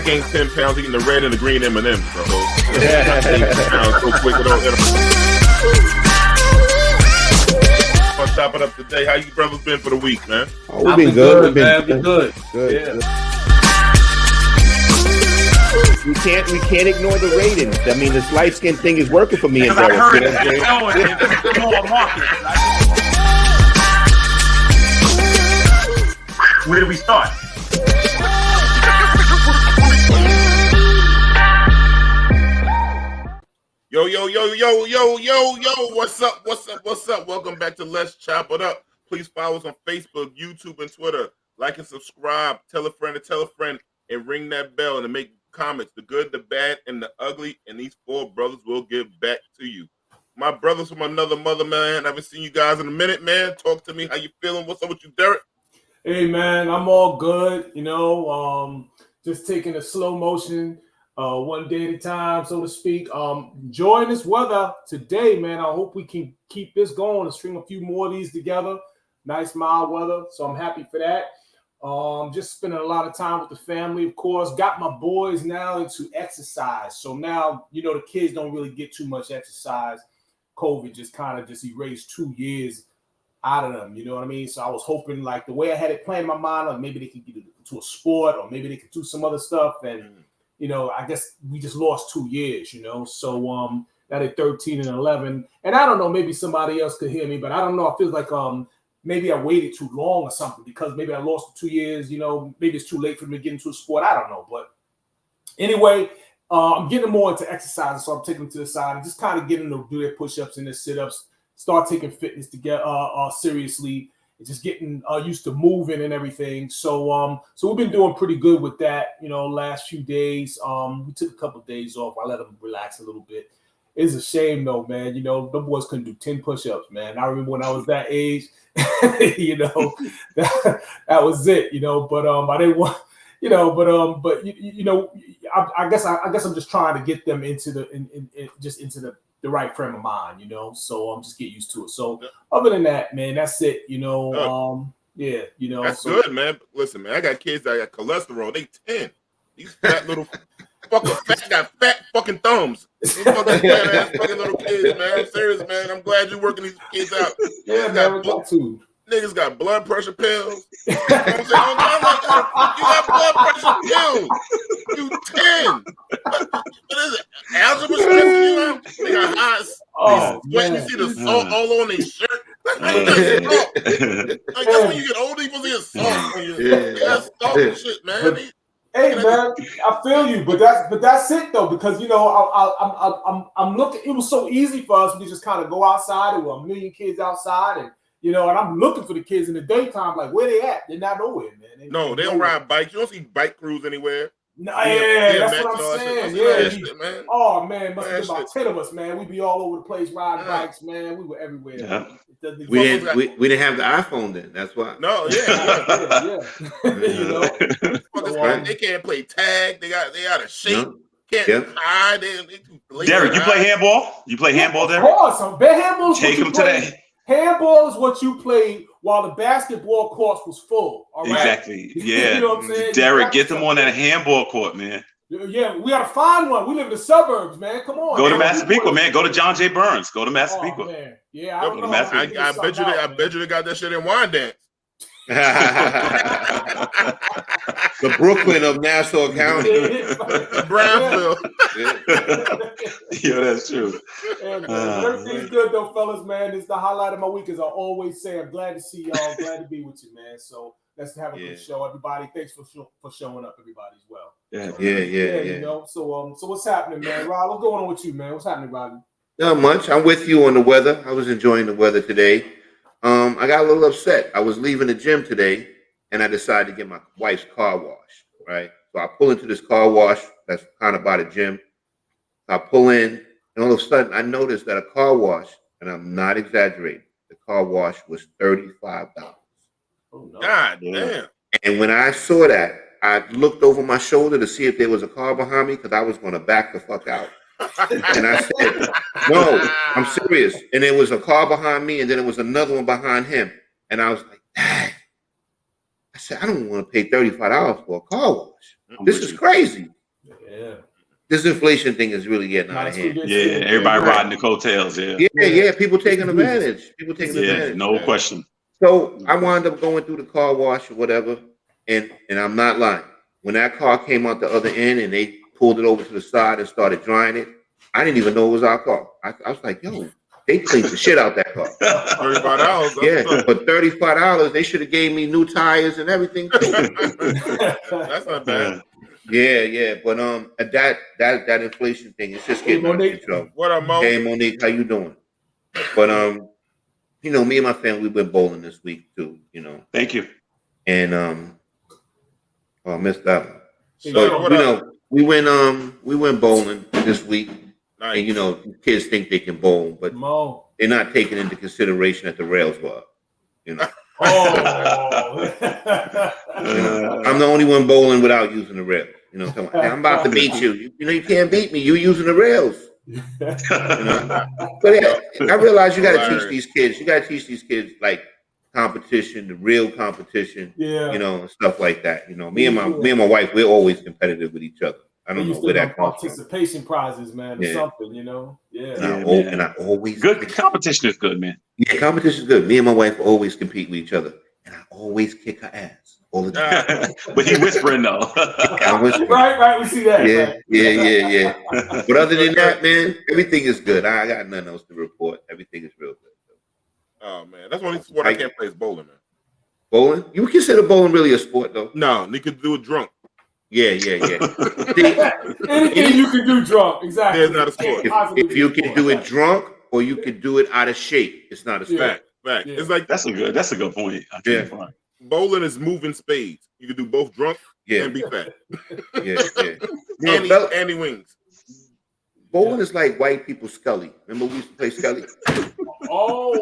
gained 10 pounds eating the red and the green M&Ms, bro. I gained 10 pounds so quick with all I'll chop it up today. How you brothers been for the week, man? Oh, we've been good, man. We've been good. Yeah. We can't ignore the ratings. I mean, this light skin thing is working for me and Derek. I heard it's more market. Where do we start? Yo, what's up? Welcome back to Let's Chop It Up. Please follow us on Facebook, YouTube, and Twitter. Like and subscribe. Tell a friend, and ring that bell and make comments. The good, the bad, and the ugly. And these four brothers will give back to you. My brothers from another mother, man. I haven't seen you guys in a minute, man. Talk to me. How you feeling? What's up with you, Derek? Hey, man, I'm all good. Just taking a slow motion. One day at a time, so to speak. Enjoying this weather today, man. I hope we can keep this going and string a few more of these together. Nice mild weather, so I'm happy for that. Just spending a lot of time with the family, of course. Got my boys now into exercise. So now, the kids don't really get too much exercise. COVID just kind of erased 2 years out of them, you know what I mean? So I was hoping, like, the way I had it planned in my mind, like maybe they could get into a sport or maybe they could do some other stuff. And I guess we just lost 2 years, So now they're 13 and 11. And I don't know, maybe somebody else could hear me, but I don't know. I feel like maybe I waited too long or something because maybe I lost 2 years, maybe it's too late for me to get into a sport. I don't know. But anyway, I'm getting more into exercise, so I'm taking them to the side and just kind of getting them to do their push-ups and their sit-ups, start taking fitness seriously. Just getting used to moving and everything. So we've been doing pretty good with that, last few days. We took a couple of days off. I let them relax a little bit. It's a shame though, man. The boys couldn't do 10 push-ups, man. I remember when I was that age, that was it, but I didn't want, I guess I'm just trying to get them into the right frame of mind, so I'm just get used to it. So other than that, man, that's it, That's good, man. Listen, man, I got kids that got cholesterol. They 10. These fat little got fat fucking thumbs. These fucking fat ass fucking little kids, man. I'm serious, man. I'm glad you're working these kids out. Yeah, man, we got to. Niggas got blood pressure pills. You know what I'm saying? You got blood pressure pills. You 10. What is it? Algebra stress? They got hot. Sweating. You see the salt all on their shirt. That's when you get older, you see salt on your They got salt and shit, man. Hey, man, I feel you, but that's it though, because I'm looking. It was so easy for us. We just kind of go outside. There were a million kids outside, and I'm looking for the kids in the daytime. Like, where they at? They're not nowhere, man. They don't ride bikes. You don't see bike crews anywhere. No, that's what I'm saying. Shit, man. Oh man, must have been about 10 of us, man. We'd be all over the place riding bikes, man. We were everywhere. Yeah. We didn't have the iPhone then. That's why. No, they can't play tag. They got a shape. Can't hide. They Derek, you play handball? You play handball, Derek? Of course, handball. Take them today. Handball is what you played while the basketball court was full. All right? Exactly. Yeah. You know what I'm saying? Derek, get them on that handball court, man. Yeah, we gotta find one. We live in the suburbs, man. Come on. Go to Massapequa, man. Go to John J. Burns. Go to Massapequa. Oh, man. Yeah, I bet you they got that shit in Wine Dance. The Brooklyn of Nassau County. Brownsville. Yeah, that's true. Everything's good though, fellas, man. It's the highlight of my week, as I always say. I'm glad to see y'all. Glad to be with you, man. So let's have a good show, everybody. Thanks for showing up, everybody, as well. Yeah. So what's happening, man? Rob, what's going on with you, man? What's happening, Robbie? Not much. I'm with you on the weather. I was enjoying the weather today. I got a little upset. I was leaving the gym today, and I decided to get my wife's car washed, right? So I pull into this car wash that's kind of by the gym. I pull in, and all of a sudden, I noticed that a car wash, and I'm not exaggerating, the car wash was $35. Oh, no. God damn. And when I saw that, I looked over my shoulder to see if there was a car behind me because I was going to back the fuck out. And I said, no, I'm serious. And there was a car behind me, and then there was another one behind him. And I was like, I said, I don't want to pay $35 for a car wash. This is crazy. Yeah. This inflation thing is really getting Nah, out of it's still hand. getting- Yeah, everybody riding the coattails. Yeah, Yeah, people taking It's Jesus. advantage. People taking yeah, advantage. no question. So I wound up going through the car wash or whatever, and I'm not lying. When that car came out the other end and they pulled it over to the side and started drying it, I didn't even know it was our car. I was like, yo, they cleaned the shit out that car. $35. Yeah, for $35, they should have gave me new tires and everything too. That's not bad. Yeah, but that inflation thing, it's just getting out of Monique. control. What up, Mo? Hey Monique, how you doing? But you know, me and my family, we've been bowling this week too. You know, Thank you. and oh, I missed that one. Hey, But what you up? know, we went bowling this week, Nice. and you know, kids think they can bowl, but Mo. they're not taking into consideration that the rails were up. You know, Oh. you know, I'm the only one bowling without using the rails. You know, come on, hey, I'm about to beat you. You know, you can't beat me. You using the rails. You know, but yeah, I realize you got to teach these kids. You got to teach these kids like competition, the real competition. Yeah. You know, and stuff like that. You know, me and my wife, we're always competitive with each other. I They don't know used to where have that comes from. participation prizes, man, or Yeah. something, you know. Yeah. And I always Good competition is good, man. Yeah, competition is good. Me and my wife always compete with each other, and I always kick her ass all the time. But he whispering though. I'm whispering. Right. We see that. Yeah, right. yeah. But other than that, man, everything is good. I got nothing else to report. Everything is real good. Oh man, that's the only sport I can't play is bowling, man. Bowling? You would consider bowling really a sport, though? No, you could do it drunk. Yeah. Anything you can do drunk, exactly. Yeah, it's not a sport. If you can do it drunk or you can do it out of shape, it's not a sport. Fact. Yeah. It's like That's a good point. I think fine. bowling is moving spades. You can do both drunk and be fat. Yeah. Andy Wings. Bowling is like white people Scully. Remember we used to play Scully? Oh.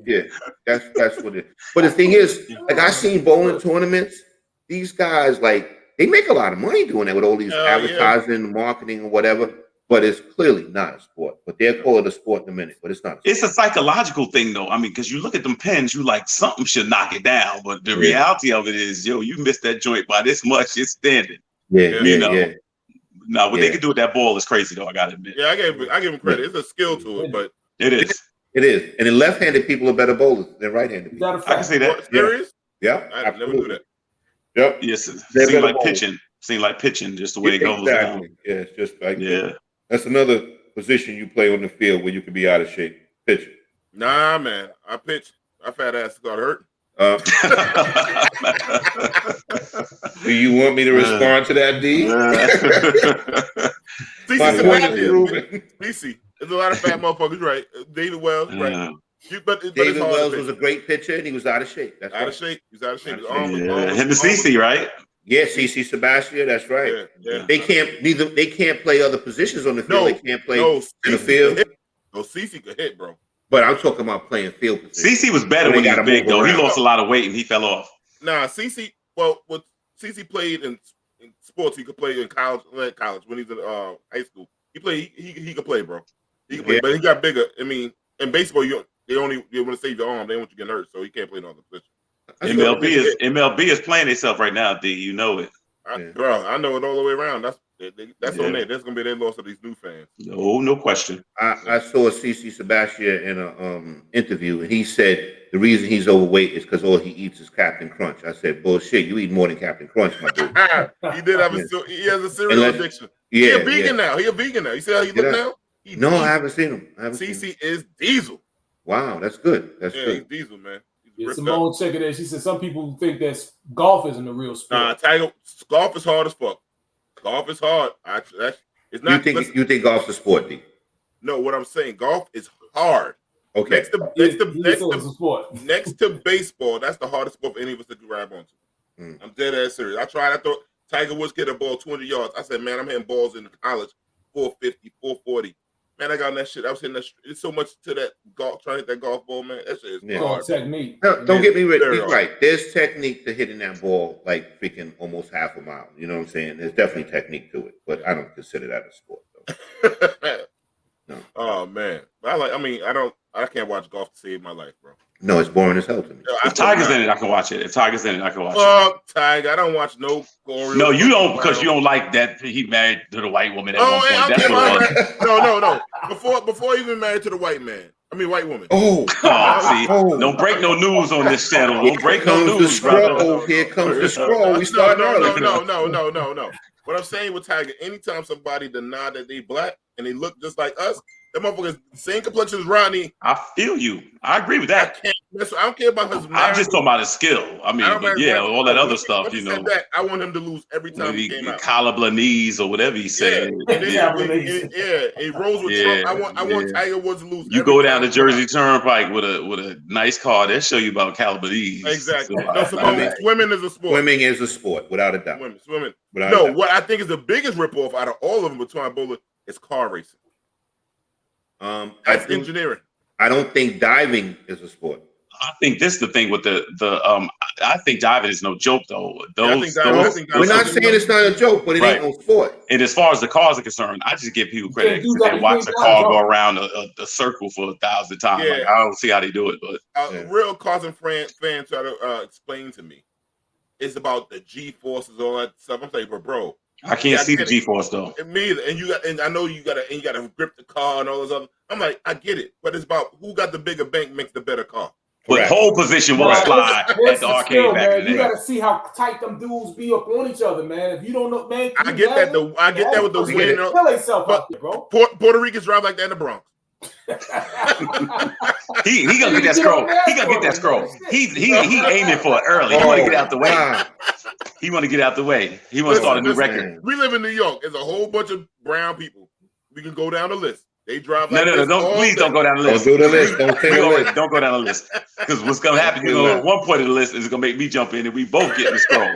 Yeah, that's what it is. But the thing is, like I seen bowling tournaments, these guys like they make a lot of money doing that with all these advertising, marketing, or whatever. But it's clearly not a sport. But they'll call it a sport in a minute. But it's not. It's a psychological thing, though. I mean, because you look at them pins, you like something should knock it down. But the reality of it is, yo, you missed that joint by this much, it's standing. Yeah. No, what they can do with that ball is crazy, though. I gotta admit. Yeah, I give him credit. It's a skill to it, but it is. It is. And then left-handed people are better bowlers than right-handed people. I can see that. Serious? Yeah, I never knew that. Yep. Yes, seems like pitching. Seems like pitching, just the way it goes. Exactly. Yeah, it's just like that's another position you play on the field where you can be out of shape. Pitching. Nah, man. I pitched. My fat ass got hurt. Do you want me to respond to that, D? CC. There's a lot of fat motherfuckers, right? David Wells, right? David Wells was a great pitcher, and he was out of shape. That's out of shape. He's out of shape. Him and CC, right? Yeah, CC Sabathia. That's right. Yeah. They can't play other positions on the field. They can't play in the field. No, CC could hit, bro. But I'm talking about playing field position. CC was better when he was big, though. He lost a lot of weight and he fell off. Nah, CC. Well, CC played in sports. He could play in college when he's in high school. He played. He could play, bro. He could play, but he got bigger. I mean, in baseball, they want to save your arm. They want you to get hurt, so he can't play in other positions. MLB is playing itself right now, D. You know it. Bro, I know it all the way around. That's on there. That's gonna be their loss of these new fans. No question. I saw CC Sabathia in a interview, and he said the reason he's overweight is because all he eats is Captain Crunch. I said, bullshit. You eat more than Captain Crunch, my dude. He did have he has a cereal addiction. He a vegan now. He a vegan now. You see how he look now? No, I haven't seen him. CC is Diesel. Wow, that's good. That's good. He's Diesel, man. Simone check it out. She said some people think that golf isn't a real sport. Golf is hard as fuck. Golf is hard. It's not. You think golf's a sport, D? No, what I'm saying, golf is hard. Okay. Next to baseball, that's the hardest sport for any of us to grab onto. I'm dead ass serious. I tried. I thought Tiger Woods hit a ball 200 yards. I said, man, I'm hitting balls in college 450, 440. Man, I got on that shit. I was hitting that. It's so much to that golf, trying to hit that golf ball, man. That shit is hard. Technique. No, don't get me right. There's technique to hitting that ball like freaking almost half a mile. You know what I'm saying? There's definitely technique to it, but I don't consider that a sport, though. No. Oh man, I can't watch golf to save my life, bro. No, it's boring as hell to me. If Tiger's in it, I can watch it. If Tiger's in it, I can watch it. Fuck Tiger. I don't watch no Oreo. No, you don't, because you don't like that he married to the white woman at one point. I'm That's what it was. No. Before even married to the white man. I mean, white woman. See, don't break no news on this channel. Don't break no news, brother. Here comes the scroll. We start early. No. What I'm saying with Tiger, anytime somebody deny that they black and they look just like us, that motherfucker's same complexion as Rodney. I feel you. I agree with that. I don't care about his. I'm just talking about his skill. I mean, all that other stuff, you know. I want him to lose every time he came out. Collarblanese or whatever he said. He rolls with Trump. I want Tiger Woods to lose. You go down the Jersey Turnpike with a nice car, they'll show you about Collarblanese. Exactly. Swimming is a sport. Swimming is a sport, without a doubt. Swimming. What I think is the biggest ripoff out of all of them between Bola is car racing. That's engineering. I don't think diving is a sport. I think this is the thing with the I think diving is no joke though. We're not saying it's not a joke, but it ain't no sport. And as far as the cars are concerned, I just give people credit because they watch a car go around a circle for 1,000 times. Yeah. Like, I don't see how they do it, but real Carson fan try to explain to me. It's about the G forces, all that stuff. I'm saying, bro. I can't see the G-force though. Me either. And I know you gotta grip the car and all those other. I'm like, I get it, but it's about who got the bigger bank makes the better car. But pole position won't slide at the arcade back in the day. You gotta see how tight them dudes be up on each other, man. If you don't know, man, I get that. I get that with the wind. Kill themselves up there, bro. Puerto Ricans drive like that in the Bronx. he gonna get that scroll. He gonna get that scroll. He aiming for it early. He want to get out the way. He want to get out the way. He want to start a new record. We live in New York. There's a whole bunch of brown people. We can go down the list. They drive like no, please don't go down the list. Don't do the list. Don't take the list. Don't go down the list. Because what's gonna happen, at one point of the list is gonna make me jump in and we both get the scroll.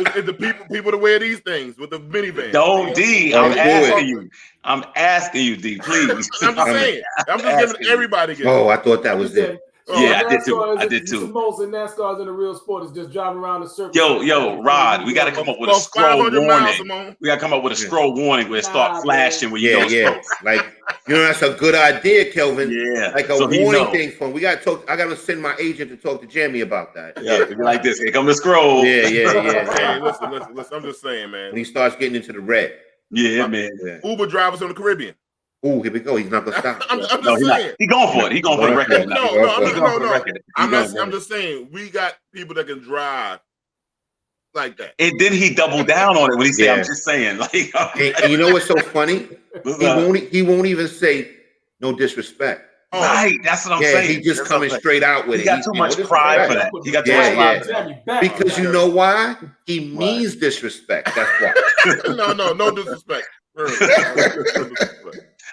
It's the people to wear these things with the minivan. Don't D. I'm asking you. I'm asking you, D. Please. I'm just saying. I'm just giving everybody. Oh, I thought that was it. Yeah, I did too. I did too. Most of NASCAR is in a real sport. It's just driving around the circle. Yo, Rod, we got to come up with a scroll warning. We got to come up with a scroll warning where it start flashing when you go scroll. Like, that's a good idea, Kelvin. Yeah. Like a warning thing for him. I got to send my agent to talk to Jamie about that. Yeah, like this. Here come the scroll. Yeah. Hey, listen. I'm just saying, man. When he starts getting into the red. Yeah, man. Uber drivers on the Caribbean. Oh, here we go. He's not gonna stop. I'm just saying. He's going for it. He's going for the record. I'm just saying. We got people that can drive like that. And then he doubled down on it when he said, "I'm just saying." Like, and you know what's so funny? He won't even say no disrespect. Right, that's what I'm saying. He just coming straight out with it. He got too much pride for that. He got too much pride. Because you know why? He means disrespect. That's why. No disrespect.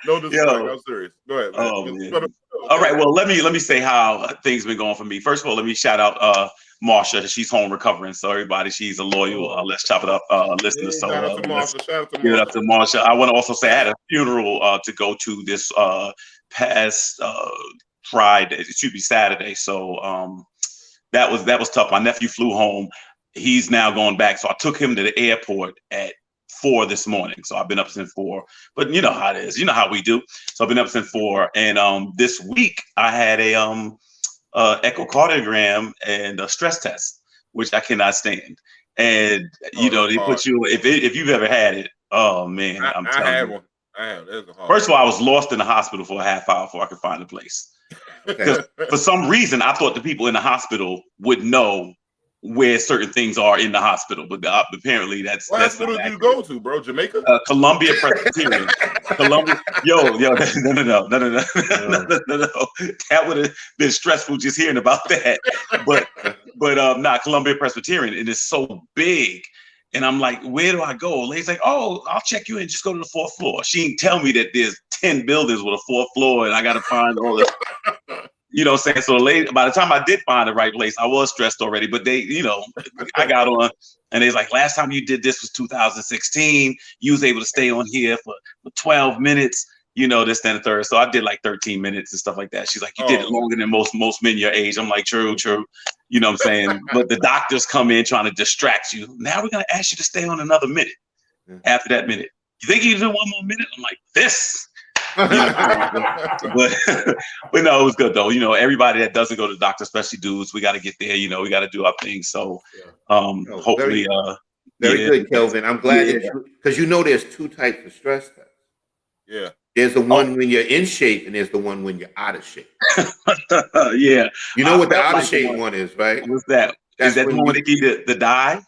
No disrespect. I'm serious. Go ahead. All right. Well, let me say how things been going for me. First of all, let me shout out Marsha. She's home recovering. So everybody, she's a loyal Let's Chop It Up listener. So shout out to Marsha. Give it up to Marsha. I want to also say I had a funeral to go to this past Friday. It should be Saturday. So that was tough. My nephew flew home. He's now going back. So I took him to the airport at 4 this morning. So I've been up since 4, but you know how it is. You know how we do. So I've been up since 4. And this week I had a echocardiogram and a stress test, which I cannot stand. And they put you, if you've ever had it, oh man, I'm telling you. I had one. First of all, I was lost in the hospital for a half hour before I could find a place. Because for some reason I thought the people in the hospital would know where certain things are in the hospital, but apparently that's what hospital do you go to, bro? Jamaica? Columbia Presbyterian. Columbia. Yo, no. That would have been stressful just hearing about that. But Columbia Presbyterian, and it's so big. And I'm like, where do I go? Lady's like, oh, I'll check you in. Just go to the 4th floor. She didn't tell me that there's 10 buildings with a 4th floor, and I got to find all this. You know what I'm saying? So by the time I did find the right place, I was stressed already. But they, I got on, and they's like, last time you did this was 2016. You was able to stay on here for 12 minutes, this, then, the third. So I did like 13 minutes and stuff like that. She's like, you did it longer than most men your age. I'm like, true. You know what I'm saying? But the doctors come in trying to distract you. Now we're going to ask you to stay on another minute after that minute. You think you can do one more minute? I'm like, this. But but no, it was good though. Everybody that doesn't go to the doctor, especially dudes, we got to get there. We got to do our thing. So hopefully, very yeah, good, Kelvin. I'm glad that because there's two types of stress tests. Yeah. There's the one when you're in shape, and there's the one when you're out of shape. Yeah. You know what the out of shape one is, right? What's that? Is that the one where they give you the dye?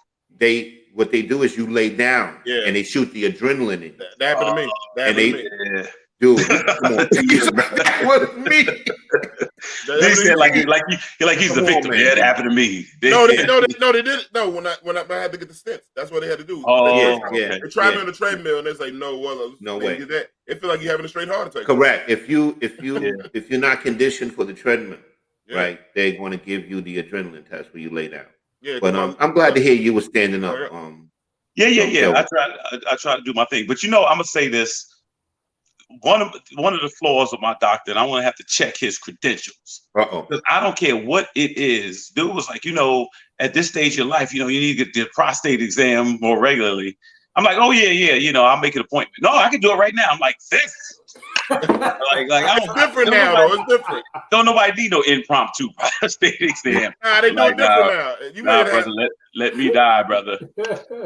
What they do is you lay down, and they shoot the adrenaline in. That happened to me. Yeah. Dude, come on. That was me. They said like he's the victim. Yeah, it happened to me. No, they didn't. No, when I had to get the stents, that's what they had to do. They tried me on the treadmill, and it's like, no way. It feel like you're having a straight heart attack. Correct. If you're not conditioned for the treadmill, right, they're going to give you the adrenaline test where you lay down. Yeah, but I'm glad to hear you were standing up. Yeah. I try to do my thing, but I'm gonna say this. One of the flaws of my doctor, and I want to have to check his credentials. Because I don't care what it is. Dude was like, at this stage of your life, you need to get the prostate exam more regularly. I'm like, oh yeah, I'll make an appointment. No, I can do it right now. I'm like, this. like it's different now, though. It's different. Don't nobody need no impromptu prostate exam. Nah, they do it different now. You brother, let me die, brother.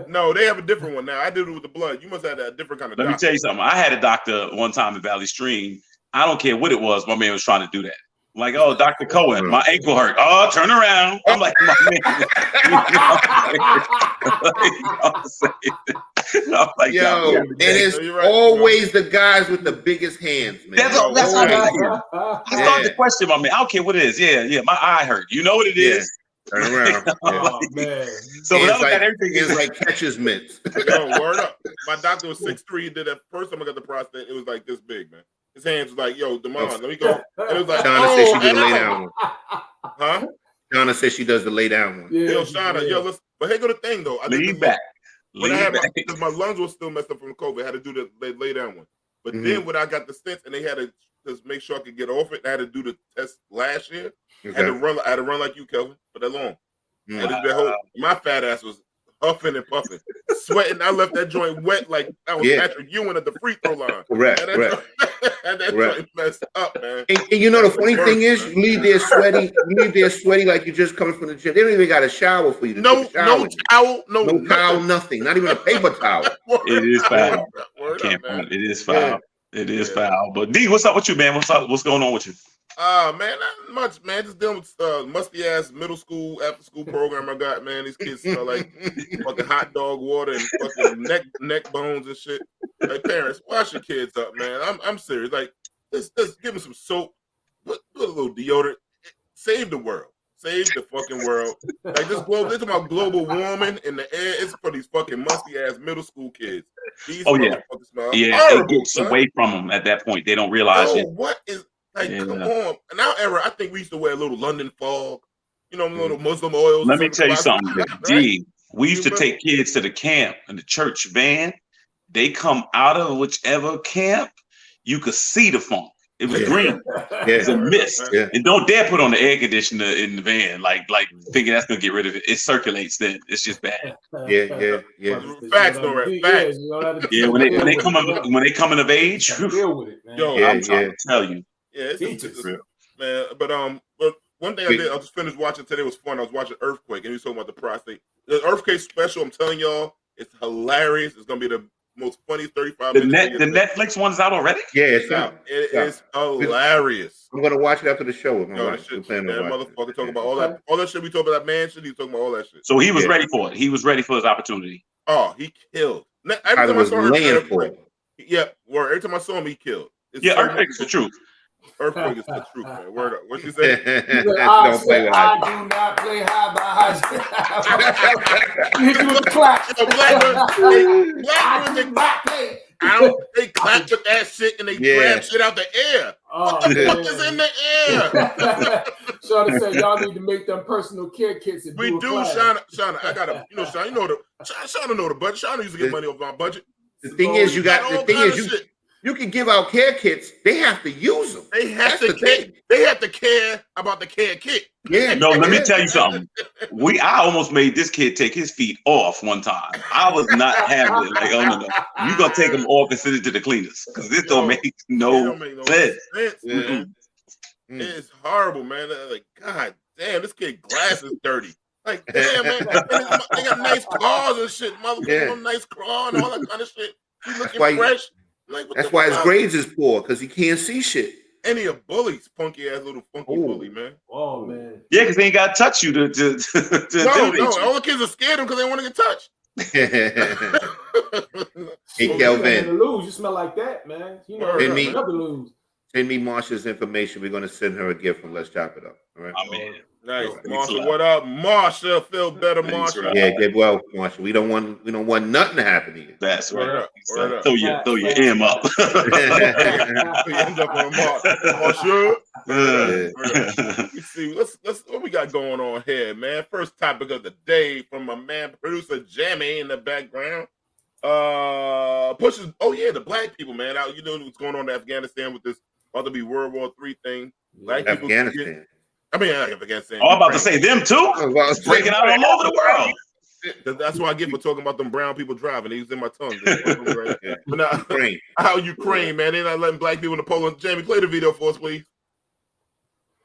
No, they have a different one now. I did it with the blood. You must have had a different kind of doctor. Let me tell you something. I had a doctor one time in Valley Stream. I don't care what it was. My man was trying to do that. I'm like, oh, Dr. Cohen, my ankle hurt. Oh, turn around. I'm like, my man. I'm like, yo, and it's always the guys with the biggest hands, man. That's I started to question my man. I don't care what it is. Yeah, my eye hurt. You know what it is? Turn around. Oh, man. So it's like catcher's mitts. Yo, word up. My doctor was 6'3". He did that first time I got the prostate. It was like this big, man. His hands was like, yo, Damon, let me go. And it was like, Shauna said she did the lay down one. Huh? Shauna says she does the lay down one. Yeah, yo, Shauna, listen. But here go the thing, though. Lean back. When I had because my lungs were still messed up from COVID, I had to do the lay down one. But then when I got the stents and they had to just make sure I could get off it, I had to do the test last year. I had to run like you, Kelvin, for that long. My fat ass was huffing and puffing, sweating. I left that joint wet like I was Patrick Ewing at the free throw line. Correct. And that joint messed up, man. And the funny thing is, you leave there sweaty like you're just coming from the gym. They don't even got a shower for you. No towel, no towel, nothing. Not even a paper towel. It is foul. It is foul. Yeah. It is foul. But D, what's up with you, man? What's going on with you? Man, not much, man. Just dealing with musty ass middle school after school program I got, man. These kids smell like fucking hot dog water and fucking neck bones and shit. Like, parents, wash your kids up, man. I'm serious. Like, just give them some soap, put a little deodorant, save the world. Save the fucking world. Like, this talking about global warming in the air. It's for these fucking musty ass middle school kids. These motherfuckers smell horrible, it gets away from them at that point. They don't realize it. What is come on. In our era, I think we used to wear a little London fog, little Muslim oils. Let me tell you something, D. We used to take kids to the camp in the church van. They come out of whichever camp, you could see the funk. It was green. It's a mist. And don't dare put on the air conditioner in the van, like thinking that's gonna get rid of it. It circulates then. It's just bad. Yeah. Facts, no right. Facts. Yeah, when they coming of age, deal with it, man. Yo, I'm trying to tell you. Yeah, it's real, man. But one thing I did, I just finished watching today was fun. I was watching Earthquake, and he was talking about the prostate. The Earthquake special, I'm telling y'all, it's hilarious. It's gonna be the most funny 35 minutes. The Netflix one's out already? Yeah, it's out. It is hilarious. I'm gonna watch it after the show. Motherfucker talking about all that shit we talk about, that man shit. He's talking about all that shit. So he was ready for it. He was ready for his opportunity. Oh, he killed. Every time I saw him, every time I saw him, he killed. Earthquake is the truth. Earthquake is the truth, man. Word up. What you say? I do not play high by high. Hit you with the clap. They clap with that shit and they grab shit out the air. What the fuck is in the air? Shauna said y'all need to make them personal care kits. We do, Shauna. I gotta, Shauna, Shauna know the budget. Shauna used to get money off my budget. The thing is, You can give out care kits. They have to use them. They have That's to the care. thing. They have to care about the care kit. Yeah. No, let me yeah. tell you something. I almost made this kid take his feet off one time. I was not having it. Like, oh no. You're gonna take them off and send it to the cleaners. Because this don't make It no don't make no sense. sense, Yeah. man. Mm. It's horrible, man. Like, God damn, this kid glass is dirty. Like, damn, man. And they got nice cars and shit. Motherfucker, Yeah. nice car and all that kind of shit. He looking why- fresh. Like, what That's the why his fuck? grades is poor, because he can't see shit. And he a bully, punky ass little funky Oh. bully, man. Oh man. Yeah, because they ain't gotta touch you to No, intimidate you. all the kids are scared of him because they want to get touched. Hey, You Kelvin, to lose. You smell like that, man. You know, Send you me- never lose. send me Marsha's information. We're going to send her a gift from Let's Chop It Up. All right. I mean, Nice, Thanks Marsha. a lot. What up, Marsha? Feel better, Thanks, Marsha. right. Yeah, get well, Marsha. We don't want nothing to happen to you. that's Word right. up, word up. Throw your M up. You end up on Marsha. Yeah. Let me see. Let's what we got going on here, man. First topic of the day from my man producer Jamie in the background. Pushes. Oh yeah, the black people, man. You know what's going on in Afghanistan with this about to be World War III thing. Black people. Afghanistan. Afghanistan. Oh, I'm about to say them too. I was about to It's breaking out all over the world. That's what I get for talking about them brown people driving. They was in my tongue. Yeah. But now, Ukraine. how Ukraine, man? They're not letting black people in Poland. Jamie, play the video for us, please.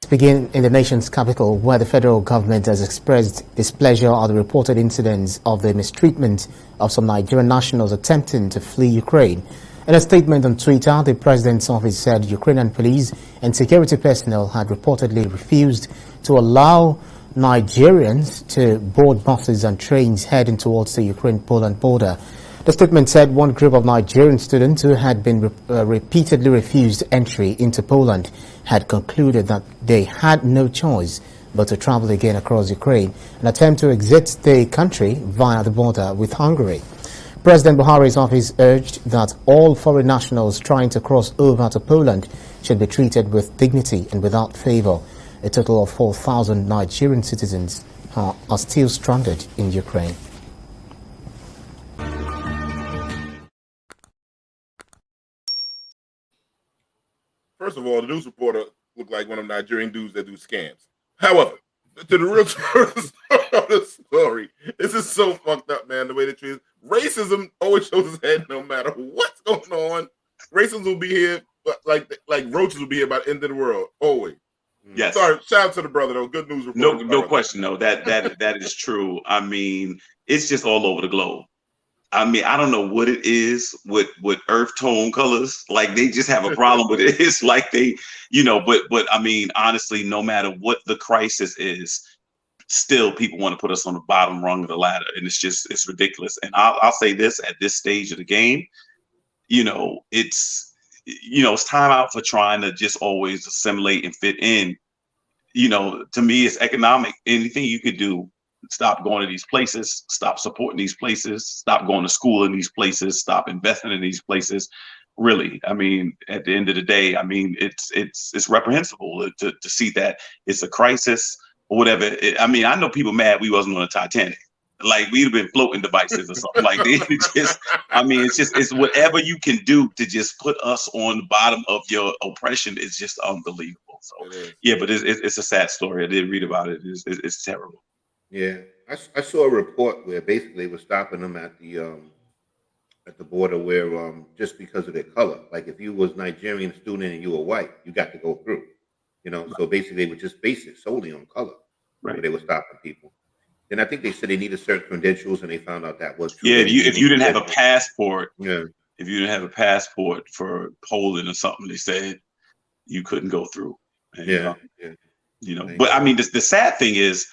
Begin in the nation's capital, where the federal government has expressed displeasure at the reported incidents of the mistreatment of some Nigerian nationals attempting to flee Ukraine. In a statement on Twitter, the president's office said Ukrainian police and security personnel had reportedly refused to allow Nigerians to board buses and trains heading towards the Ukraine-Poland border. The statement said one group of Nigerian students who had been repeatedly refused entry into Poland had concluded that they had no choice but to travel again across Ukraine and attempt to exit the country via the border with Hungary. President Buhari's office urged that all foreign nationals trying to cross over to Poland should be treated with dignity and without favor. A total of 4,000 Nigerian citizens are still stranded in Ukraine. First of all, the news reporter looked like one of the Nigerian dudes that do scams. However, to the real of the story, this is so fucked up, man. The way they treat it. Racism always shows its head no matter what's going on. Racism will be here, but like roaches will be here by the end of the world. Always. Yes. Sorry, shout out to the brother though. Good news reporter. No question. No, that is true. I mean, it's just all over the globe. I mean, I don't know what it is with earth tone colors. Like they just have a problem with it. It's like they, but I mean, honestly, no matter what the crisis is, still people want to put us on the bottom rung of the ladder. And it's ridiculous. And I'll say this at this stage of the game, it's time out for trying to just always assimilate and fit in. To me, it's economic. Anything you could do. Stop going to these places, stop supporting these places, stop going to school in these places, stop investing in these places. Really, I mean, at the end of the day, I mean, it's reprehensible to see that it's a crisis or whatever. I mean, I know people mad we wasn't on the Titanic. Like we'd have been floating devices or something like that. It's whatever you can do to just put us on the bottom of your oppression is just unbelievable. So yeah, but it's a sad story. I did read about it. It's terrible. Yeah, I saw a report where basically they were stopping them at the border where just because of their color. Like if you was Nigerian student and you were white, you got to go through. So basically they would just base it solely on color. Right. Where they were stopping people. And I think they said they needed certain credentials, and they found out that was true. Yeah, if you didn't have a passport, yeah. If you didn't have a passport for Poland or something, they said you couldn't go through. And, But I mean, the sad thing is,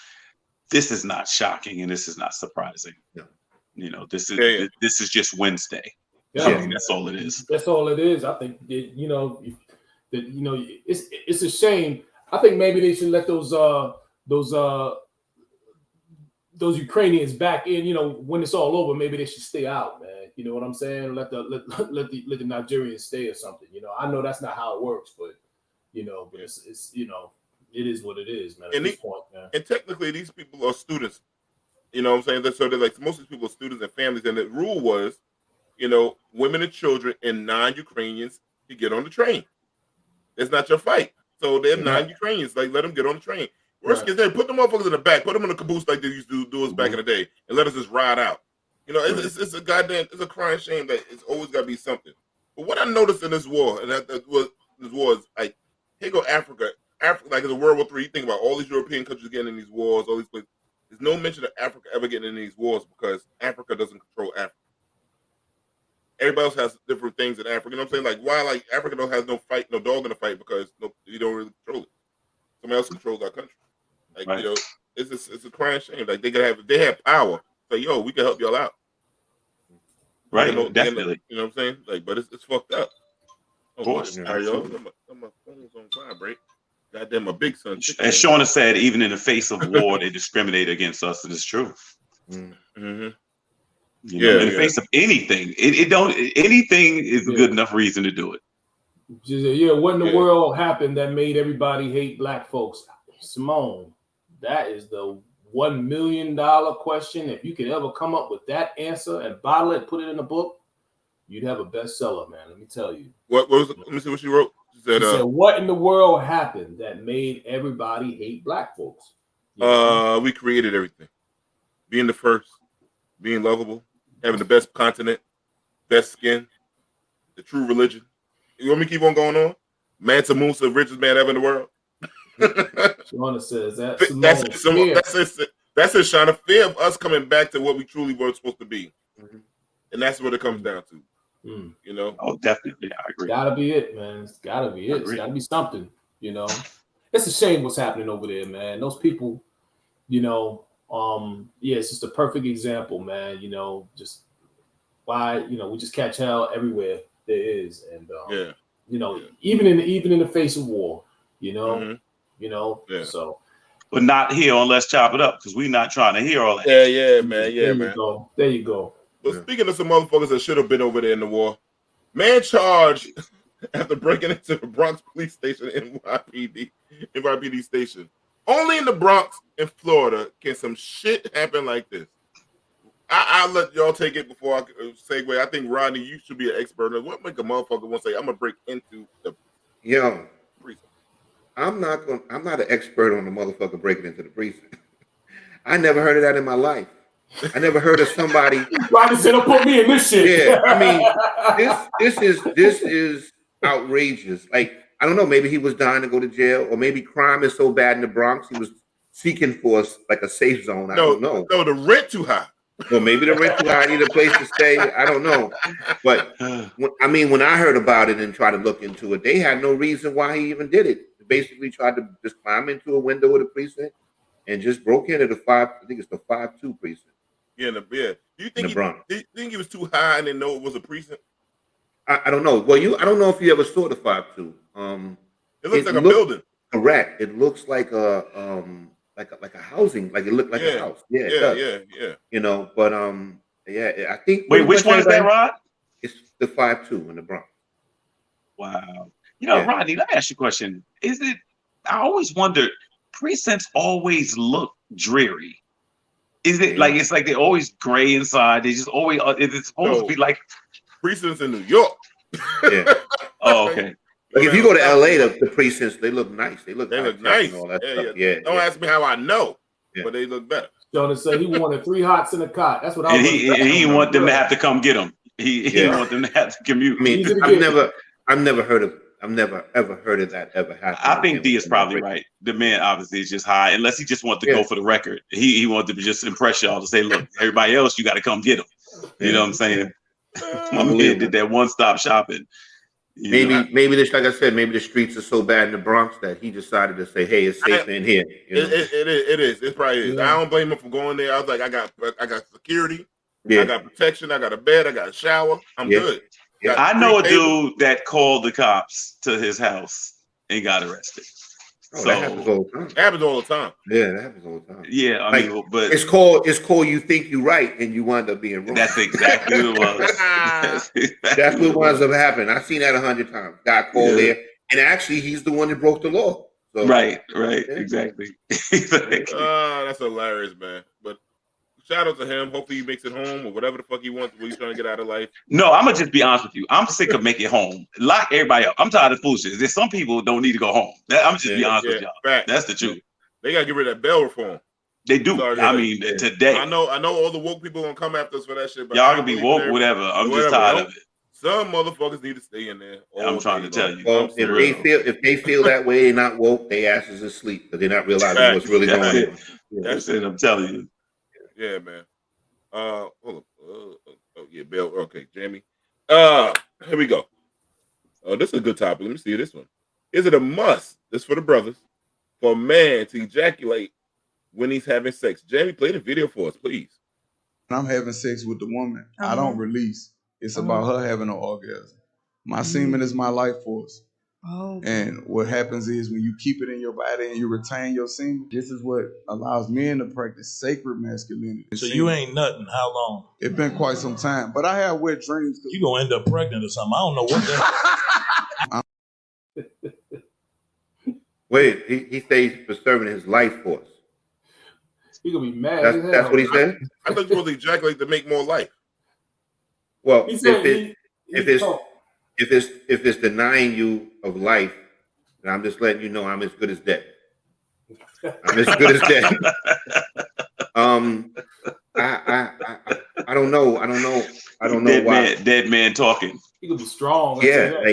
this is not shocking and this is not surprising. No. This is just Wednesday. Yeah, I mean, that's all it is. That's all it is. I think it's a shame. I think maybe they should let those Ukrainians back in. When it's all over, maybe they should stay out, man. You know what I'm saying? Let the Nigerians stay or something. I know that's not how it works, but it's it is what it is, man. At this point, man. And technically, these people are students. You know what I'm saying? So they're like most of these people are students and families. And the rule was women and children and non-Ukrainians to get on the train. It's not your fight. So they're non-Ukrainians. Like, let them get on the train. Worst case, they put the motherfuckers in the back, put them in the caboose like they used to do us back in the day, and let us just ride out. It's a goddamn, it's a crying shame that it's always got to be something. But what I noticed in this war, and this war is like, here go Africa. Africa, like, it's a World War III. You think about all these European countries getting in these wars, all these places. There's no mention of Africa ever getting in these wars because Africa doesn't control Africa. Everybody else has different things in Africa. You know what I'm saying? Like, why, like, Africa don't has no dog in the fight because you don't really control it. Somebody else controls our country. Like, it's a crying shame. Like, they have power. Say, yo, we can help y'all out. Right, definitely. You know what I'm saying? Like, but it's fucked up. Of course. All right, y'all. My phone's on vibrate. Goddamn, my big son. As Shauna said, even in the face of war, they discriminate against us. It is true. Mm-hmm. In the face of anything, anything is a good enough reason to do it. What in the world happened that made everybody hate black folks? Simone, that is the $1 million question. If you could ever come up with that answer and bottle it, put it in a book, you'd have a bestseller, man. Let me tell you. What was it? Let me see what she wrote. She said, what in the world happened that made everybody hate black folks? We created everything. Being the first, being lovable, having the best continent, best skin, the true religion. You want me to keep on going on? Mansa Musa, richest man ever in the world. Shauna says that. That's it, Shauna. Fear of us coming back to what we truly were supposed to be. And that's what it comes down to. Oh, definitely. I agree. Gotta be it, man. It's gotta be it. It's gotta be something, It's a shame what's happening over there, man. Those people, it's just a perfect example, man. Just why, we just catch hell everywhere there is. And even in the face of war, so. But not here on Let's Chop It Up, because we're not trying to hear all that. Yeah, man. There you go. But speaking of some motherfuckers that should have been over there in the war, man charged after breaking into the Bronx police station, NYPD station. Only in the Bronx in Florida can some shit happen like this. I'll let y'all take it before I segue. I think, Rodney, you should be an expert on what make a motherfucker want to say, I'm going to break into the precinct. I'm not an expert on the motherfucker breaking into the precinct. I never heard of that in my life. I never heard of somebody. Rodney said, "Don't put me in this shit." Yeah, I mean, this is outrageous. Like, I don't know, maybe he was dying to go to jail, or maybe crime is so bad in the Bronx he was seeking for like a safe zone. I don't know. No, the rent too high. Well, maybe the rent too high, need a place to stay. I don't know. But when I heard about it and tried to look into it, they had no reason why he even did it. They basically tried to just climb into a window of the precinct and just broke into the 5-2 precinct. Yeah. Do you think he was too high and didn't know it was a precinct? I don't know. Well, I don't know if you ever saw the 5-2. It looks like a building. Correct. It looks like a housing. Like it looked like a house. Yeah. But I think. Wait, which one is that, Rod? It's the 5-2 in the Bronx. Wow. Rodney, let me ask you a question. I always wondered, precincts always look dreary. Is it like it's like they're always gray inside? They just always is it supposed to be like precincts in New York? Yeah. Oh, okay. Like if you go to LA, the precincts they look nice. They look nice. And all that stuff. Yeah. Don't ask me how I know, but they look better. Jonas said he wanted 3 hots in a cot. That's what I. And he didn't want them to have to come get him. He didn't want them to have to commute. I mean, I've never ever heard of that ever happen. I think D is probably right. The man obviously is just high, unless he just wanted to go for the record. He wanted to just impress y'all to say, look, everybody else, you got to come get him. You know what I'm saying? My man did that one-stop shopping. Maybe this, like I said, maybe the streets are so bad in the Bronx that he decided to say, "Hey, it's safe in here." It is. It probably is. Yeah. I don't blame him for going there. I was like, I got security. Yeah. I got protection. I got a bed. I got a shower. I'm good. Yeah. I know a dude that called the cops to his house and got arrested. Oh, that happens all the time. That happens all the time. Yeah, that happens all the time. Yeah, I mean, but it's called you think you're right and you wind up being wrong. That's exactly what it was. That's what winds up happening. I've seen that 100 times. Guy called there, and actually he's the one that broke the law. So, right, exactly. That's hilarious, man. But shout out to him. Hopefully he makes it home or whatever the fuck he wants. What he's trying to get out of life. No, I'm gonna just be honest with you. I'm sick of making it home. Lock everybody up. I'm tired of foolishness. There's some people don't need to go home. I'm just be honest with y'all. Fact. That's the truth. They gotta get rid of that bail reform. They do. I mean, today. I know all the woke people gonna come after us for that shit. But y'all can be woke, whatever. I'm just tired of it. Some motherfuckers need to stay in there. I'm trying to tell you. Well, if they feel that way, they're not woke. They asses asleep because they're not realizing what's really going on. That's it. I'm telling you. Yeah, man. Hold on. Oh yeah, Bill. Okay, Jamie. Here we go. Oh, this is a good topic. Let me see this one. Is it a must? This for the brothers for a man to ejaculate when he's having sex? Jamie, play the video for us, please. When I'm having sex with the woman, I don't release. It's about her having an orgasm. My semen is my life force. Oh. And what happens is when you keep it in your body and you retain your semen, this is what allows men to practice sacred masculinity. So you ain't nothing. How long? It's been quite some time, but I have wet dreams. You gonna end up pregnant or something? I don't know what that. Wait, he says he's preserving his life force. He gonna be mad. That's what he said. I thought you supposed to ejaculate to make more life. Well, if it's denying you of life, then I'm just letting you know I'm as good as dead. I'm as good as dead. I don't know. I don't know why. Dead man talking. He could be strong. Yeah,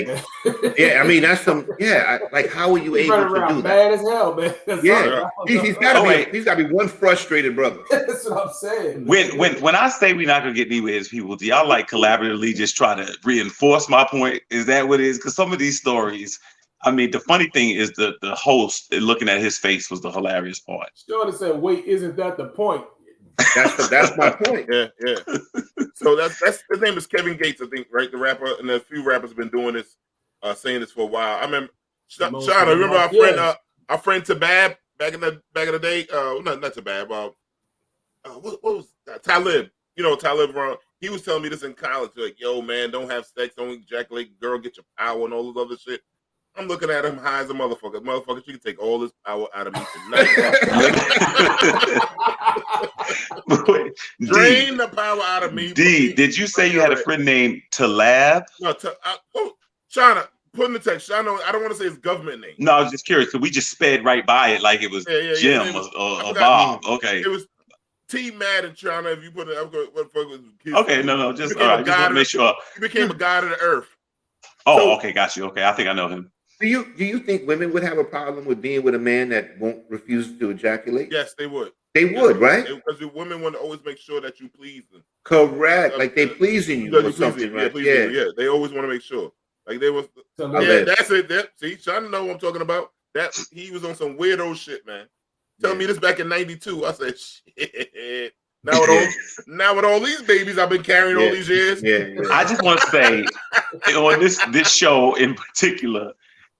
yeah. I mean, that's some. Yeah, like how are you able to do that? Mad as hell, man. Yeah, he's got to be one frustrated brother. That's what I'm saying. When I say we're not gonna get anywhere as people, do y'all like collaboratively just try to reinforce my point? Is that what it is? Because some of these stories, I mean, the funny thing is the host looking at his face was the hilarious part. Shorty said, "Wait, isn't that the point?" That's my point. Yeah. So that's his name is Kevin Gates, I think, right? The rapper, and a few rappers have been doing this, saying this for a while. I remember, Shauna, remember our friend Tabab back in the day? Not Tabab. What was that? Talib? You know Talib. He was telling me this in college, like, "Yo, man, don't have sex, don't ejaculate, girl, get your power and all this other shit." I'm looking at him high as a motherfucker. Motherfucker, you can take all this power out of me tonight. Drain the power out of me. Did you say you had a friend named Talab? No, Shauna, put in the text. Shauna, I don't want to say his government name. No, I was just curious. So we just sped right by it like it was Jim or Bob. Okay. It was T Mad and Shauna. If you put it, what fuck was kids? Okay, no, just all right. Just want to make sure. He became a god of the earth. Oh, okay, got you. Okay, I think I know him. Do you think women would have a problem with being with a man that won't refuse to ejaculate? Yes, they would. They would, right? Because the women want to always make sure that you please them. Correct. Like they pleasing you or something, right? Yeah, they always want to make sure. Like they was. That's it. See, Sean know what I'm talking about. That he was on some weirdo shit, man. Tell me this back in '92. I said, shit. Now with all these babies I've been carrying all these years. Yeah. I just want to say on this show in particular.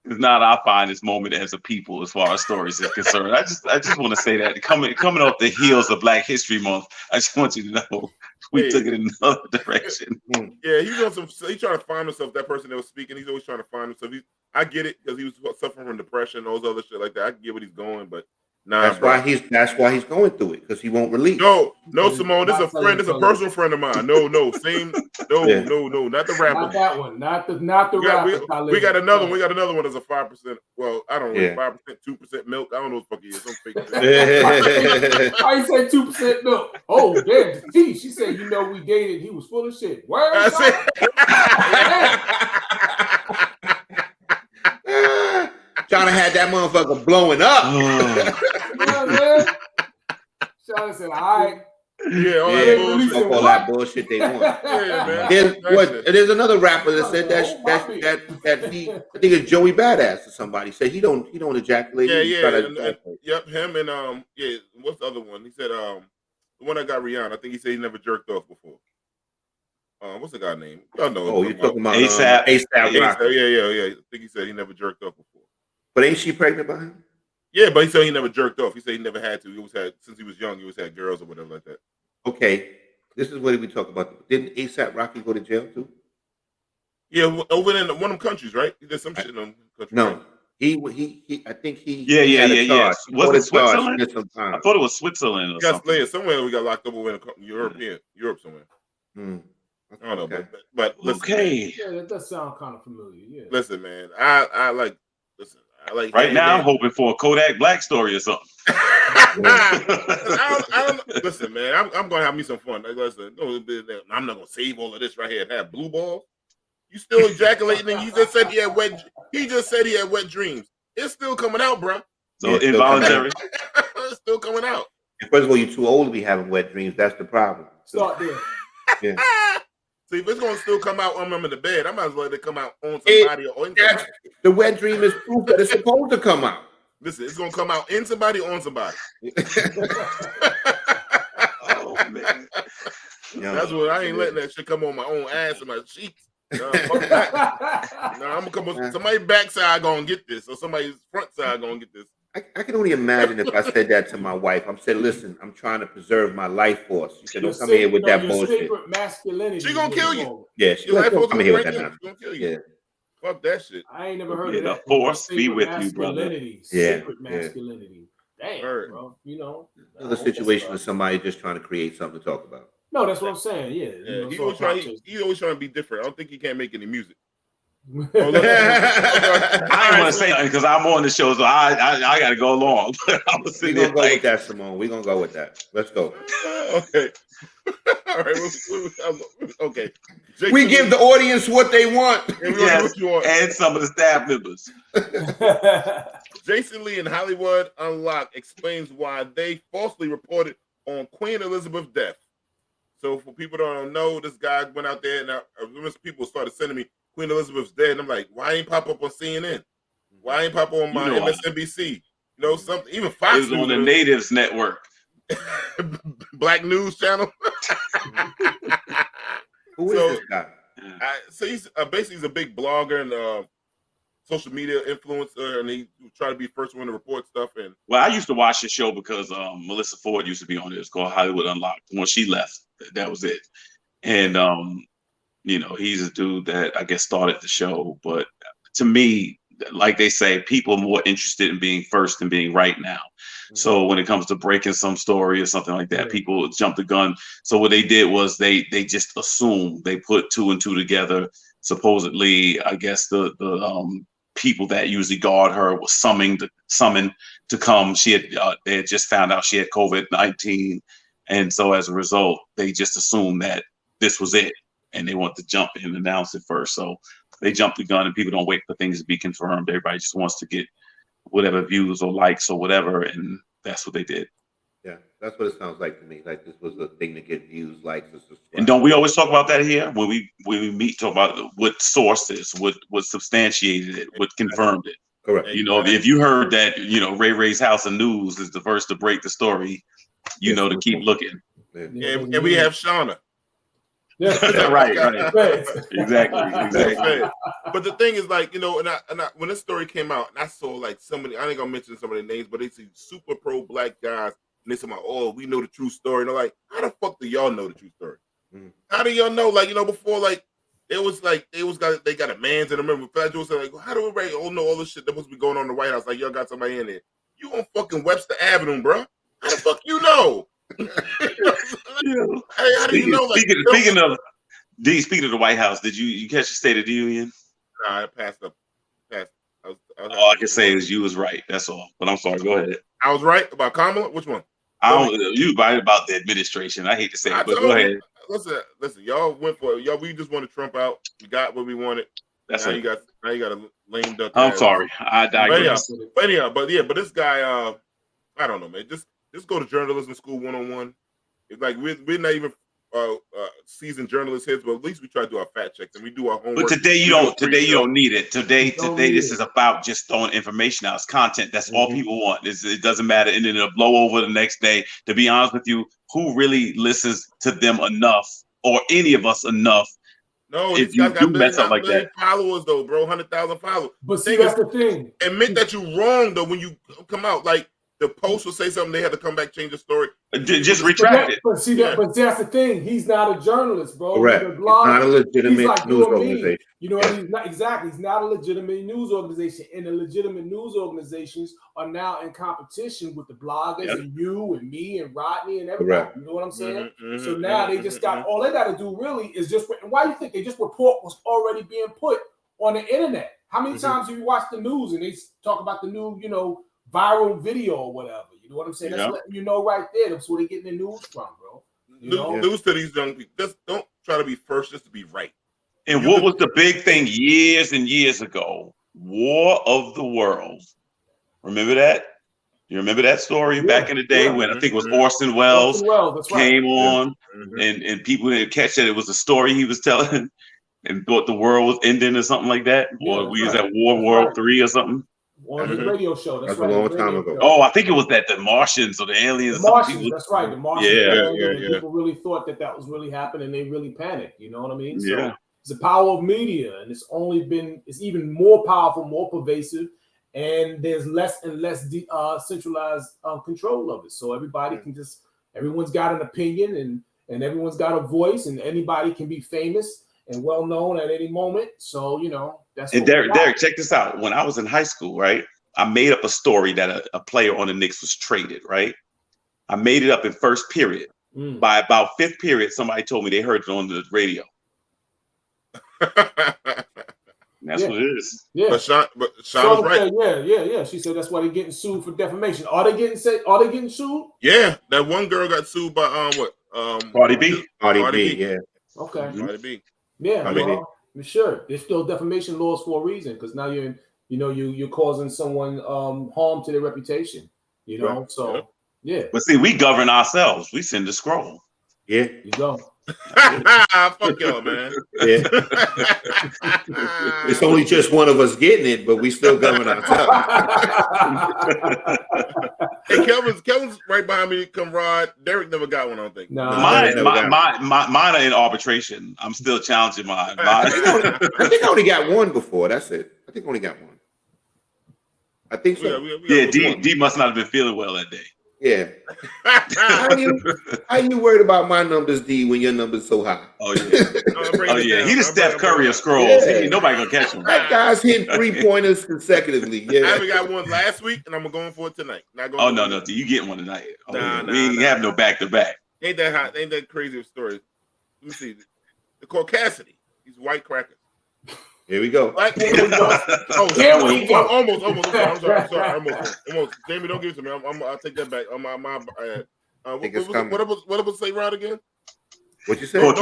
It's not our finest moment as a people as far as stories is concerned. I just want to say that coming off the heels of Black History Month, I just want you to know we took it in another direction. Yeah, he's on some. He's trying to find himself. That person that was speaking, he's always trying to find himself. I get it because he was suffering from depression and all this other shit like that. I get what he's going, but that's why he's going through it because he won't release. No, Simone. This is a friend. This is a personal friend of mine. No, not the rapper. Not that one. Not the rapper. We got another one. We got another one that's a 5%. Well, I don't know, 5%, 2% milk. I don't know what the fuck he is. Some fake shit. Why you say 2% milk? Oh, damn. She said, we dated. He was full of shit. Where? Shauna had that motherfucker blowing up. Shauna said, all right. Yeah, all that bullshit they want. Yeah, man. There's another rapper that said that he, I think it's Joey Badass or somebody said he don't ejaculate. Yep, him and what's the other one? He said the one that got Rihanna. I think he said he never jerked off before. What's the guy name? Y'all know. Oh, you're talking about ASAP. Yeah. I think he said he never jerked off before. But ain't she pregnant by him? Yeah, but he said he never jerked off. He said he never had to. He always had, since he was young, he always had girls or whatever like that. Okay, this is what we talk about. Didn't ASAP Rocky go to jail too? Yeah, over in one of them countries, right? He did some shit in them countries. No, right? I think Yeah, he had a yeah. charge. He Was caught it a charge, Switzerland? spent some I time. thought it was Switzerland or He got something. slated somewhere. We got locked up in Europe somewhere. I don't know, Okay. but listen, man. Okay. Yeah, that does sound kind of familiar. Yeah. Listen, man. I like Right now, I'm hearing hoping for a Kodak Black story or something. I don't listen, man. I'm gonna have me some fun. Like, listen, no, I'm not gonna save all of this right here and have blue balls. You still ejaculating, and you just said he had wet. He just said he had wet dreams. It's still coming out, bro. So Yeah, it's still coming involuntary. It's still coming out. First of all, you're too old to be having wet dreams. That's the problem. Start there. Yeah. See, if it's gonna still come out when I'm in the bed, I might as well let it come out on somebody or in somebody. The wet dream is proof that it's supposed to come out. Listen, it's gonna come out in somebody or on somebody. Oh man. That's what I ain't letting that shit come on my own ass and my cheeks. No, fuck that. No, I'm gonna come on somebody's backside gonna get this, or somebody's front side gonna get this. I can only imagine if I said that to my wife. I'm saying, listen, I'm trying to preserve my life force. She said, don't come here with that bullshit. Sacred masculinity. She gonna kill you. Yeah, she Your life don't come here with that She's nonsense. gonna kill you. Yeah. Fuck that shit. I ain't never heard Yeah, of the that. force be Sacred with you, brother. masculinity. Yeah, Sacred yeah. masculinity. Damn, Word. bro. You know. Another situation of somebody just trying to create something to talk about. No, that's what I'm saying. Yeah. Yeah, You know, he so always I'm trying to be different. I don't think he can't make any music. I ain't want to say nothing because I'm on the show, so I got to go along. But I was We're sitting gonna there go like, with that, Simone. We're gonna go with that. Let's go. Okay. All right. Okay. Jason We give the audience what they want. yes, and some of the staff members. Jason Lee in Hollywood Unlocked explains why they falsely reported on Queen Elizabeth's death. So for people that don't know, this guy went out there, and I remember people started sending me Queen Elizabeth's dead, and I'm like, why ain't pop up on CNN? Why ain't pop up on my MSNBC? You know, something, even Fox News. It was on the Natives Network. Black News Channel. Who is this guy? So he's basically he's a big blogger and social media influencer, and he try to be the first one to report stuff. And well, I used to watch the show because Melissa Ford used to be on it. It's called Hollywood Unlocked. When she left, that was it. And you know, he's a dude that I guess started the show. But to me, like they say, people are more interested in being first than being right now. Mm-hmm. So when it comes to breaking some story or something like that, people jump the gun. So what they did was they just assumed, they put two and two together. Supposedly, I guess the people that usually guard her was summoned to come. She had they had just found out she had COVID-19, and so as a result, they just assumed that this was it, and they want to jump and announce it first. So they jumped the gun, and people don't wait for things to be confirmed. Everybody just wants to get whatever views or likes or whatever, and that's what they did. Yeah, that's what it sounds like to me. Like this was a thing to get views, likes, and subscribe. And don't we always talk about that here when we meet? Talk about what sources, what substantiated it, what confirmed it. Correct. You know, if you heard that, you know, Ray Ray's House of News is the first to break the story, you know, to keep looking. Yeah, and we have Shauna. Yeah. right. Exactly. But the thing is, like, you know, and I when this story came out, and I saw like somebody, I ain't gonna mention some of the names, but they see super pro black guys, and they say, "Oh, we know the true story." And they're like, "How the fuck do y'all know the true story? How do y'all know?" Like, you know, before, like, they got a man's, and I remember Fat Joe said, like, "How do we all know all this shit that must be going on in the White House? Like, y'all got somebody in there. You on fucking Webster Avenue, bro? How the fuck you know?" Hey, how do you know? Like, speaking of the White House, did you catch the State of the Union? Nah, I passed up. All I can say is you was right. That's all. But I'm sorry. Go ahead. I was right about Kamala. Which one? You right about the administration. I hate to say it, but go ahead. Listen. Y'all went for it. We just wanted Trump out. We got what we wanted. That's now right. you got a lame duck. I'm sorry. I digress. But this guy. I don't know, man. Just go to journalism school 101. It's like we're not even seasoned journalists here, but at least we try to do our fact checks and we do our homework. But today you don't need it. Today this is about just throwing information out. It's content. That's all people want. It doesn't matter, and then it'll blow over the next day. To be honest with you, who really listens to them enough, or any of us enough? No, if you do mess up like that, followers though, bro, 100,000 followers. But see, that's the thing. Admit that you're wrong though when you come out. Like the Post would say something, they had to come back, change the story. Just retract it. But see that, but that's the thing. He's not a journalist, bro. Correct. He's a It's blogger. not a legitimate He's like news you and me. organization. You know, he's not exactly. He's not a legitimate news organization, and the legitimate news organizations are now in competition with the bloggers and you and me and Rodney and everybody. Correct. You know what I'm saying? So now they just got all they got to do really is just. And why do you think they just report what's already being put on the internet? How many times have you watched the news and they talk about the new, you know, viral video or whatever? You know what I'm saying? That's letting you know right there. That's where they're getting the news from, bro. News to these young people. Just don't try to be first, just to be right. And what was the big thing years and years ago? War of the Worlds. Remember that? You remember that story back in the day when I think it was Orson Welles came on and people didn't catch that it was a story he was telling and thought the world was ending or something like that? Or we was at World 3 or something? On his radio show. That's a long time ago. Oh, I think it was that the Martians or the aliens. The Martians, that's right. The Martians. Yeah. People really thought that was really happening. They really panicked. You know what I mean? So it's the power of media, and it's even more powerful, more pervasive, and there's less and less centralized control of it. So everybody can everyone's got an opinion, and everyone's got a voice, and anybody can be famous and well known at any moment. So you know. And Derek, check this out. When I was in high school, right, I made up a story that a player on the Knicks was traded, right? I made it up in first period. By about fifth period, somebody told me they heard it on the radio. That's what it is. Yeah. But Sean was right. Yeah. She said that's why they're getting sued for defamation. Are they getting sued? Yeah, that one girl got sued by Cardi B. Cardi B, yeah. Okay. Cardi B. Yeah, sure. There's still defamation laws for a reason because now you're causing someone harm to their reputation. You know, But see, we govern ourselves. We send a scroll. Yeah, you go. Fuck y'all, man. Yeah. It's only just one of us getting it, but we still govern ourselves. Hey, Kevin's right behind me, comrade. Derek never got one, I don't think. No, mine are in arbitration. I'm still challenging mine. I think I only got one before. That's it. I think I only got one. I think so. Yeah, D must not have been feeling well that day. Yeah. How you worried about my numbers, D, when your number's so high? Oh yeah. He the Steph Curry of scrolls. Ain't nobody gonna catch him. That guy's hitting 3-pointers consecutively. Yeah. I haven't got one last week, and I'm going for it tonight. No, D, you getting one tonight? We ain't have no back to back. Ain't that hot? Ain't that crazy of a story? Let me see. The Caucasity. These white crackers. Here we go. Almost. I'm sorry. Almost. Jamie, don't give it to me. I'll take that back. What was say Rod again? What you say? No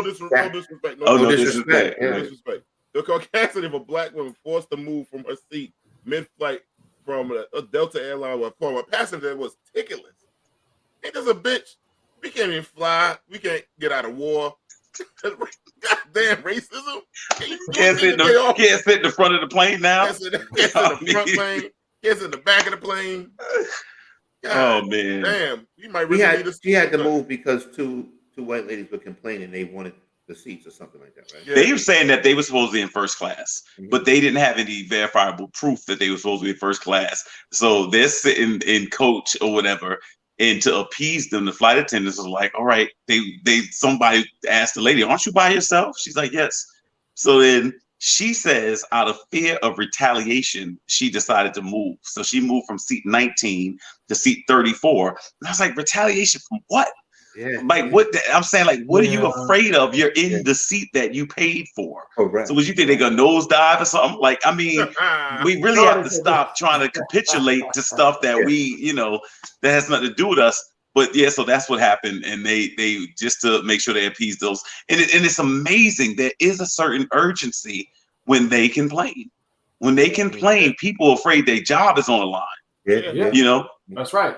disrespect. No disrespect. The caucasity of a black woman forced to move from her seat mid-flight from a Delta airline for a passenger that was ticketless. Ain't this a bitch? We can't even fly. We can't get out of war. Goddamn racism! Can't sit in the front of the plane now. Can't sit in the front plane. Can't sit in the back of the plane. God, man! Damn, you might really she had to move because two white ladies were complaining they wanted the seats or something like that, right? Yeah. They were saying that they were supposed to be in first class, but they didn't have any verifiable proof that they were supposed to be in first class. So they're sitting in coach or whatever. And to appease them, the flight attendants was like, all right, somebody asked the lady, aren't you by yourself? She's like, yes. So then she says, out of fear of retaliation, she decided to move. So she moved from seat 19 to seat 34. And I was like, retaliation from what? Yeah. Like what? I'm saying, like, what are you afraid of? You're in the seat that you paid for. Correct. So would you think they're gonna nosedive or something? Like, I mean, we really have to stop trying to capitulate to stuff that that has nothing to do with us. But yeah, so that's what happened, and they just to make sure they appease those. And it's amazing. There is a certain urgency when they complain. When they complain, people are afraid their job is on the line. Yeah. You know. That's right.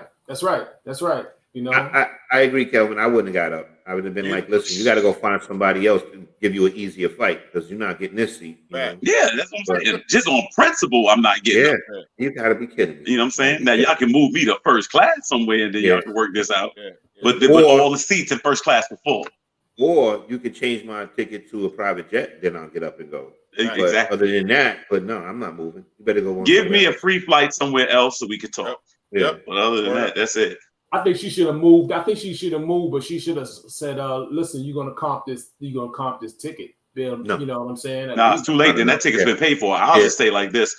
You know, I agree, Kelvin. I wouldn't have got up. I would have been like, listen, you got to go find somebody else to give you an easier flight because you're not getting this seat. You know? Yeah, that's what I'm saying. Just on principle, I'm not getting up. You got to be kidding me. You know what I'm saying? Now, y'all can move me to first class somewhere and then y'all can work this out. But all the seats in first class were full. Or you could change my ticket to a private jet, then I'll get up and go. Exactly. Other than that, but no, I'm not moving. You better go on. Give me a free flight somewhere else so we could talk. Yep. But other than that, that's it. I think she should have moved. I think she should have moved, but she should have said, "Listen, you're gonna comp this. You're gonna comp this ticket." Bill, No. You know what I'm saying? Nah, it's too late. Then that ticket's been paid for. I'll Yeah. just say like this: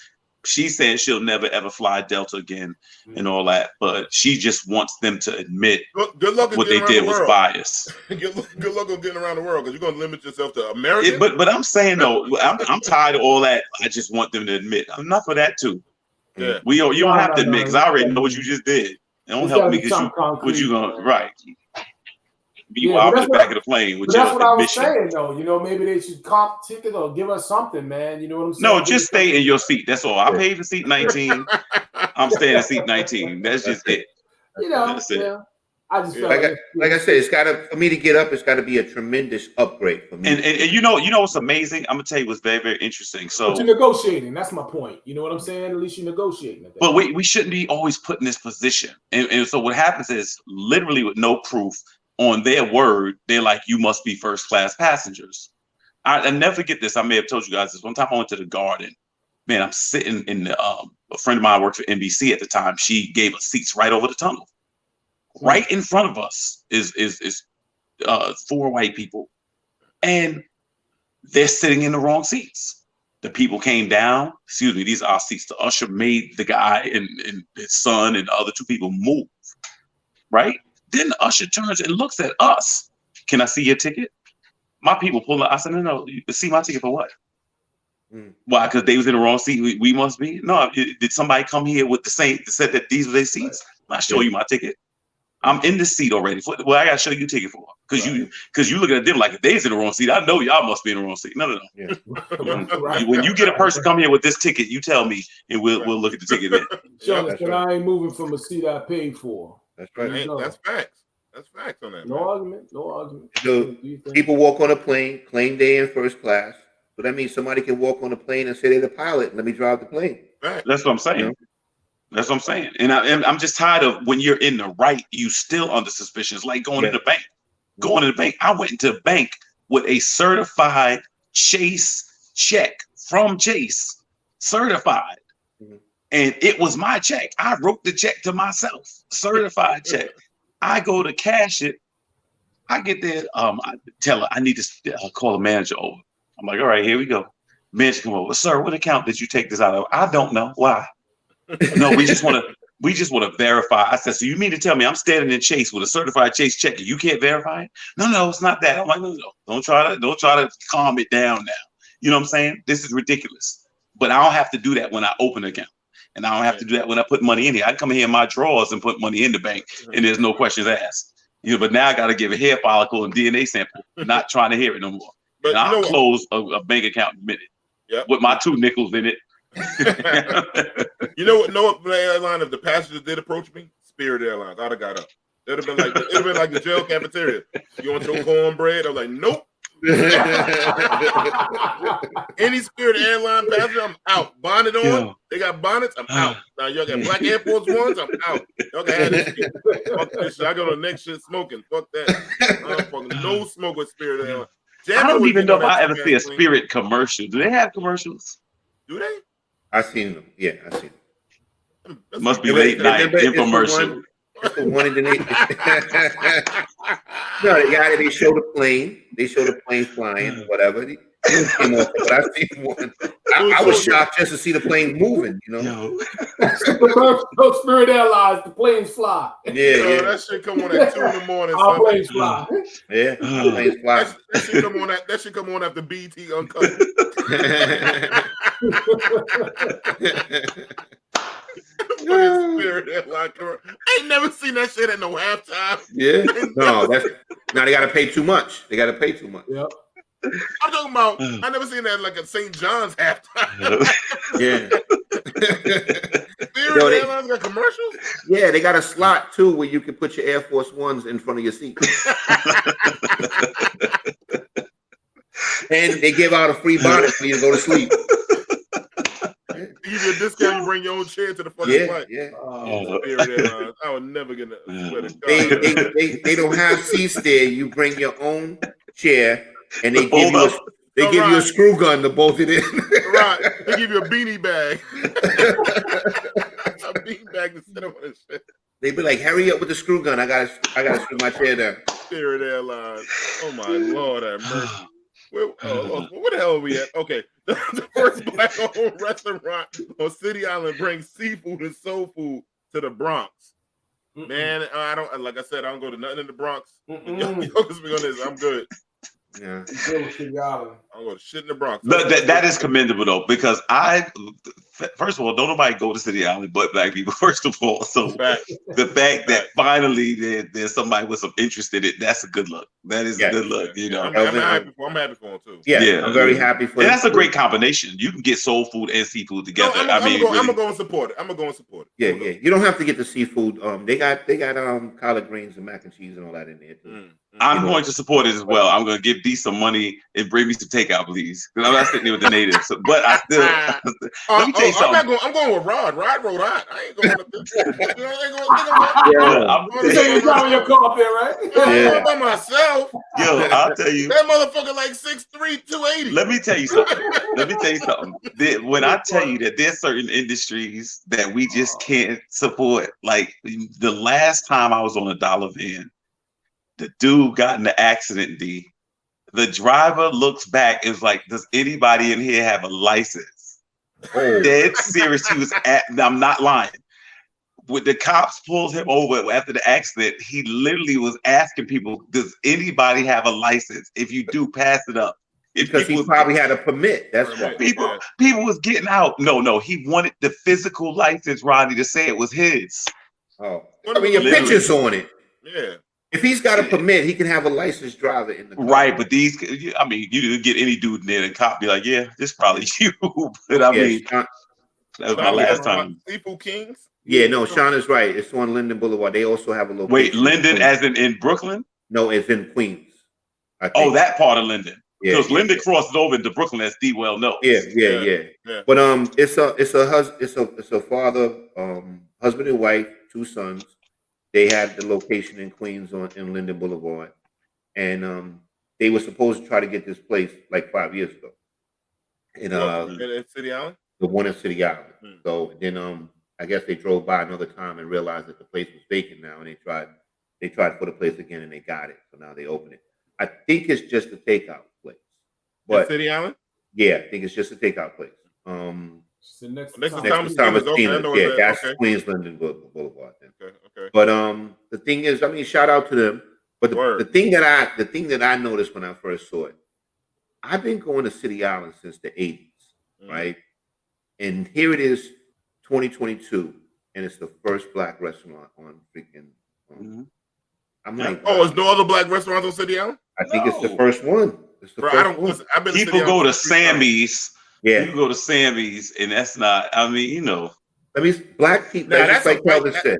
she's saying she'll never ever fly Delta again and all that, but she just wants them to admit Good luck what they did was bias. good luck on getting around the world because you're gonna limit yourself to America. But I'm saying though, I'm tired of all that. I just want them to admit enough of that too. Yeah. You don't have to admit because I already know what you just did. It don't help me because what you gonna right. Meanwhile, I'm in the back of the plane with that's your what I was admission. saying, though. You know, maybe they should comp ticket or give us something, man. You know what I'm saying? No, just stay in your seat. That's all. I paid for seat 19. I'm staying in seat 19. That's just it. You know, that's it. yeah. I just felt like I said, it's got to, for me to get up, it's got to be a tremendous upgrade for me. And you know what's amazing? I'm gonna tell you what's very, very interesting. So but you're negotiating. That's my point. You know what I'm saying? At least you're negotiating. But we shouldn't be always put in this position. And so what happens is literally with no proof on their word, they're like, you must be first class passengers. I never forget this. I may have told you guys this one time. I went to the Garden. Man, I'm sitting in the a friend of mine worked for NBC at the time. She gave us seats right over the tunnel. Right in front of us is 4 white people, and they're sitting in the wrong seats. The people came down. Excuse me, these are our seats. The usher made the guy and his son and the other 2 people move. Right? Then the usher turns and looks at us. Can I see your ticket? My people pull up. I said, no, you see my ticket for what? Why? Because they was in the wrong seat. We must be. No, did somebody come here with the same said that these were their seats? I show you my ticket. I'm in the seat already. Well, I gotta show you a ticket for because you looking at them like if they's in the wrong seat. I know y'all must be in the wrong seat. No. Yeah. When you get a person come here with this ticket, you tell me and we'll look at the ticket then. Sure, I ain't moving from a seat I paid for. That's right. That's facts. That's facts on that. No argument. So people walk on a plane, claim they in first class. So that means somebody can walk on a plane and say they're the pilot and let me drive the plane. That's what I'm saying. You know? That's what I'm saying. And I'm just tired of when you're in the right, you still under suspicion. It's like going to the bank. Going to the bank. I went into the bank with a certified Chase check from Chase. Certified. And it was my check. I wrote the check to myself. Certified check. I go to cash it. I get there. I tell her I need to call the manager over. I'm like, all right, here we go. Manager come over. Sir, what account did you take this out of? I don't know. Why? No, we just want to verify. I said, so you mean to tell me I'm standing in Chase with a certified Chase check and you can't verify it? No, it's not that. I'm like, no. Don't try to calm it down now. You know what I'm saying? This is ridiculous. But I don't have to do that when I open an account. And I don't have to do that when I put money in here. I come in here in my drawers and put money in the bank and there's no questions asked. But now I got to give a hair follicle and DNA sample, not trying to hear it no more. But and I'll close a bank account in a minute with my 2 nickels in it. You know what airline, if the passengers did approach me? Spirit Airlines. I'd have got up. It'd have been like the jail cafeteria. You want your cornbread? I'm like, nope. Any Spirit Airline passenger, I'm out. Bonnet on. They got bonnets, I'm out. Now y'all got black Air Force Ones, I'm out. Y'all can have this shit. Fuck this shit. I go to the next shit smoking. Fuck that. I'm fucking no smoke with Spirit Airlines. I don't even know if I ever see a Spirit commercial. Do they have commercials? Do they? I've seen them. Yeah, I've seen them. Must be late night infomercial. It's the one in the No, the guy that they show the plane. They show the plane flying, whatever. But I seen one. I was shocked just to see the plane moving. You know. Spirit Airlines, the planes fly. Yeah. That shit come on at 2 in the morning. Our planes fly. Yeah, our planes fly. That should come on after BT Uncut. Spirit Airline. I ain't never seen that shit at no halftime. Yeah. No, now they gotta pay too much. Yep. I'm talking about I never seen that like a St. John's halftime. Yeah. Spirit Airlines got commercials? Yeah, they got a slot too where you can put your Air Force Ones in front of your seat. And they give out a free bonnet for you to go to sleep. They give you a discount, you bring your own chair to the fucking flight. Yeah. Spirit Airlines. I would never get that. They don't have seats there. You bring your own chair and they give you a screw gun to bolt it in. Rod, they give you a beanie bag. A beanie bag to sit on this shit. They be like, hurry up with the screw gun. I gotta screw my chair down. Spirit Airlines. Oh my Lord, have mercy. Where the hell are we at? Okay, the first black-owned restaurant on City Island brings seafood and soul food to the Bronx. Man, I don't, like I said, I don't go to nothing in the Bronx. Yo, speak on this. I'm good. Yeah. I'm going to shit in the Bronx. That is commendable though, because first of all, don't nobody go to City Island but black people. First of all, so the fact that finally there's somebody with some interest in it, that's a good look. That is a good look. You know, I'm happy for him too. Yeah, I'm very happy for. And that's a great combination. You can get soul food and seafood together. No, I'm gonna go and support it. Yeah. You don't have to get the seafood. They got collard greens and mac and cheese and all that in there too. I'm going to support it as well. I'm going to give D some money and bring me some takeout, please. Because I'm not sitting there with the natives. So, but I still, let me tell you something. I'm going with Rod. Rod rode hot. I ain't going with this. I'm driving your car up there, right? I'm going by myself. Yo, I'll tell you. That motherfucker like 6'3", 280. Let me tell you something. When I tell you that there's certain industries that we just can't support, like the last time I was on a dollar van, the dude got in the accident, D. The driver looks back and is like, does anybody in here have a license? Dead serious. He was I'm not lying. When the cops pulled him over after the accident, he literally was asking people, does anybody have a license? If you do, pass it up. Because he probably had a permit. That's why. People was getting out. No. He wanted the physical license, Rodney, to say it was his. Oh. I mean, your picture's on it. Yeah. If he's got a permit, he can have a licensed driver in the car. Right, but you could get any dude in there and cop be like, yeah, this is probably you. But I mean, that was my last time. Seafood Kings? Yeah, no, Sean is right. It's on Linden Boulevard. They also have a location. Wait, Linden as in Brooklyn? No, it's in Queens. Oh, that part of Linden. Because Linden crosses over into Brooklyn, as D well knows. Yeah. But it's a father, husband and wife, 2 sons. They had the location in Queens in Linden Boulevard, and they were supposed to try to get this place like 5 years ago. In City Island? The one in City Island. So then I guess they drove by another time and realized that the place was vacant now, and they tried for the place again, and they got it. So now they open it. I think it's just a takeout place. But in City Island? Yeah, I think it's just a takeout place. Next to Thomasina's. Yeah, that's Queens Linden Boulevard. Then. Okay. But the thing is, I mean, shout out to them. But the thing that I noticed when I first saw it, I've been going to City Island since the 80s, right? And here it is, 2022, and it's the first black restaurant on freaking. I'm like, is no other black restaurants on City Island? I think it's the first one. It's the first one. I've been people go to Sammy's. Yeah, you go to Sammy's, and that's not. I mean, you know. I mean, black people. That's like Calvin said.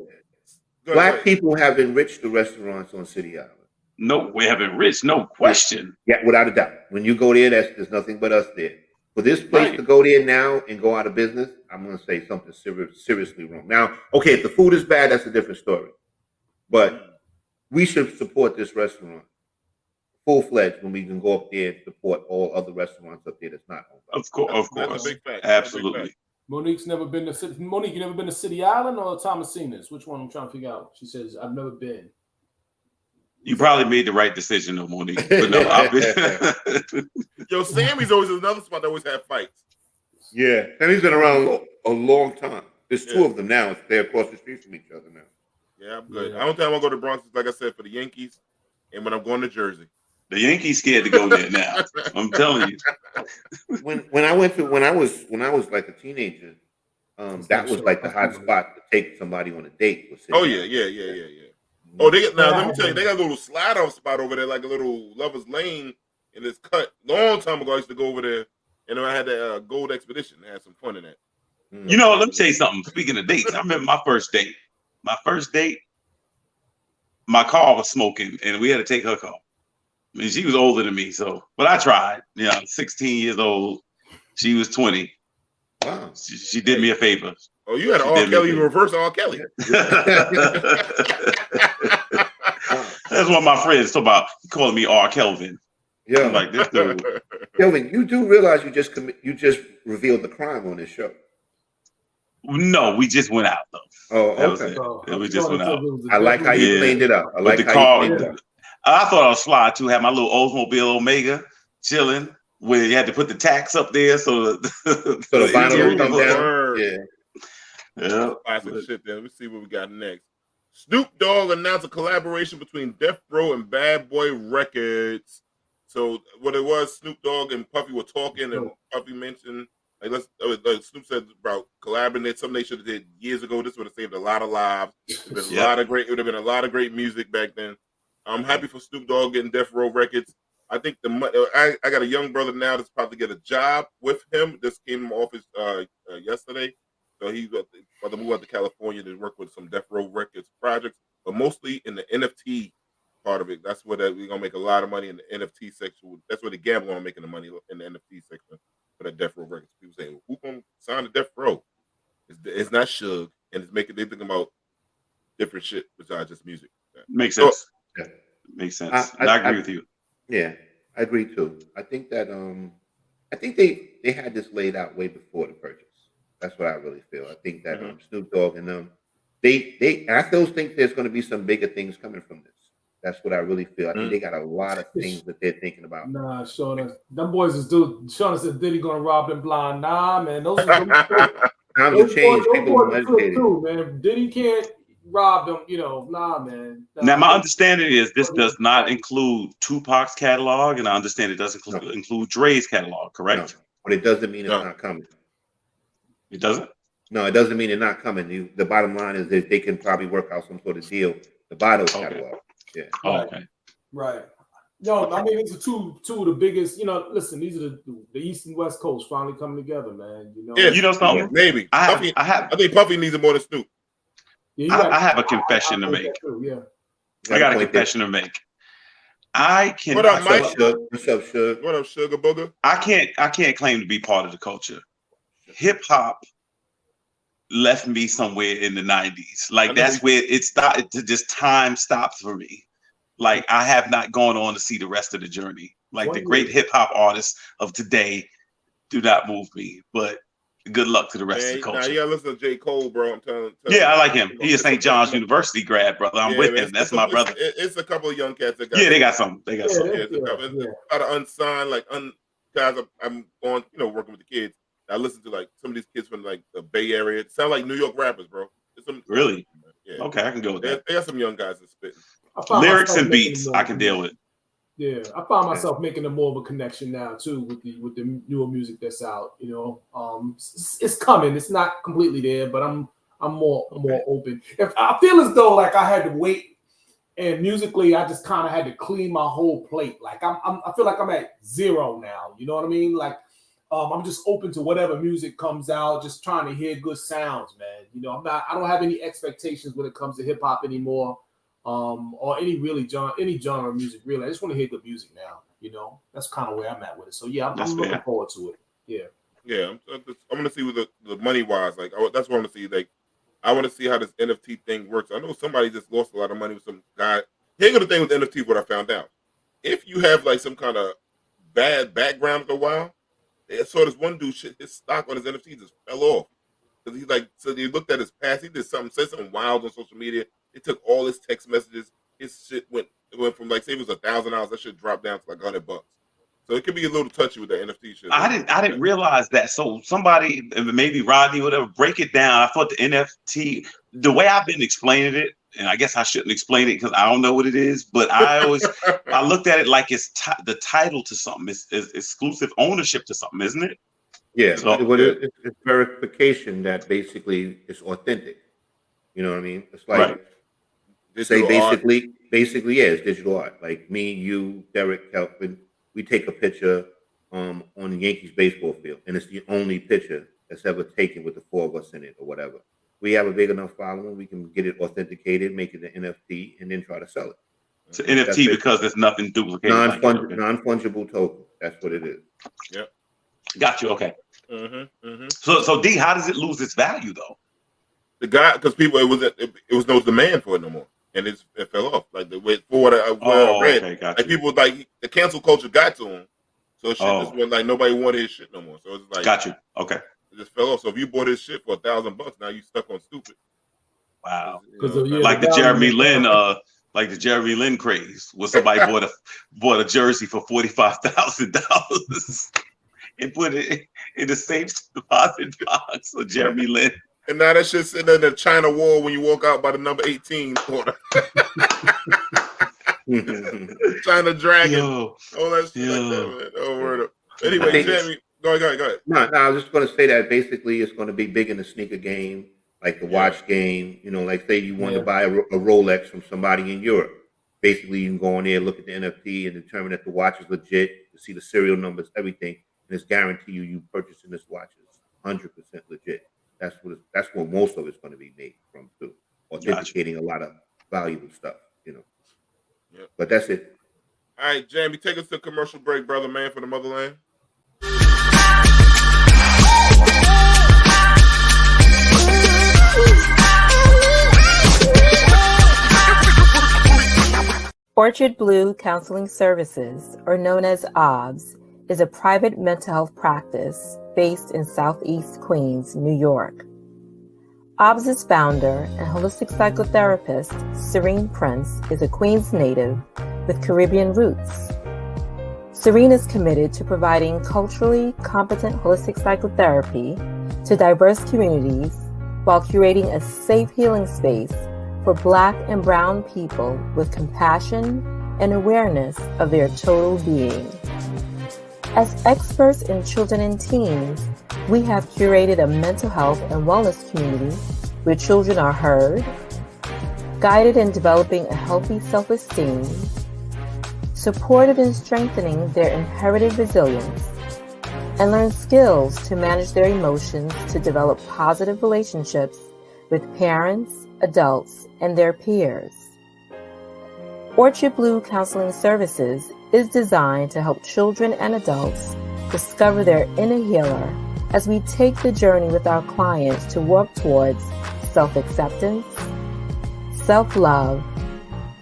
Black people have enriched the restaurants on City Island. No, we have enriched, no question. Yeah, without a doubt. When you go there, there's nothing but us there. For this place to go there now and go out of business, I'm going to say something seriously wrong. Now, okay, if the food is bad, that's a different story. But we should support this restaurant full-fledged when we can go up there and support all other restaurants up there that's not owned. Of course. That's a big fact. Absolutely. Monique's never been to Monique. You never been to City Island or Thomasina's? Which one I'm trying to figure out? She says I've never been. You probably made the right decision, though, Monique. But no, I've been. Yo, Sammy's always another spot that always have fights. Yeah, Sammy's been around a long time. There's 2 of them now. They're across the street from each other now. Yeah, I'm good. I don't think I'm gonna go to Bronx, like I said, for the Yankees, and when I'm going to Jersey. The Yankees scared to go there now. I'm telling you. When I was like a teenager, that was like the hot spot to take somebody on a date. Oh yeah. Oh, let me tell you, they got a little slide off spot over there, like a little Lover's Lane, and it's cut. Long time ago, I used to go over there, and I had that Gold Expedition. I had some fun in that. You know, let me tell you something. Speaking of dates, I remember my first date. My car was smoking, and we had to take her car. I mean, she was older than me, but I tried. 16 years old. She was 20. Wow. She did me a favor. Oh, you had an R. Kelly, reverse R. Kelly. That's what my friends talk about, calling me R. Kelvin. Yeah. I'm like, this dude. Kelvin, you do realize you just revealed the crime on this show. No, we just went out though. Oh, That was okay. it. We just went out. I like how you cleaned it up. I like how you cleaned it up. I thought I was fly too. Had my little Oldsmobile Omega chilling, where you had to put the tax up there so the vinyl would come down. Yeah. Classic shit. Then let's see what we got next. Snoop Dogg announced a collaboration between Death Row and Bad Boy Records. So what it was, Snoop Dogg and Puffy were talking, and Puffy mentioned like Snoop said about collaborating. Something they should have did years ago. This would have saved a lot of lives. It would have been a lot of great music back then. I'm happy for Snoop Dogg getting Death Row Records. I think I got a young brother now that's about to get a job with him. This came in my office yesterday. So he's about to move out to California to work with some Death Row Records projects, but mostly in the NFT part of it. That's where we're gonna make a lot of money in the NFT section. That's where the gamble on making the money in the NFT section for the Death Row Records. People say, "Who gonna sign the Death Row?" It's not Suge, and they thinking about different shit besides just music. Makes sense. Makes sense. I agree with you. Yeah, I agree too. I think that I think they had this laid out way before the purchase. That's what I really feel. I think that Snoop Dogg and them, I still think there's going to be some bigger things coming from this. That's what I really feel. I think they got a lot of things that they're thinking about. Nah, Shauna, them boys is Shauna said Diddy gonna rob them blind. Nah, man, those are times have changed. People are meditating too, man. Diddy can't rob them. Nah, man. Now, my understanding is this does not include Tupac's catalog, and I understand it doesn't include Dre's catalog. Correct? No, but it doesn't mean it's not coming. It doesn't? No, it doesn't mean it's not coming. The bottom line is that they can probably work out some sort of deal to buy those catalog. Yeah. Okay. Right. No, I mean these are two of the biggest. Listen, these are the East and West Coast finally coming together, man. Yeah, you know something? Maybe. I think Puffy needs it more than Snoop. Yeah, I have a confession to make. Yeah. I got a confession to make. What up, Mike? What's up, Suge? What up, Sugar Booger? I can't claim to be part of the culture. Hip hop left me somewhere in the 90s. Like that's where it started to just time stopped for me. Like I have not gone on to see the rest of the journey. Like the great hip hop artists of today do not move me. But good luck to the rest of the culture. Now you gotta listen to J. Cole, bro. I'm telling yeah, I like him. He is St. John's University grad, brother. I'm with him. That's my brother. It's a couple of young cats that got they got some. They got some. It's a lot of unsigned, guys. I'm on, working with the kids. I listen to some of these kids from the Bay Area. It sound like New York rappers, bro. Really? Yeah. Okay, I can go with that. They got some young guys that spit. Lyrics and beats, I can deal with. Yeah, I find myself making a more of a connection now too with the newer music that's out. It's coming. It's not completely there, but I'm more open. If I feel as though I had to wait, and musically I just kind of had to clean my whole plate. I feel like I'm at zero now. You know what I mean? I'm just open to whatever music comes out, just trying to hear good sounds, man. I don't have any expectations when it comes to hip hop anymore, or any genre of music, really. I just want to hear good music now, that's kind of where I'm at with it. So yeah, I'm looking forward to it. Yeah. Yeah, I'm gonna see what the money wise, that's what I want to see. I want to see how this NFT thing works. I know somebody just lost a lot of money with some guy. Here's the thing with NFT, what I found out. If you have some kind of bad background for a while, I saw this one dude, his stock on his NFT just fell off. Because so he looked at his past, he said something wild on social media. It took all his text messages. His shit went from say it was $1,000, that shit dropped down to $100. So it could be a little touchy with the NFT shit. I didn't realize that. So somebody, maybe Rodney, whatever, break it down. I thought the NFT, the way I've been explaining it, and I guess I shouldn't explain it because I don't know what it is, but I looked at it like it's the title to something. It's exclusive ownership to something, isn't it? Yeah, it's verification that basically it's authentic. You know what I mean? It's like basically, yeah, it's digital art. Like me, you, Derek, Kelvin, we take a picture on the Yankees baseball field, and it's the only picture that's ever taken with the four of us in it or whatever. We have a big enough following, we can get it authenticated, make it an NFT, and then try to sell it. It's an NFT because there's nothing duplicated. Non-fungible token. That's what it is. Yep. Got you. Okay. So D, how does it lose its value though? The guy, because people, it was no demand for it no more, and it fell off. For what I read, okay, gotcha. people the cancel culture got to him, So shit just went like nobody wanted his shit no more. So it's like got you. Okay. It just fell off. So if you bought his shit for $1,000, now you stuck on stupid. Wow. Like the Jeremy Lin, like the Jeremy Lin craze, where somebody bought a jersey for $45,000 and put it in the safe deposit box for Jeremy Lin. And now that shit's sitting in the China wall when you walk out by the number 18 order. China Dragon. All that shit like that, man. Oh, word up. Anyway, Jeremy, go ahead. No, I was just going to say that basically it's going to be big in the sneaker game, like the watch game. You know, like say you wanted to buy a Rolex from somebody in Europe. Basically, you can go on there, look at the NFT, and determine that the watch is legit. You see the serial numbers, everything, and it's guarantee you purchasing this watch is 100% legit. That's what most of it's going to be made from too, authenticating a lot of valuable stuff. You know. Yep. But that's it. All right, Jamie, take us to a commercial break, brother man, for the motherland. Orchard Blue Counseling Services, or known as OBS, is a private mental health practice based in Southeast Queens, New York. OBS's founder and holistic psychotherapist, Serene Prince, is a Queens native with Caribbean roots. Serene is committed to providing culturally competent holistic psychotherapy to diverse communities while curating a safe healing space for Black and Brown people with compassion and awareness of their total being. As experts in children and teens, we have curated a mental health and wellness community where children are heard, guided in developing a healthy self-esteem, supported in strengthening their inherited resilience, and learn skills to manage their emotions to develop positive relationships with parents, adults, and their peers. Orchard Blue Counseling Services is designed to help children and adults discover their inner healer as we take the journey with our clients to work towards self-acceptance, self-love,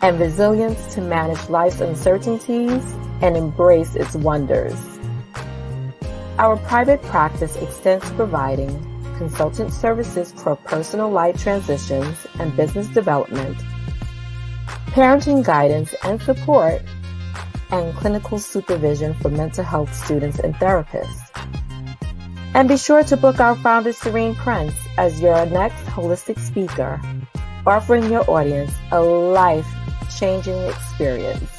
and resilience to manage life's uncertainties and embrace its wonders. Our private practice extends to providing consultant services for personal life transitions and business development, parenting guidance and support, and clinical supervision for mental health students and therapists. And be sure to book our founder, Serene Prince, as your next holistic speaker, offering your audience a life-changing experience.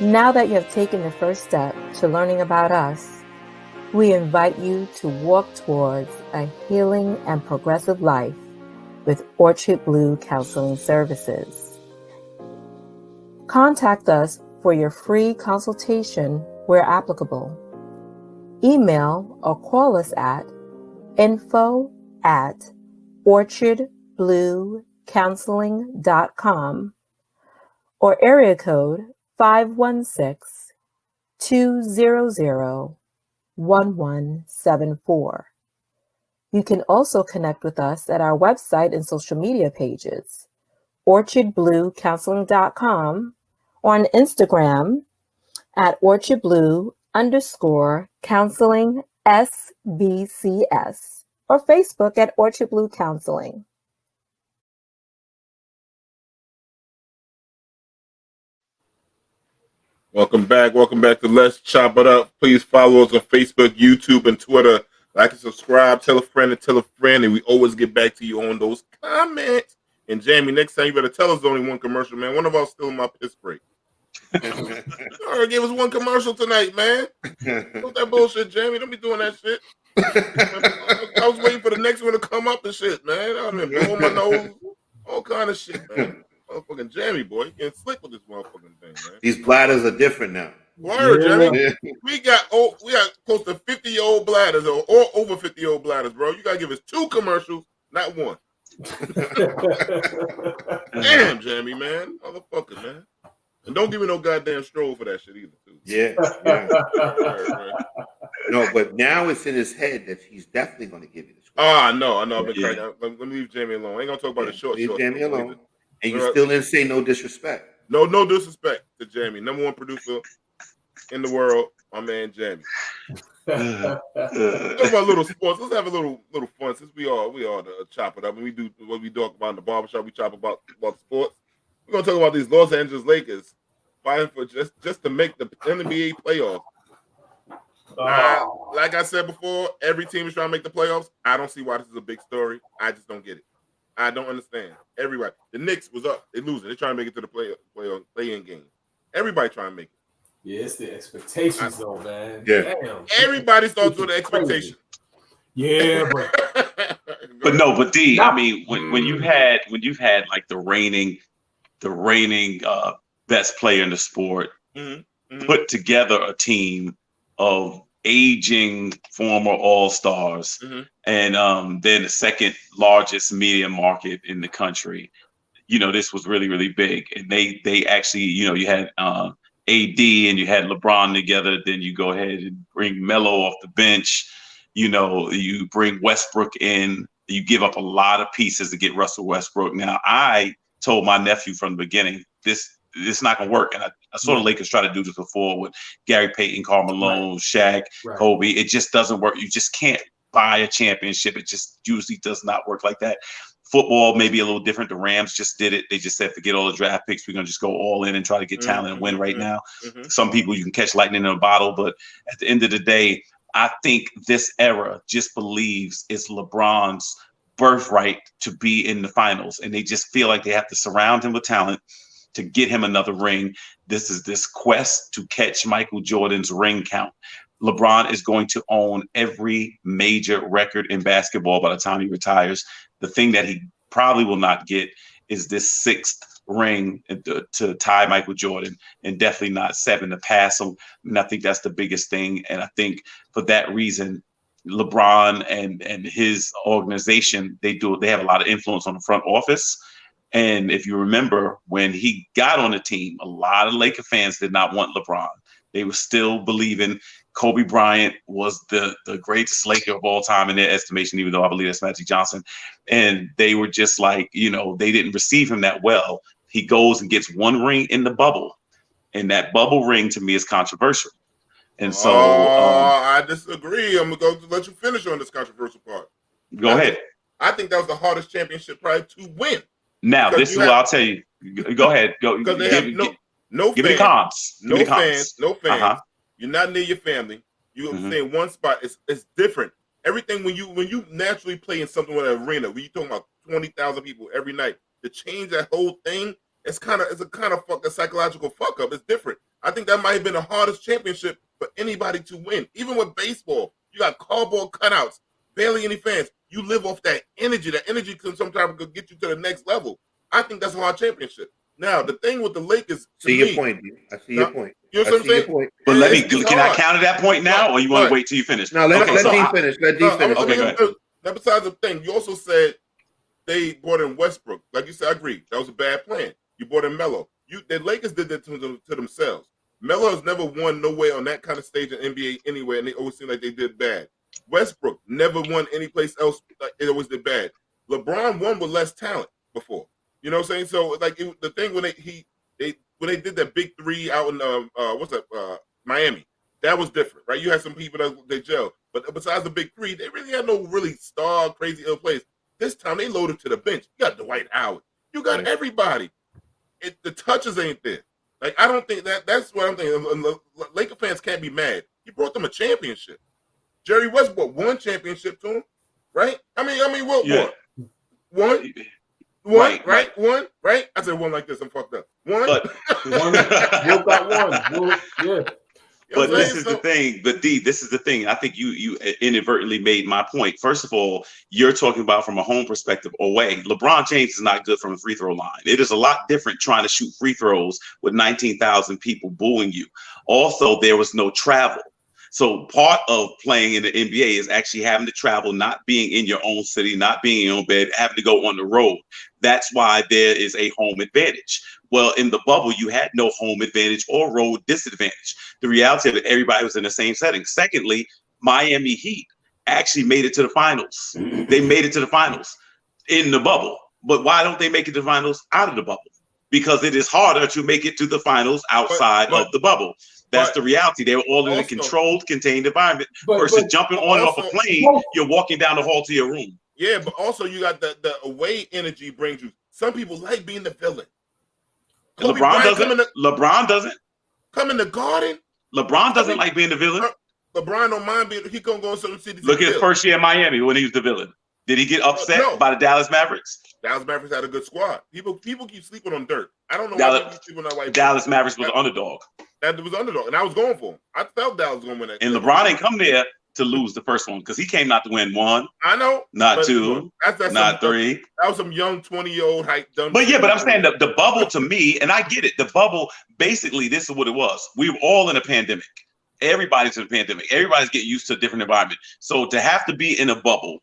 Now that you have taken the first step to learning about us, we invite you to walk towards a healing and progressive life with Orchard Blue Counseling Services. Contact us for your free consultation where applicable. Email or call us at info@orchardbluecounseling.com or area code 516-200-1174. You can also connect with us at our website and social media pages, orchardbluecounseling.com, or on Instagram at orchardblue_counseling SBCS, or Facebook at Orchard Blue Counseling. Welcome back to Let's Chop It Up. Please follow us on Facebook, YouTube, and Twitter. Like and subscribe, tell a friend, and we always get back to you on those comments. And Jamie, next time you better tell us only one commercial, man. One of us still in my piss break. You already gave us one commercial tonight, man. What's that bullshit, Jamie? Don't be doing that shit. I was waiting for the next one to come up and shit, man. I've been blowing my nose, all kind of shit, man. Motherfucking Jamie, boy, you getting slick with this motherfucking thing, man. These bladders are different now. Word, Jamie. We got close to 50-year-old bladders or over 50-year-old bladders, bro. You gotta give us 2 commercials, not 1. Damn, Jamie, man. Motherfucker, man. And don't give me no goddamn stroll for that shit either, too. Yeah. Right. No, but now it's in his head that he's definitely going to give you the stroll. I know. I've been cracking. Let me leave Jamie alone. I ain't gonna talk about the short. Leave Jamie alone. Either. And you still didn't say no disrespect. No disrespect to Jamie, #1 producer in the world. My man Jamie. Uh, Talk about little sports. Let's have a little fun since we all chop it up and we do what we talk about in the barbershop. We chop about sports. We're gonna talk about these Los Angeles Lakers fighting for just to make the NBA playoffs. Like I said before, every team is trying to make the playoffs. I don't see why this is a big story. I just don't get it. I don't understand. Everybody, the Knicks was up. They losing. They're trying to make it to the play-in game. Everybody trying to make it. Yeah, it's the expectations though, man. Yeah. Damn. Everybody starts with the expectation. Yeah, but but D, I mean, when you've had like the reigning best player in the sport put together a team of aging former all-stars and they're the second largest media market in the country. You know, this was really, really big. And they actually, you know, you had AD and you had LeBron together. Then you go ahead and bring Melo off the bench. You know, you bring Westbrook in. You give up a lot of pieces to get Russell Westbrook. Now, I told my nephew from the beginning, this not going to work. And I saw the Lakers try to do this before with Gary Payton, Karl Malone, Shaq, Kobe. It just doesn't work. You just can't buy a championship. It just usually does not work like that. Football may be a little different. The Rams just did it. They just said, forget all the draft picks. We're going to just go all in and try to get talent and win right now. Some people you can catch lightning in a bottle. But at the end of the day, I think this era just believes it's LeBron's birthright to be in the finals. And they just feel like they have to surround him with talent to get him another ring. This is this quest to catch Michael Jordan's ring count. LeBron is going to own every major record in basketball by the time he retires. The thing that he probably will not get is this sixth ring to tie Michael Jordan, and definitely not 7 to pass him. And I think that's the biggest thing. And I think for that reason, LeBron and his organization, they have a lot of influence on the front office. And if you remember, when he got on the team, a lot of Laker fans did not want LeBron. They were still believing Kobe Bryant was the greatest Laker of all time in their estimation, even though I believe that's Magic Johnson. And they were just like, you know, they didn't receive him that well. He goes and gets one ring in the bubble. And that bubble ring to me is controversial. And so I disagree. I'm going to let you finish on this controversial part. Go ahead. I think that was the hardest championship probably to win. Now, this is what I'll tell you. Go ahead. Go. Because they have no give me the cons. No fans. You're not near your family. You're stay in one spot. It's different. Everything when you naturally play in something with an arena, when you're talking about 20,000 people every night, to change that whole thing, it's a kind of psychological fuck up. It's different. I think that might have been the hardest championship for anybody to win. Even with baseball, you got cardboard cutouts, barely any fans. You live off that energy. That energy can sometimes get you to the next level. I think that's a hard championship. Now, the thing with the Lakers, I see your point. You know what I'm saying? But can I counter that point now, or you want to wait till you finish? No, let D finish. Let D finish. Okay, go ahead. Now, besides the thing, you also said they brought in Westbrook. Like you said, I agree. That was a bad plan. You brought in Melo. The Lakers did that to themselves. Melo has never won nowhere on that kind of stage in NBA anywhere, and they always seem like they did bad. Westbrook never won any place else. It always did bad. LeBron won with less talent before. You know what I'm saying? So like the thing when they did that big three out in Miami, that was different, right? You had some people that they gel, but besides the big three, they really had no really star crazy ill plays. This time they loaded to the bench. You got Dwight Howard. You got everybody. The touches ain't there. Like I don't think that's what I'm thinking. Laker fans can't be mad. He brought them a championship. Jerry West brought one championship to him, right? I mean, what? Yeah. One, right? One, right? I said one like this. I'm fucked up. One. One got one. Yeah. But this is the thing. But D, this is the thing. I think you inadvertently made my point. First of all, you're talking about from a home perspective away. LeBron James is not good from a free throw line. It is a lot different trying to shoot free throws with 19,000 people booing you. Also, there was no travel. So part of playing in the NBA is actually having to travel, not being in your own city, not being in your own bed, having to go on the road. That's why there is a home advantage. Well, in the bubble, you had no home advantage or road disadvantage. The reality of it, everybody was in the same setting. Secondly, Miami Heat actually made it to the finals. They made it to the finals in the bubble. But why don't they make it to the finals out of the bubble? Because it is harder to make it to the finals outside of the bubble. That's the reality. They were all in a controlled, contained environment versus jumping on and off a plane. You're walking down the hall to your room. Yeah, but also you got the away energy brings you. Some people like being the villain. LeBron doesn't. Come in the Garden. LeBron doesn't like being the villain. LeBron don't mind being. He gonna go in certain cities. Look at his first year in Miami when he was the villain. Did he get upset by the Dallas Mavericks? Dallas Mavericks had a good squad. People keep sleeping on Dirk. I don't know why people sleep on that white. Dallas Mavericks was an underdog. That was underdog, and I was going for him. I felt Dallas was gonna win that. And LeBron ain't come there to lose the first one because he came not to win one. I know, not two, not three. That was some young 20-year-old hype dumb. But yeah, but I'm saying the bubble to me, and I get it. The bubble, basically, this is what it was. We were all in a pandemic. Everybody's in a pandemic. Everybody's getting used to a different environment. So to have to be in a bubble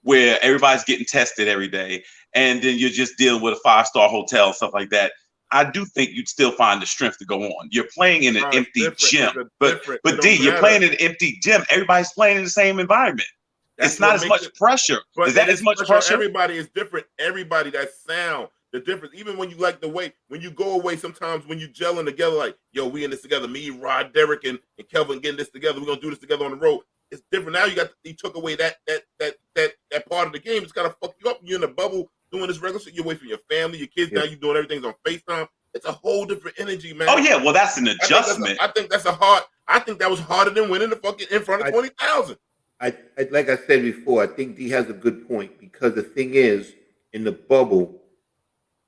where everybody's getting tested every day, and then you're just dealing with a 5-star hotel and stuff like that, I do think you'd still find the strength to go on. You're playing in an empty gym, but D, you're playing in an empty gym. Everybody's playing in the same environment. It's not as much pressure. Is that as much pressure? Everybody is different. Everybody, that sound, the difference. Even when you like the way, when you go away, sometimes when you gelling together, like, yo, we in this together. Me, Rod, Derek, and Kelvin getting this together. We're gonna do this together on the road. It's different now. You took away that part of the game. It's gotta fuck you up. You're in a bubble doing this regular shit. You're away from your family, your kids. Now you're doing everything on FaceTime. It's a whole different energy, man. Oh yeah, well that's an adjustment. I think that was harder than winning the fucking in front of 20,000. I like I said before, I think D has a good point, because the thing is, in the bubble,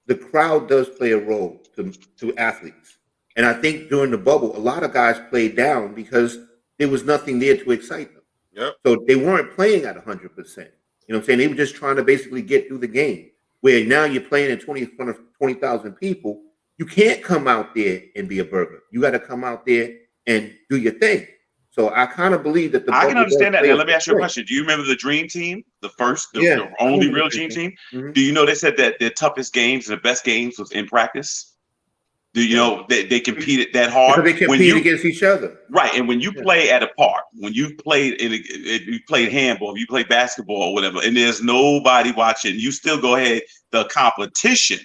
the crowd does play a role to athletes. And I think during the bubble, a lot of guys played down because there was nothing there to excite them. Yep. So they weren't playing at 100%. You know what I'm saying? They were just trying to basically get through the game. Where now you're playing in front of 20,000 people, you can't come out there and be a burger. You got to come out there and do your thing. So I kind of believe that I can understand that. Now let me ask you a question. Do you remember the Dream Team, the only real Dream Team? Mm-hmm. Do you know they said that their toughest games and the best games was in practice? Do you know they competed that hard? Because they compete against each other, right? And when you play at a park, when you played if you played handball, if you played basketball or whatever, and there's nobody watching, you still go ahead. The competition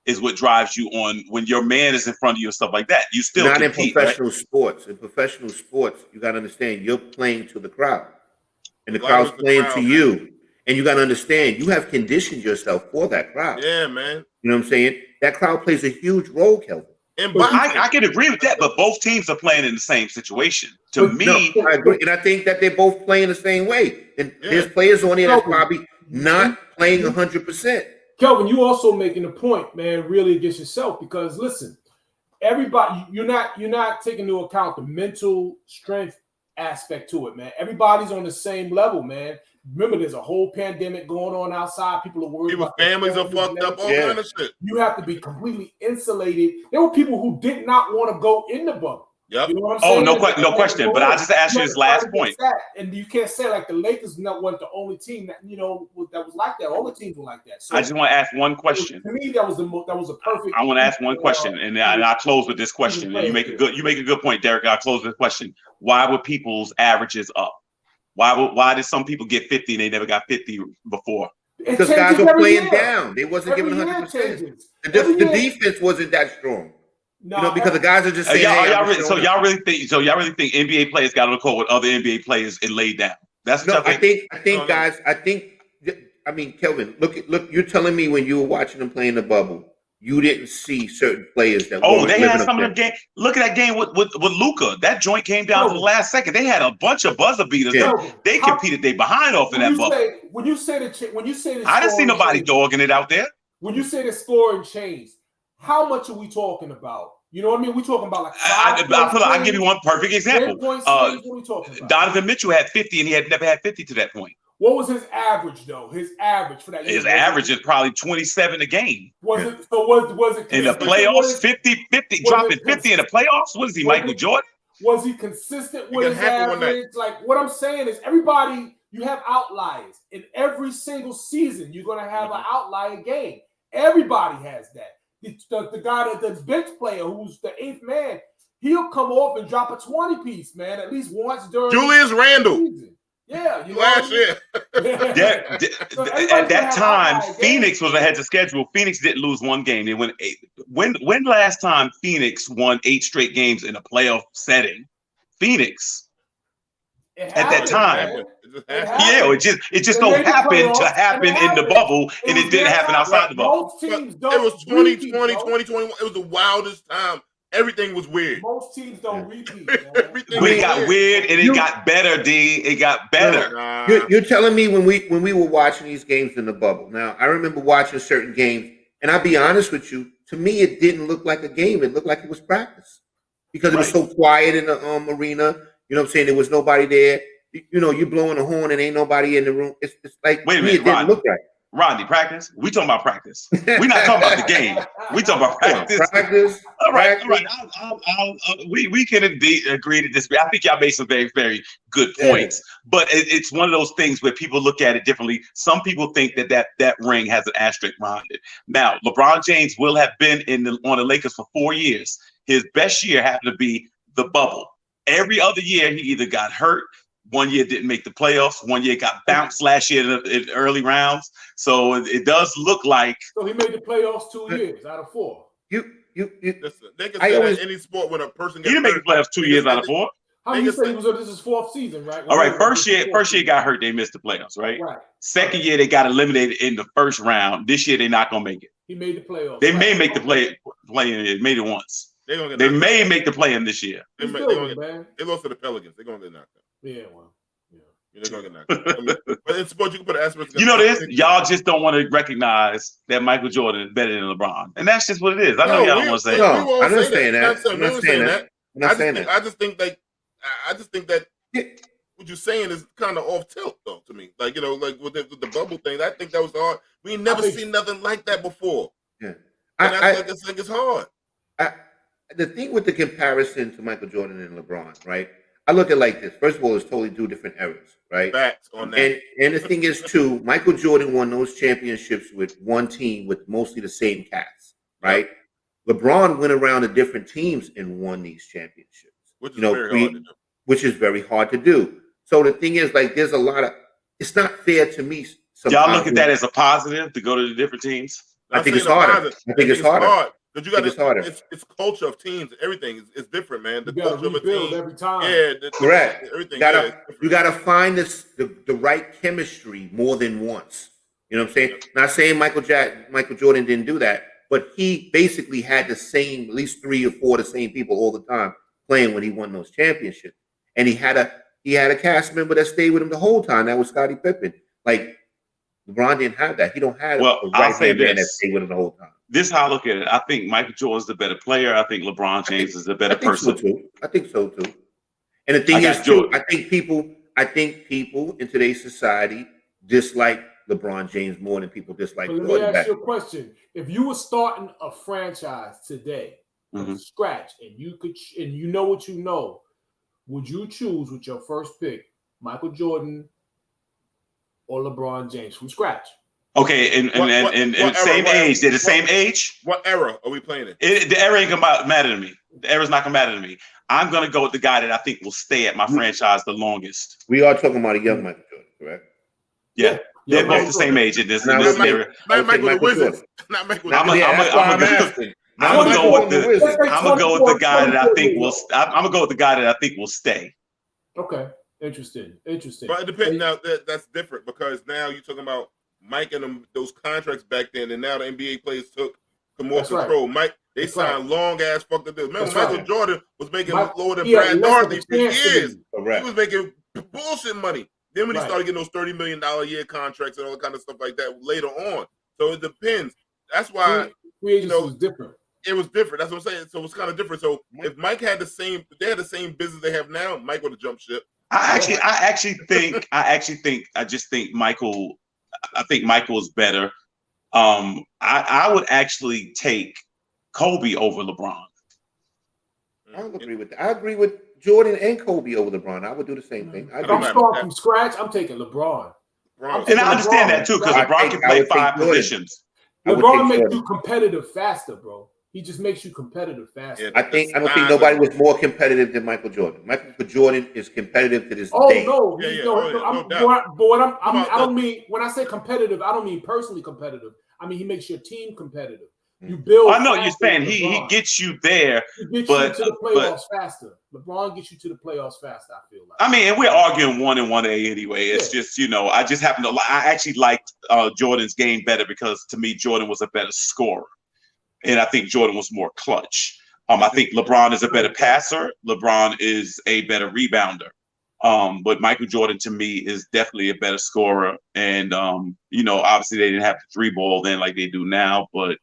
is what drives you on when your man is in front of you and stuff like that. You still not compete, in professional sports. In professional sports, you got to understand you're playing to the crowd, and the crowd's playing to you. And you got to understand you have conditioned yourself for that crowd. Yeah, man. You know what I'm saying? That crowd plays a huge role, Kelvin. And I can agree with that, but both teams are playing in the same situation. To me, I agree, and I think that they're both playing the same way. And there's players on there that's probably not playing 100%. Kelvin, you also making a point, man, really against yourself, because listen, everybody, you're not taking into account the mental strength aspect to it, man. Everybody's on the same level, man. Remember, there's a whole pandemic going on outside. People are worried about families are fucked up, all kind of shit. You have to be completely insulated. There were people who did not want to go in the bubble. Yep. You know what I'm saying? No question. But I just asked you this last point. And you can't say like the Lakers weren't the only team that that was like that. All the teams were like that. So I just want to ask one question. To me, that was a perfect. I want to ask one question, and I'll close with this question. And you make a good point, Derek. I'll close with this question. Why were people's averages up? Why did some people get 50 and they never got 50 before? Because guys were playing down. They wasn't giving 100%. The defense wasn't that strong. No, because the guys are just saying. Y'all really think NBA players got on the court with other NBA players and laid down? That's what I think, guys. I mean, Kelvin, look. You're telling me when you were watching them play in the bubble, you didn't see certain players that. They had some of them game. Look at that game with Luka. That joint came down to the last second. They had a bunch of buzzer beaters. Yeah. They competed. They behind off in that bubble. When you say the I didn't see nobody dogging it out there. When you say the scoring changed, how much are we talking about? You know what I mean? We're talking about like I'll give you one perfect example. What are we talking about? Donovan Mitchell had 50 and he had never had 50 to that point. What was his average though? His average for that year? His average is probably 27 a game. Was it in the playoffs? 50 dropping 50 in the playoffs? What is he, Michael Jordan? Was he consistent with his average? Like what I'm saying is everybody, you have outliers. In every single season, you're gonna have an outlier game. Everybody has that. The guy that's bench player who's the 8th man, he'll come off and drop a 20 piece, man, at least once during Julius Randle. Yeah, you know last year. Yeah, So at that time, outliers, Phoenix was ahead of schedule. Phoenix didn't lose one game. They went 8. When last time Phoenix won 8 straight games in a playoff setting? Phoenix at that time. Yeah, it just They so made the happened to playoffs, and happen it in the happened. bubble, and it didn't their happen time. outside the bubble. Most teams It don't was repeat, 2020, bro. 2021. It was the wildest time. Everything was weird. Most teams don't repeat, man. Everything But it was got weird and it got better, D. It got better. You're telling me when we were watching these games in the bubble. Now, I remember watching certain games, and I'll be honest with you, to me, it didn't look like a game. It looked like it was practice because it was so quiet in the arena. You know what I'm saying? There was nobody there. You know, you're blowing a horn and ain't nobody in the room. It's like, wait a to me, minute, it didn't look right. Rodney, practice? We talking about practice. We're not talking about the game. We talking about practice. All right. We can indeed agree to disagree. I think y'all made some very, very good points. But it's one of those things where people look at it differently. Some people think that ring has an asterisk behind it. Now, LeBron James will have been on the Lakers for 4 years. His best year happened to be the bubble. Every other year, he either got hurt. 1 year didn't make the playoffs. 1 year got bounced last year in early rounds. So it does look like. So he made the playoffs 2 years out of 4. Listen, they can say that any sport when a person gets he didn't make the playoffs 2 years out of 4. How many say this is his 4th season, right? All right, first year got hurt. They missed the playoffs, right? Right. Second year they got eliminated in the first round. This year they're not gonna make it. He made the playoffs. They may make the play in. Made it once. They may make the play in this year. They lost to the Pelicans. They're gonna get knocked out. Yeah, well. They're gonna get knocked out. I mean, but in sports, you can put an asterisk. You know this? Y'all just don't want to recognize that Michael Jordan is better than LeBron, and that's just what it is. I know y'all don't want to say. No, I'm not saying that. I'm not saying that. I'm not saying that. I just think that what you're saying is kind of off tilt, though, to me. Like, you know, like with the bubble thing, I think that was hard. We ain't never seen nothing like that before. Yeah, I think it's hard. The thing with the comparison to Michael Jordan and LeBron, right? I look at it like this. First of all, it's totally 2 different eras, right? Facts on that. And the thing is, too, Michael Jordan won those championships with one team with mostly the same cast, right? Yep. LeBron went around to different teams and won these championships. Which is very hard to do. Which is very hard to do. So the thing is, like, there's a lot of, it's not fair to me. Y'all look at that as a positive to go to the different teams? I think it's harder. I think it's harder. But you got to. It's culture of teams. Everything is different, man. The culture of a team every time. Yeah, correct. Everything. You got to find the right chemistry more than once. You know what I'm saying? Not saying Michael Jordan didn't do that, but he basically had the same, at least 3 or 4 of the same people all the time playing when he won those championships. And he had a cast member that stayed with him the whole time. That was Scottie Pippen. Like, LeBron didn't have that. He don't have a right-hand man that stayed with him the whole time. This is how I look at it. I think Michael Jordan's the better player. I think LeBron James is the better person. I think so too. And the thing is, too, I think people in today's society dislike LeBron James more than people dislike Jordan. Let me ask you a question. If you were starting a franchise today from scratch, and you know what you know, would you choose with your first pick Michael Jordan or LeBron James from scratch? Okay, and same age. They're the same age. What era are we playing in? The era ain't gonna matter to me. The era's not gonna matter to me. I'm gonna go with the guy that I think will stay at my franchise the longest. We are talking about a young Michael Jordan, correct? Yeah. They're both the same age in this era. Not Michael the Wizard. Not Michael. I'm gonna go with the guy that I think will. I'm gonna go with the guy that I think will stay. Okay, interesting. But it depends. Now that's different because now you're talking about Mike and those contracts back then, and now the NBA players took more control. Right. Mike, they signed long ass fucking deals. Remember, Michael Jordan was making lower than Brad Dorothy for years. He was making bullshit money. Then when he started getting those $30 million a year contracts and all that kind of stuff like that later on. So it depends. That's why it was different. It was different. That's what I'm saying. So it's kind of different. So if Mike had if they had the same business they have now, Mike would have jumped ship. I think Michael is better. I would actually take Kobe over LeBron. I agree with that. I agree with Jordan and Kobe over LeBron. I would do the same thing. If I'm starting from scratch, I'm taking LeBron. And I understand that too, because LeBron can play 5 positions. LeBron makes you competitive faster, bro. He just makes you competitive faster. Yeah, I don't think nobody was more competitive than Michael Jordan. Michael Jordan is competitive to this day. No, Yeah, no doubt. But I don't mean, when I say competitive, I don't mean personally competitive. I mean, he makes your team competitive. You build. I know you're saying he gets you there, he gets but you to the playoffs faster. LeBron gets you to the playoffs faster. I feel like. I mean, and we're arguing 1 and 1A anyway. It's just, you know, I just happen to. I actually liked Jordan's game better because to me Jordan was a better scorer, and I think Jordan was more clutch. I think LeBron is a better passer. LeBron is a better rebounder. But Michael Jordan to me is definitely a better scorer. And you know, obviously they didn't have the 3 ball then like they do now. But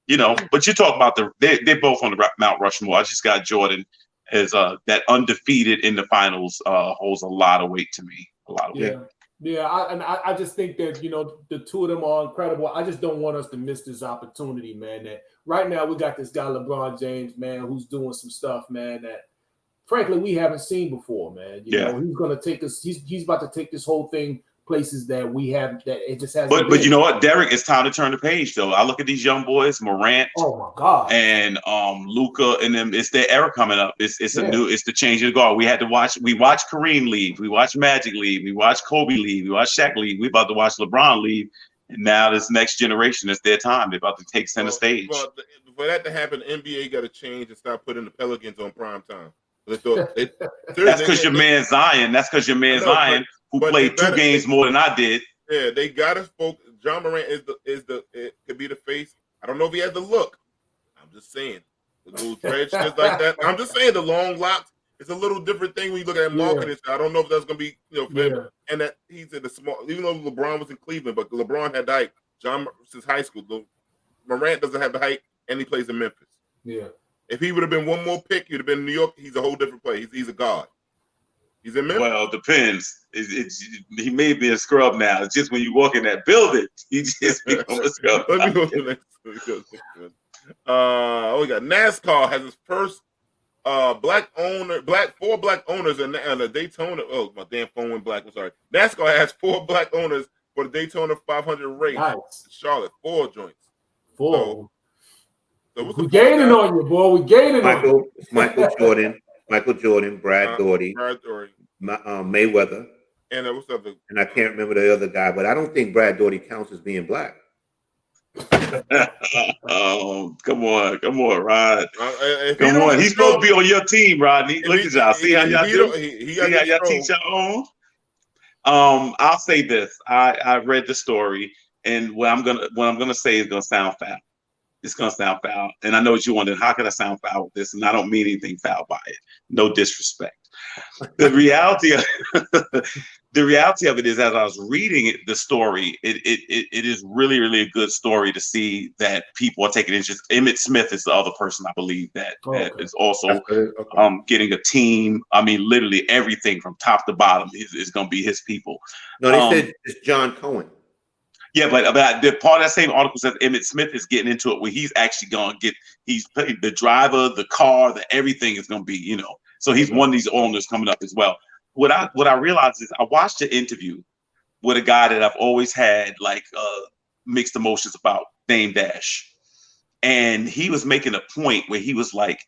you know, but you talk about they're both on the Mount Rushmore. I just got Jordan as that undefeated in the finals holds a lot of weight to me. A lot of weight. Yeah, I just think that, you know, the two of them are incredible. I just don't want us to miss this opportunity, man. That right now we got this guy LeBron James, man, who's doing some stuff, man, that frankly we haven't seen before, man. You know, he's gonna take us. He's about to take this whole thing places that we have that it just hasn't. But you know what, Derek, it's time to turn the page though. I look at these young boys, Morant, oh my God, and Luka, and them. It's their era coming up. It's the change of the guard. We watched Kareem leave, we watched Magic leave, we watched Kobe leave, we watched Shaq leave. We about to watch LeBron leave, and now this next generation, it's their time. They're about to take center stage. Well, for that to happen, the NBA got to change and stop putting the Pelicans on prime time. That's because your man Zion. That's because your man Zion, who played 2 games more than I did. Yeah, they got to focus. John Morant it could be the face. I don't know if he has the look. I'm just saying the little dreads just like that. I'm just saying the long locks. It's a little different thing when you look at marketing. I don't know if that's gonna be for him. And that he's in the small. Even though LeBron was in Cleveland, but LeBron had the height. John since high school. Morant doesn't have the height, and he plays in Memphis. Yeah. If he would have been one more pick, he'd have been in New York. He's a whole different player. He's a god. He's in Memphis. Well, it depends. He may be a scrub now. It's just when you walk in that building, he just become a scrub. Let me go to the next one. We got NASCAR has its first four black owners in the Daytona. Oh, my damn phone went black. I'm sorry. NASCAR has 4 black owners for the Daytona 500 race. Nice. Charlotte, 4 joints. 4. So what's we gaining on you, boy. We gaining on you. Michael Jordan, Brad Daugherty, Mayweather, and what's up? And I can't remember the other guy, but I don't think Brad Daugherty counts as being black. Oh, come on, Rod. Come on, he's supposed to be on your team, Rodney. Look at y'all. See how y'all do? See how y'all teach your own? I'll say this. I read the story, and what I'm gonna say is gonna sound foul. It's gonna sound foul, and I know what you wondering. How can I sound foul with this? And I don't mean anything foul by it. No disrespect. The reality of it is, as I was reading the story, it is really, really a good story to see that people are taking interest. Emmitt Smith is the other person I believe that is also getting a team. I mean, literally everything from top to bottom is going to be his people. No, they said it's John Cohen. Yeah, but the part of that same article says Emmitt Smith is getting into it where he's actually going to he's the driver, the car, the everything is going to be, so he's one of these owners coming up as well. What I realized is I watched an interview with a guy that I've always had like mixed emotions about, named Dash. And he was making a point where he was like,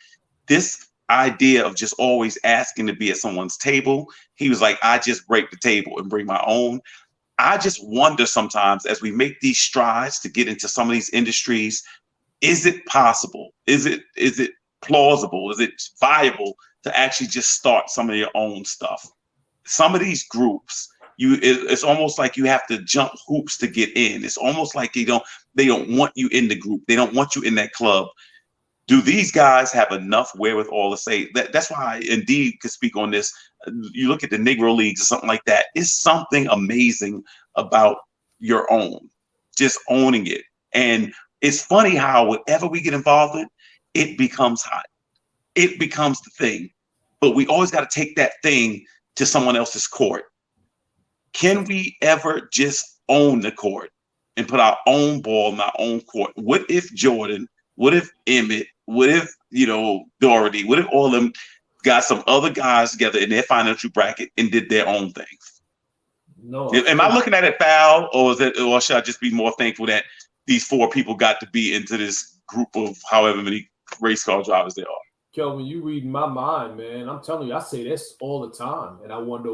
this idea of just always asking to be at someone's table, he was like, I just break the table and bring my own. I just wonder sometimes as we make these strides to get into some of these industries, is it possible? Is it plausible? Is it viable to actually just start some of your own stuff? Some of these groups, it's almost like you have to jump hoops to get in. It's almost like they don't want you in the group. They don't want you in that club. Do these guys have enough wherewithal to say that? That's why I indeed could speak on this. You look at the Negro Leagues or something like that. It's something amazing about your own, just owning it. And it's funny how whatever we get involved in, it becomes hot. It becomes the thing. But we always got to take that thing to someone else's court. Can we ever just own the court and put our own ball in our own court? What if Jordan, what if Emmett, what if, Daugherty, what if all of them got some other guys together in their financial bracket and did their own things? No. Am I looking at it foul, or should I just be more thankful that these 4 people got to be into this group of however many race car drivers there are. Kelvin, you read my mind, man. I'm telling you, I say this all the time, and I wonder,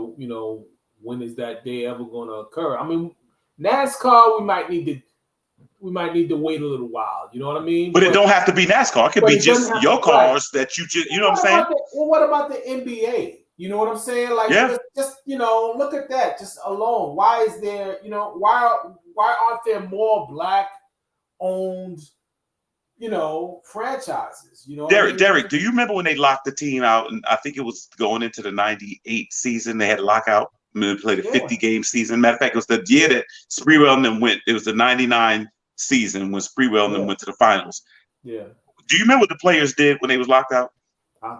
when is that day ever going to occur? I mean, NASCAR, we might need to wait a little while. You know what I mean? But it don't have to be NASCAR. It could be just your cars that you just, you know what I'm saying? What about the NBA? You know what I'm saying? Like, just look at that just alone. Why is there, why aren't there more black-owned, franchises? Derek, do you remember when they locked the team out? And I think it was going into the 98 season. They had a lockout. They played a 50-game season. Matter of fact, it was the year that Sprewell and them went. It was the 99 season when Sprewell and them went to the finals. Yeah. Do you remember what the players did when they was locked out?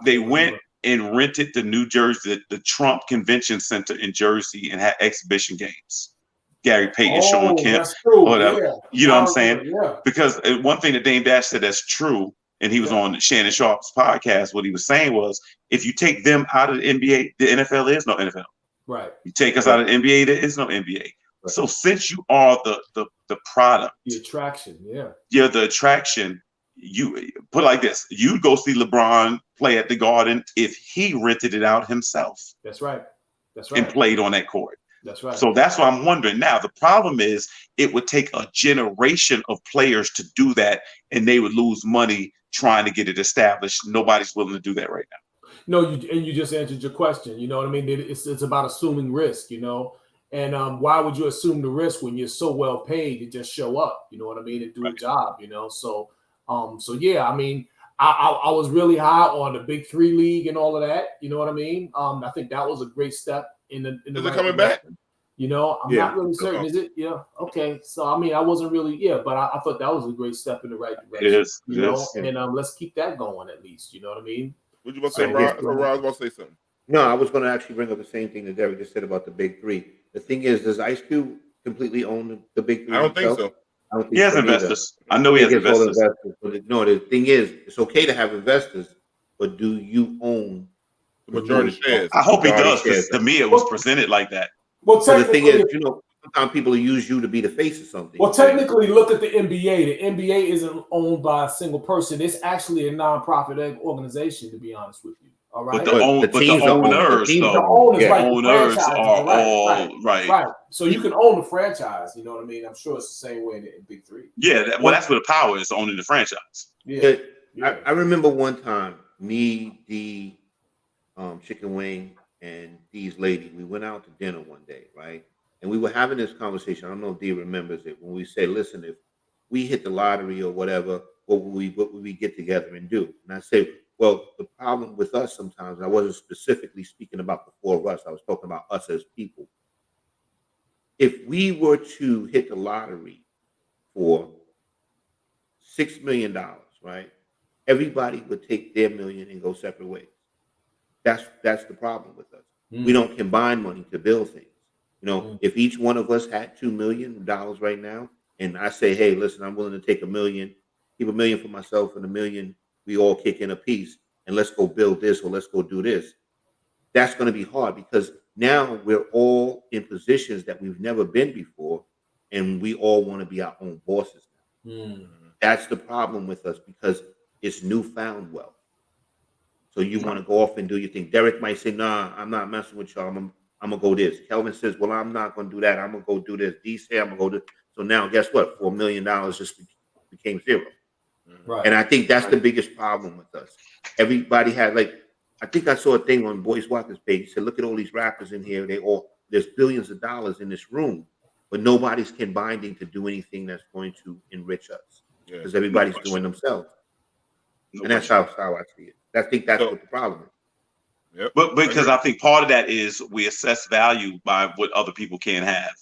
They went and rented the New Jersey, the Trump Convention Center in Jersey, and had exhibition games. Gary Payton, Sean Kemp, whatever. Yeah. You know what I'm saying? Yeah. Because one thing that Dame Dash said that's true, and he was on Shannon Sharp's podcast, what he was saying was, if you take them out of the NBA, the NFL is no NFL. Right. You take us out of the NBA, there is no NBA. Right. So since you are the product, the attraction, you're the attraction. You put it like this: you'd go see LeBron play at the Garden if he rented it out himself. That's right. That's right. And played on that court. That's right. So that's why I'm wondering now. The problem is it would take a generation of players to do that, and they would lose money trying to get it established. Nobody's willing to do that right now. No, you just answered your question. You know what I mean? It's about assuming risk, and why would you assume the risk when you're so well paid to just show up? You know what I mean? And do a job, So yeah, I mean, I was really high on the Big Three League and all of that. You know what I mean? I think that was a great step in the. Is it coming back? I'm not really certain. Is it? Yeah. Okay. So I mean, I wasn't really. Yeah, but I thought that was a great step in the right direction. It is. And let's keep that going at least. You know what I mean? What you about to say, Rod? Rod was about to say something. No, I was going to actually bring up the same thing that Derek just said about the Big Three. The thing is, does Ice Cube completely own the Big Three? I don't think so. I don't think he has investors. I know he has investors. But no, the thing is, it's okay to have investors, but do you own the majority shares? I hope he does, because to me it was presented like that. Well, so the thing is, sometimes people use you to be the face of something. Well, technically, look at the NBA. The NBA isn't owned by a single person. It's actually a nonprofit organization, to be honest with you. All right. But the owners, are all right. So you can own the franchise. You know what I mean? I'm sure it's the same way in Big Three. Yeah. That's where the power is, owning the franchise. Yeah. I remember one time, me, D, Chicken Wing, and D's lady, we went out to dinner one day, right? And we were having this conversation. I don't know if D remembers it, when we said, listen, if we hit the lottery or whatever, what would we get together and do? And I said, well, the problem with us sometimes, I wasn't specifically speaking about the four of us, I was talking about us as people. If we were to hit the lottery for $6 million, right? Everybody would take their million and go separate ways. That's the problem with us. We don't combine money to build things. If each one of us had $2 million right now, and I say, hey, listen, I'm willing to take $1 million, keep $1 million for myself and $1 million, we all kick in a piece, and let's go build this or let's go do this. That's going to be hard because now we're all in positions that we've never been before, and we all want to be our own bosses now. That's the problem with us because it's newfound wealth. So you want to go off and do your thing. Derek might say, nah, I'm not messing with y'all. I'm going to go this. Kelvin says, well, I'm not going to do that. I'm going to go do this. D say, I'm going to go do. So now guess what? $4 million just became zero. Right. And I think that's the biggest problem with us. Everybody had I think I saw a thing on Boyce Walker's page. He said, look at all these rappers in here. There's billions of dollars in this room, but nobody's combining to do anything that's going to enrich us because everybody's doing themselves. And that's how I see it. I think that's what the problem is. Yep. But because I think part of that is we assess value by what other people can have.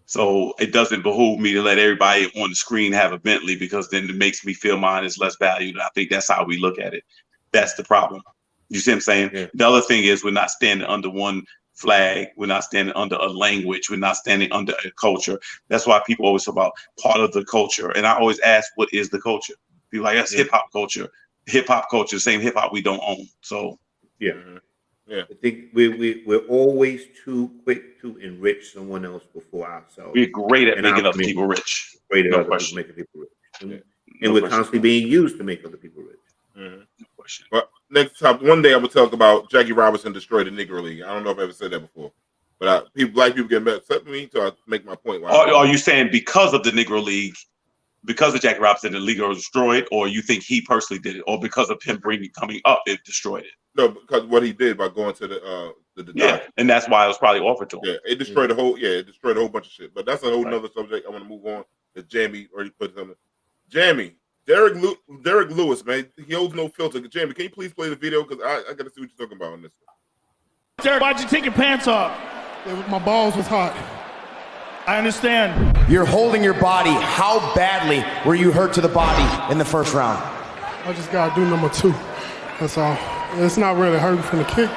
So it doesn't behoove me to let everybody on the screen have a Bentley because then it makes me feel mine is less valued. I think that's how we look at it. That's the problem. You see what I'm saying? Yeah. The other thing is we're not standing under one flag. We're not standing under a language. We're not standing under a culture. That's why people always talk about part of the culture. And I always ask, what is the culture? People like, that's hip hop culture. Hip hop culture, the same hip hop we don't own. So yeah. I think we're always too quick to enrich someone else before ourselves. We're great at making other people rich. Great at other people making people rich. And, and we're constantly being used to make other people rich. Mm-hmm. No question. But next time, one day I will talk about Jackie Robinson destroyed the Negro League. I don't know if I ever said that before, but black people get upset with me, so I make my point. Are you saying because of the Negro League, because of Jackie Robinson, the league was destroyed, or you think he personally did it, or because of him coming up, it destroyed it? No, because what he did by going to the yeah, and that's why it was probably offered to him. Yeah, it destroyed it destroyed a whole bunch of shit. But that's a whole nother subject. I want to move on. That Jamie already put something. Jamie, Derek Lewis, man, he holds no filter. Jamie, can you please play the video because I got to see what you're talking about on this one. Derek, why'd you take your pants off? My balls was hot. I understand. You're holding your body. How badly were you hurt to the body in the first round? I just got to do number 2. That's all. It's not really hurting from the kick,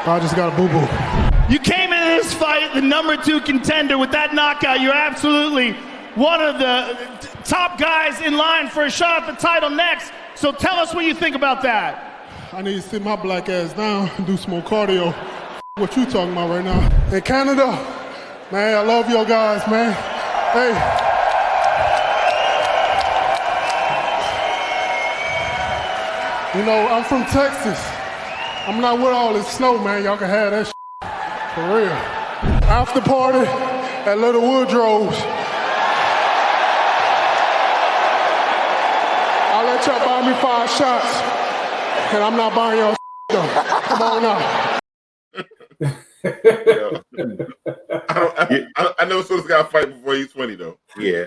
but I just got a boo-boo. You came into this fight the number 2 contender with that knockout. You're absolutely one of the top guys in line for a shot at the title next. So tell us what you think about that. I need to sit my black ass down and do some more cardio. What you talking about right now? In Canada, man, I love y'all guys, man. Hey. You know, I'm from Texas. I'm not with all this snow, man. Y'all can have that shit. For real. After party at Little Woodrow's. I'll let y'all buy me 5 shots. And I'm not buying y'all though. Come on now. I never saw this guy fight before he's 20 though. Yeah,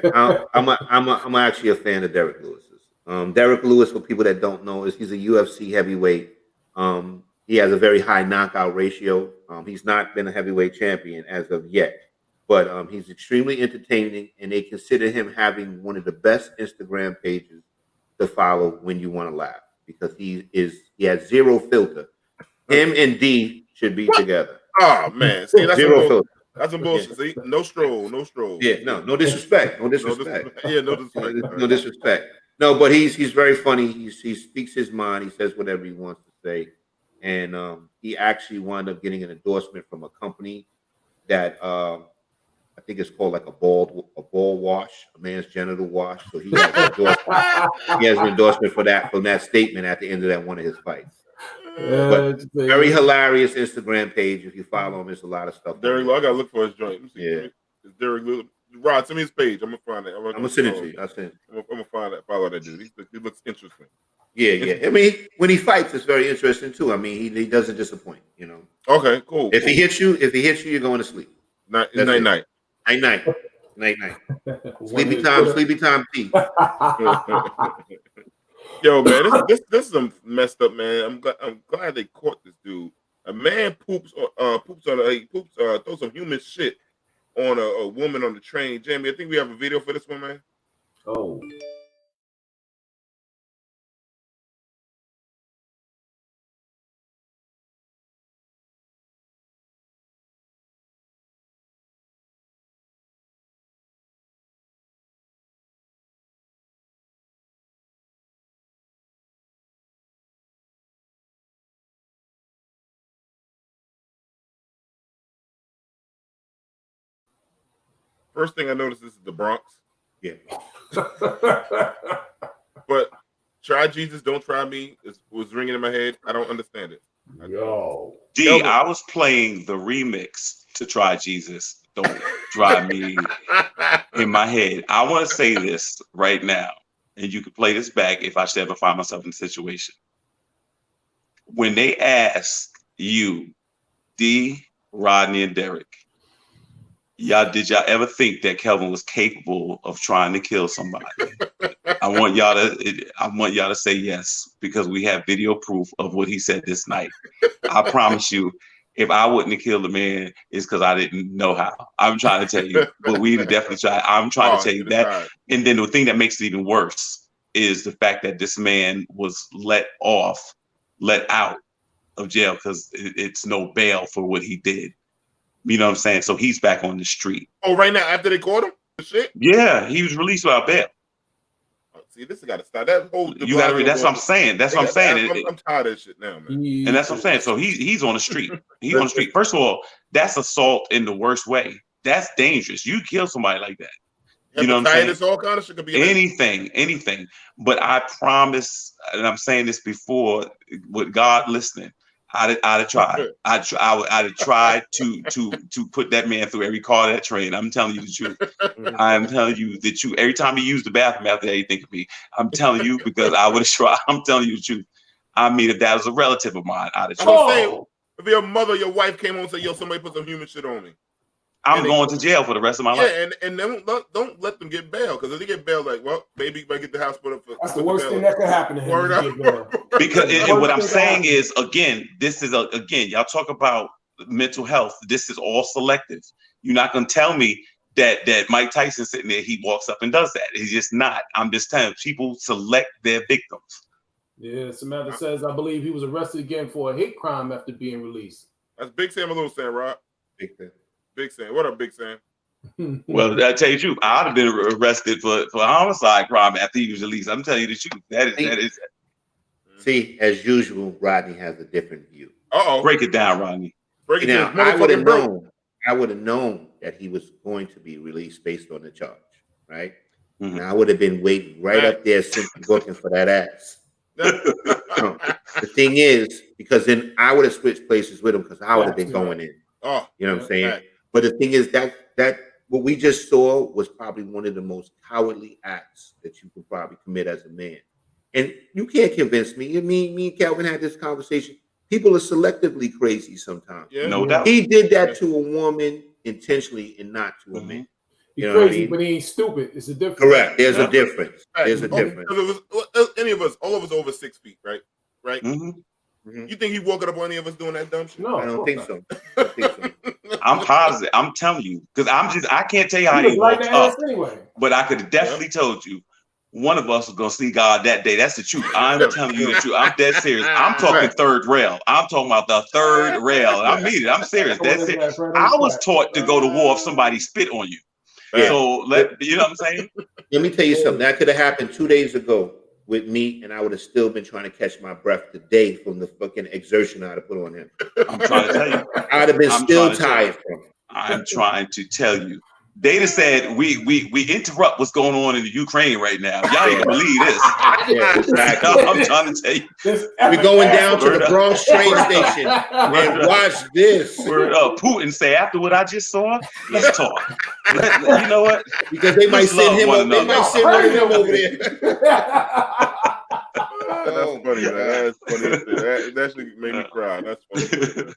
I'm actually a fan of Derek Lewis's. Derek Lewis, for people that don't know, he's a UFC heavyweight. He has a very high knockout ratio. He's not been a heavyweight champion as of yet, but he's extremely entertaining, and they consider him having one of the best Instagram pages to follow when you want to laugh because he has zero filter. Him and D should be together. Oh man, see that's zero filter. That's some bullshit. Yeah. See, no stroll. Yeah, no disrespect. No disrespect. Yeah, no disrespect. No disrespect. No, but he's very funny. He speaks his mind. He says whatever he wants to say, and he actually wound up getting an endorsement from a company that I think it's called like a ball wash, a man's genital wash. So he has an endorsement. He has an endorsement for that from that statement at the end of that one of his fights. But very hilarious Instagram page. If you follow him, there's a lot of stuff. Derek, I gotta look for his joint. Yeah, it's Derek. Rod, send me his page. I'm gonna find it. I'm gonna send it to you. I'll send it. I'm gonna find that. Follow that dude. He looks interesting. Yeah. I mean, when he fights, it's very interesting too. I mean, he doesn't disappoint. You know. Okay, cool. If he hits you, you're going to sleep. Night. Sleepy time tea. Yo, man, this is some messed up, man. I'm glad they caught this dude. A man throws some human shit on a woman on the train. Jamie, I think we have a video for this one, man. Oh. First thing I noticed, this is the Bronx. Yeah. But Try Jesus, Don't Try Me was ringing in my head. I don't understand it. Yo. D, I was playing the remix to Try Jesus, Don't Try Me in my head. I want to say this right now, and you can play this back if I should ever find myself in a situation. When they ask you, D, Rodney, and Derek, did y'all ever think that Kelvin was capable of trying to kill somebody? I want y'all to say yes, because we have video proof of what he said this night. I promise you, if I wouldn't have killed the man, it's because I didn't know how. I'm trying to tell you, but we definitely tried. I'm trying to tell you that. Right. And then the thing that makes it even worse is the fact that this man was let out of jail because it's no bail for what he did. You know what I'm saying? So he's back on the street. Oh, right now after they caught him? Shit? Yeah, he was released without bail. See, this has got to stop. That whole you got to. That's what I'm saying. That's what I'm saying. I'm tired of this shit now, man. And that's what I'm saying. So he's on the street. He's on the street. First of all, that's assault in the worst way. That's dangerous. You kill somebody like that. You know what I'm saying? Hepatitis, all kind of shit could be anything. But I promise, and I'm saying this before, with God listening, I'd have tried. I'd have tried to put that man through every car of that train. I'm telling you the truth. I'm telling you the truth. Every time he used the bathroom after that, he think of me. I'm telling you, because I would have tried. I'm telling you the truth. I mean, if that was a relative of mine, I'd have tried. I'm saying, if your mother, your wife came home and said, "Yo, somebody put some human shit on me," I'm going to jail for the rest of my life. Yeah, and don't let them get bail, because if they get bail, like, well, baby, you better get the house put up. That's the worst thing that could happen to him. Word up. Because and what I'm saying is, again, this is again, y'all talk about mental health. This is all selective. You're not gonna tell me that Mike Tyson sitting there, he walks up and does that. He's just not. I'm just telling people select their victims. Yeah, Samantha says, I believe he was arrested again for a hate crime after being released. That's Big Sam or Little Sam, Rob? Big Sam. Big Sam. What up, Big Sam? Well, I tell you the truth, I'd have been arrested for homicide crime after he was released. I'm telling you the truth. That is. See, as usual, Rodney has a different view. Break it down, Rodney. Break it down. down. I would have known. I would have known that he was going to be released based on the charge, right? And I would have been waiting right up there, simply looking for that ass. The thing is, because then I would have switched places with him, because I would have been going in. You know what I'm saying? But the thing is that what we just saw was probably one of the most cowardly acts that you could probably commit as a man. And you can't convince me. Me and Calvin had this conversation. People are selectively crazy sometimes. Yeah. No doubt. He did that to a woman intentionally and not to a man. He's crazy, but he ain't stupid. It's a difference. Correct. There's a difference. There's a difference. Any of us, all of us over 6 feet, right? Right? You think he walking up on any of us doing that dumb shit? No, I don't think so. I'm positive. I'm telling you, because I can't tell you how he walks up, but I could have definitely told you one of us was gonna see God that day. That's the truth. I'm telling you the truth. I'm dead serious. I'm talking third rail. I'm talking about the third rail. I mean it. I'm serious. That's it. I was taught to go to war if somebody spit on you. So you know what I'm saying? Let me tell you something. That could have happened 2 days ago with me, and I would have still been trying to catch my breath today from the fucking exertion I'd have put on him. I'm trying to tell you. I'd have been still tired from it. I'm trying to tell you. They just said we interrupt what's going on in the Ukraine right now. Y'all ain't gonna believe this. Yeah, exactly. I'm trying to tell you. We're going down to the Bronx train station and watch this. Putin say, after what I just saw, let's talk. You know what? Because they might send him over. They might send one of them over there. That's funny, man. That's funny. That shit made me cry. That's funny.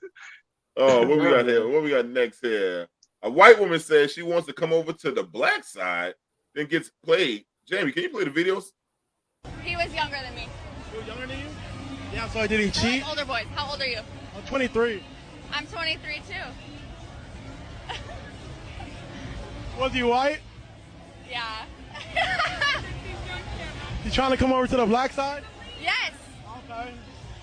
Oh, what we got here? What we got next here? A white woman says she wants to come over to the black side, then gets played. Jamie, can you play the videos? He was younger than me. He was younger than you? Yeah, so did he cheat? Like older boys. How old are you? I'm 23. I'm 23 too. Was he white? Yeah. You trying to come over to the black side? Yes. Okay.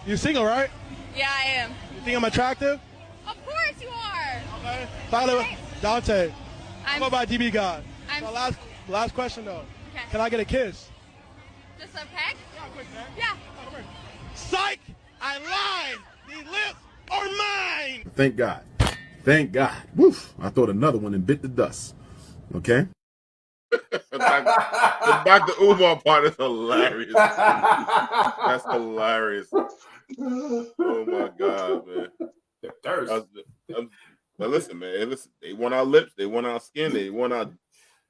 You single, right? Yeah, I am. You think I'm attractive? Of course you are. Okay. Tyler, Dante. I'm go by DB God. So last question though. Okay. Can I get a kiss? Just a peck? Yeah, quick, man. Yeah. Psych! I lied! These lips are mine! Thank God. Thank God. Woof. I thought another one and bit the dust. Okay? The Dr. Umar part is hilarious. That's hilarious. Oh my God, man. But listen, man. Listen, they want our lips, they want our skin, they want our.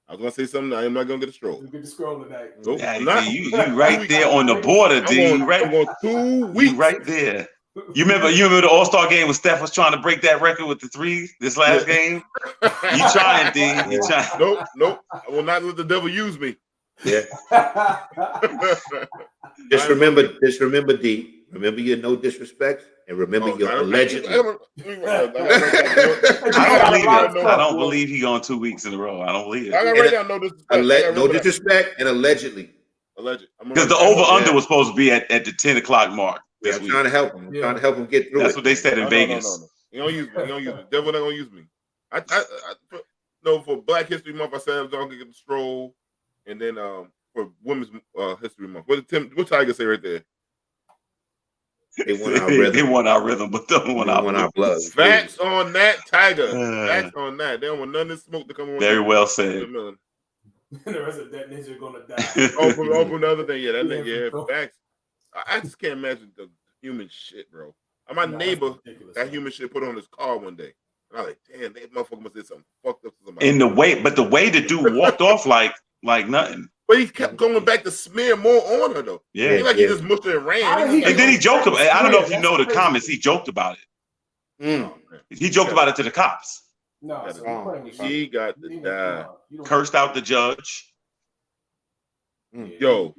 I was gonna say something. I'm not gonna get a stroll. Get the scroll tonight. Nope, Yeah, you right there on the border, dude. I'm going 2 weeks. You right there. You remember the All-Star game when Steph was trying to break that record with the threes this last game? You trying, D. You trying. Nope. I will not let the devil use me. Yeah. Just remember, D. Remember your no disrespect, and remember your allegedly. I don't believe he gone 2 weeks in a row. I don't believe it. I got right down no disrespect. No disrespect and allegedly. Because the over-under was supposed to be at the 10 o'clock mark. Yeah, I'm trying to help him. I'm trying to help him get through. That's what they said in Vegas. No. You don't use me. You don't use me. The devil not gonna use me. No, for Black History Month, I said I was gonna get the stroll, and then for Women's History Month, what Tiger say right there? They want our rhythm. They want our rhythm, but don't want our blood. Facts on that, Tiger. Facts on that. They don't want none of this smoke to come on. Very well said. The rest of that ninja gonna die. Open the other thing. Yeah, facts. I just can't imagine the human shit, bro. My neighbor, that human shit put on his car one day. And I was like, damn, that motherfucker must have something fucked up to somebody. In the way, but the way the dude walked off like nothing. But he kept going back to smear more on her though. Yeah, like he just mushed it and ran. And then he joked about it. I don't know if you know the comments. He joked about it. He joked about it to the cops. No, he got to die. Cursed out the judge. Yo,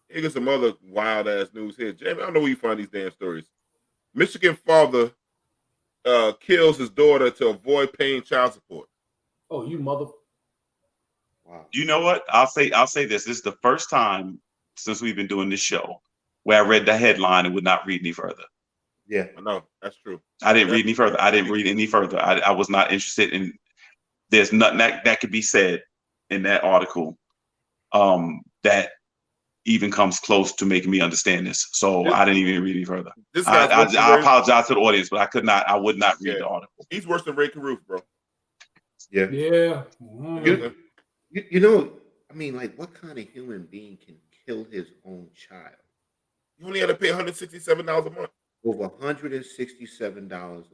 here's some other wild ass news here. Jamie, I don't know where you find these damn stories. Michigan father kills his daughter to avoid paying child support. Oh, you mother! Wow. You know what? I'll say this. This is the first time since we've been doing this show where I read the headline and would not read any further. Yeah, I know that's true. I didn't read any further. I was not interested in. There's nothing that could be said in that article that even comes close to making me understand this. So I didn't even read any further. I apologize to the audience, but I would not read the article. He's worse than Ray Caruth, bro. Yeah. Yeah. You know, I mean, like, what kind of human being can kill his own child? You only had to pay $167 a month. Over $167 a month.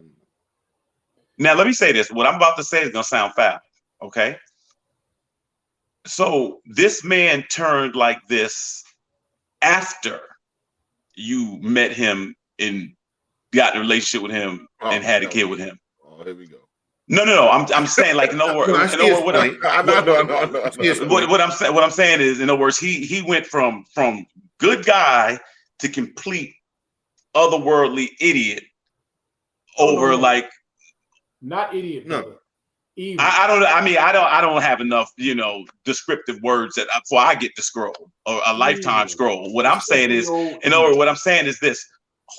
Now, let me say this. What I'm about to say is going to sound foul, okay? So this man turned like this after you met him and got in a relationship with him and had a kid with him. Oh, here we go. No. I'm saying, like, in other words, what I'm saying is, in other words, he went from good guy to complete otherworldly idiot over like not idiot. No, I don't have enough descriptive words that before I get the scroll or a lifetime scroll. What I'm saying is, what I'm saying is this: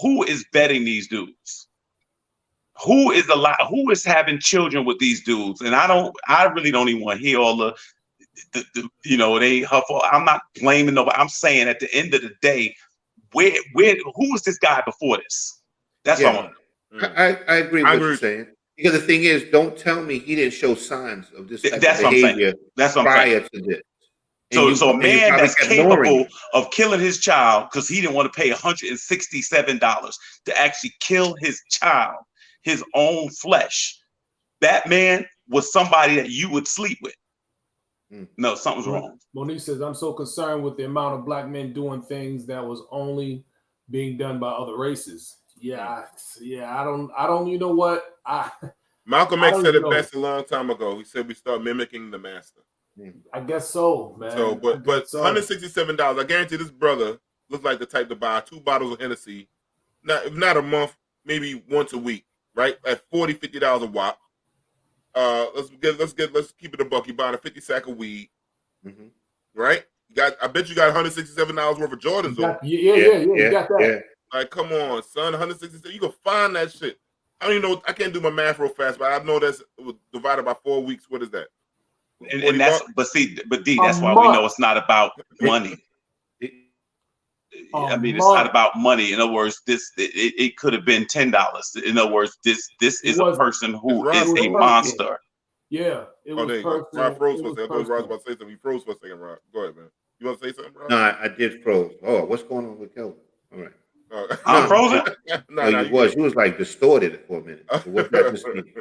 who is vetting these dudes? Who is having children with these dudes? And I really don't even want to hear all the they huffle. I'm not blaming nobody. I'm saying at the end of the day, who was this guy before this? That's what I want to know. I agree with what you're saying. Because the thing is, don't tell me he didn't show signs of this type of behavior prior to this. So a man that's capable of killing his child because he didn't want to pay $167 to actually kill his child, his own flesh. That man was somebody that you would sleep with. No, something's wrong. Monique says, I'm so concerned with the amount of black men doing things that was only being done by other races. Yeah, I don't, you know what? Malcolm X said it best a long time ago. He said we start mimicking the master. I guess so, man. So, but $167, I guarantee this brother looks like the type to buy 2 bottles of Hennessy, if not a month, maybe once a week, right? At $40, $50 a wop. Let's keep it a buck. You buying a 50 sack of weed, right? I bet you got $167 worth of Jordans on. You got that. Yeah. Like, come on, son, 167. You can find that shit. I don't even know. I can't do my math real fast, but I know that's divided by 4 weeks. What is that? And that's D. That's why we know it's not about money. I mean, it's not about money. In other words, it could have been $10. In other words, this is a person who is a monster. Yeah, it was personal. Rod froze for a second. I thought Rod was about to say something. He froze for a second, Rod. Go ahead, man. You want to say something, Rod? No, I did froze. Oh, what's going on with Kelvin? All right. I'm frozen? No, you was like distorted for a minute. So what's that just mean?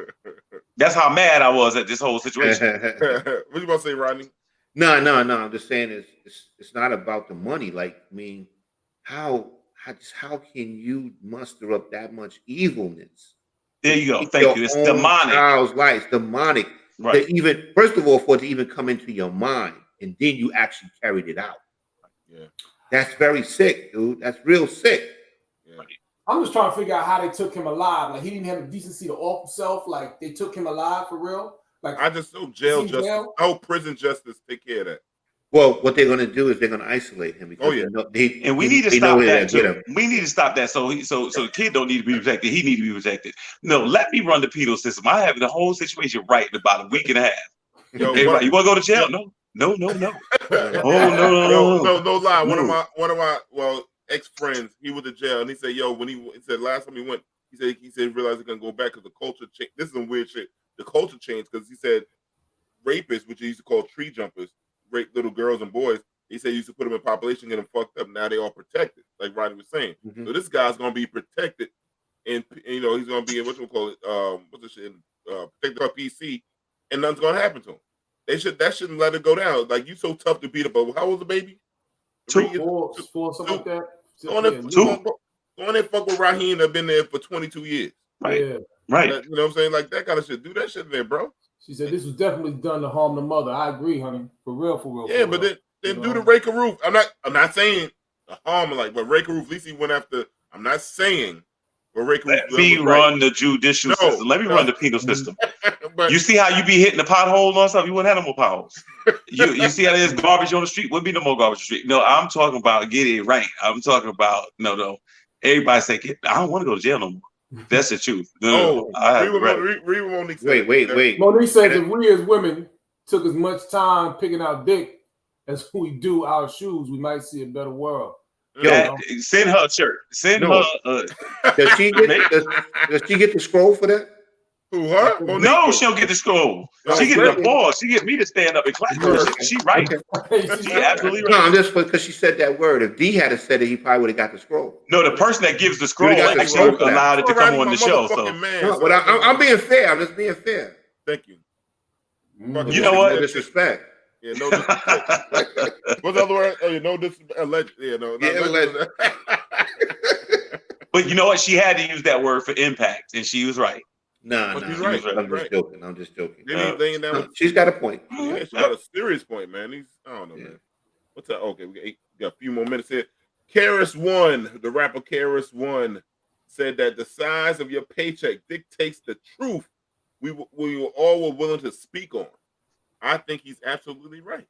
That's how mad I was at this whole situation. What you about to say, Rodney? No. I'm just saying it's not about the money. Like, I mean, how can you muster up that much evilness? There you go. Thank you. It's demonic. Child's life. It's demonic. Right. To even, first of all, for it to even come into your mind, and then you actually carried it out. Yeah. That's very sick, dude. That's real sick. Yeah. I'm just trying to figure out how they took him alive. Like, he didn't have the decency to off himself. Like, they took him alive for real. Like, I just hope jail justice. I hope prison justice take care of that. Well, what they're going to do is they're going to isolate him. Because we need to stop that too. We need to stop that. So the kid don't need to be protected. He need to be protected. No, let me run the penal system. I have the whole situation right in about a week and a half. Yo, everybody, you want to go to jail? No. Oh no. No lie. One of my ex-friends, he went to jail and he said, he said last time he went, he said he realized he's gonna go back because the culture changed. This is some weird shit. The culture changed because he said rapists, which he used to call tree jumpers, rape little girls and boys. He said he used to put them in population, get them fucked up. Now they all protected, like Rodney was saying. Mhm. So this guy's gonna be protected, and you know he's gonna be in what you call it, what's the shit, protected by PC, and nothing's gonna happen to him. That shouldn't let it go down. Like you so tough to beat up. But how old was the baby? Four, something like that. Go on there, fuck with Raheem. I've been there for 22 years. Right. Yeah. Right. You know what I'm saying? Like that kind of shit. Do that shit there, bro. She said this was definitely done to harm the mother. I agree, honey. For real, for real. Yeah, for but real. then do the rake a roof. I'm not saying the harm like, but rake a roof. At least he went after. I'm not saying, but rake a roof. Let me run the judicial system. Let me run the penal system. But you see how you be hitting the pothole on stuff? You wouldn't have no more potholes. you see how there's garbage on the street? Wouldn't be no more garbage on the street. No, I'm talking about get it right. I'm talking about no. Everybody say I don't want to go to jail no more. That's the truth. No, wait. Monique says if we as women took as much time picking out dick as we do our shoes, we might see a better world. Send her a shirt. Send her. Does she get the scroll for that? Who, her? No, she don't get the scroll. She get the applause. She get me to stand up and clap. She right. She absolutely right. No, I'm just because she said that word. If D had said it, he probably would have got the scroll. No, the person that gives the scroll actually allowed it to come on the show. So, no, but I'm being fair. I'm just being fair. Thank you. You know what? No disrespect. Yeah, no disrespect. What's the other word? Oh, no disrespect. Alleged. Yeah, no. Alleged. But you know what? She had to use that word for impact, and she was right. No, she's right. I'm just joking. She's got a point. Yeah, she got a serious point, man. I don't know, man. What's that? Okay, we got a few more minutes here. KRS-One, the rapper KRS-One, said that the size of your paycheck dictates the truth we all were willing to speak on. I think he's absolutely right.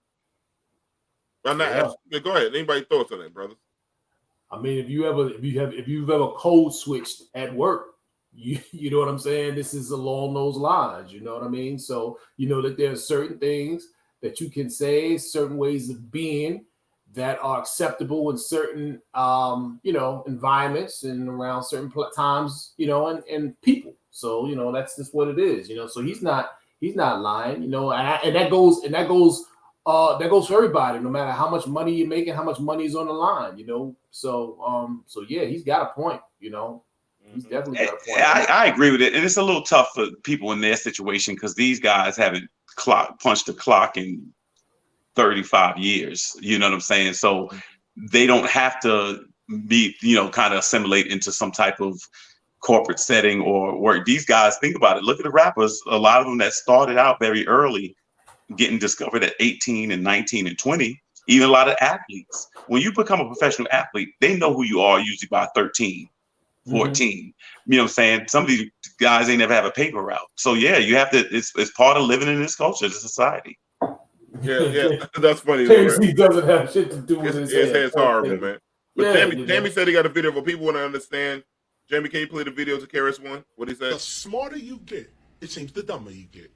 I'm not. Go ahead. Anybody thoughts on that, brothers? I mean, if you've ever code switched at work, you know what I'm saying? This is along those lines, you know what I mean? So you know that there are certain things that you can say, certain ways of being that are acceptable in certain environments and around certain times, and people. So that's just what it is, So he's not lying, and that goes for everybody, no matter how much money you're making, how much money is on the line, So yeah, he's got a point, He's definitely got a point. I agree with it, and it's a little tough for people in their situation because these guys haven't punched the clock in 35 years. You know what I'm saying? So they don't have to be, kind of assimilate into some type of corporate setting or work. These guys, think about it. Look at the rappers. A lot of them that started out very early, getting discovered at 18 and 19 and 20. Even a lot of athletes. When you become a professional athlete, they know who you are usually by 13. 14. You know what I'm saying? Some of these guys ain't never have a paper route. So yeah, you have to, it's part of living in this culture, this society. Yeah, that's funny. He doesn't have shit to do with his head. It's horrible, man. But Jamie said he got a video, but people want to understand. Jamie, can you play the video to KRS-One? What he said? The smarter you get, it seems the dumber you get.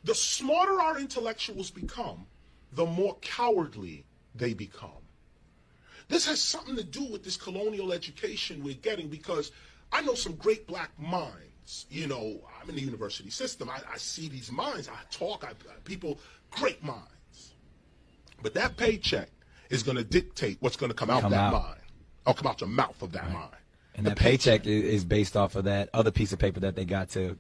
The smarter our intellectuals become, the more cowardly they become. This has something to do with this colonial education we're getting, because I know some great black minds. I'm in the university system. I see these minds. I talk. People, great minds. But that paycheck is going to dictate what's going to come out that mind. Or come out your mouth of that mind. And that paycheck is based off of that other piece of paper that they got to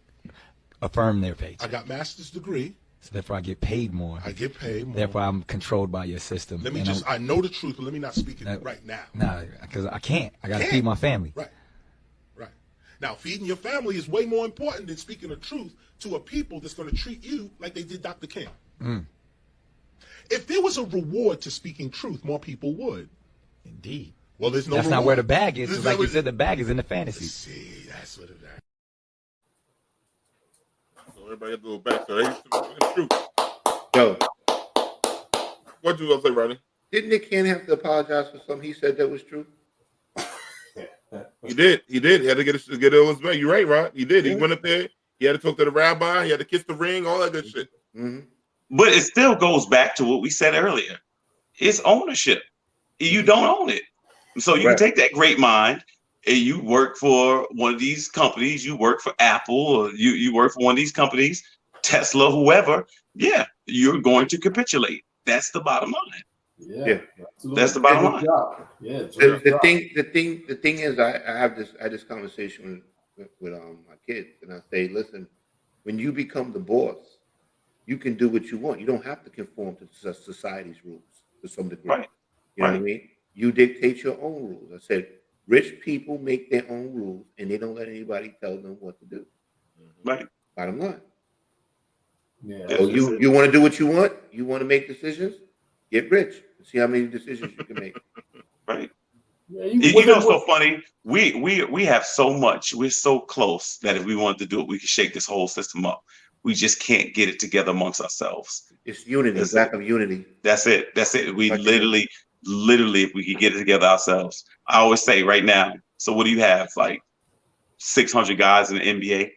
affirm their paycheck. I got master's degree. So therefore, I get paid more. I get paid more. Therefore, I'm controlled by your system. I know the truth, but let me not speak it right now. Nah, because I can't. I got to feed my family. Right. Now, feeding your family is way more important than speaking the truth to a people that's going to treat you like they did Dr. King. If there was a reward to speaking truth, more people would. Indeed. Well, there's no That's reward. not where the bag is. It's like you said, the bag is in the fantasy. See, that's what it is. Everybody has to go back. So it's true. Yo, what you gonna say, Ronnie? Didn't Nick Cannon have to apologize for something he said that was true? He did. He had to get it on his back. You're right, Rod. He did. He went up there. He had to talk to the rabbi. He had to kiss the ring. All that good shit. But it still goes back to what we said earlier. It's ownership. You don't own it. So you can take that great mind and you work for one of these companies. You work for Apple, or you work for one of these companies, Tesla, whoever. Yeah, you're going to capitulate. That's the bottom line. Yeah. That's the bottom line. Yeah. The thing is, I had this conversation with my kids, and I say, listen, when you become the boss, you can do what you want. You don't have to conform to society's rules to some degree. Right. You know what I mean? You dictate your own rules. I said, rich people make their own rules, and they don't let anybody tell them what to do. Right. Bottom line. Yeah. So you want to do what you want? You want to make decisions? Get rich. See how many decisions you can make. Right. Yeah, you know, it's so funny. We have so much. We're so close that if we wanted to do it, we could shake this whole system up. We just can't get it together amongst ourselves. It's unity, lack of unity. That's it. That's it. We literally, if we could get it together ourselves. I always say right now. So what do you have? Like 600 guys in the NBA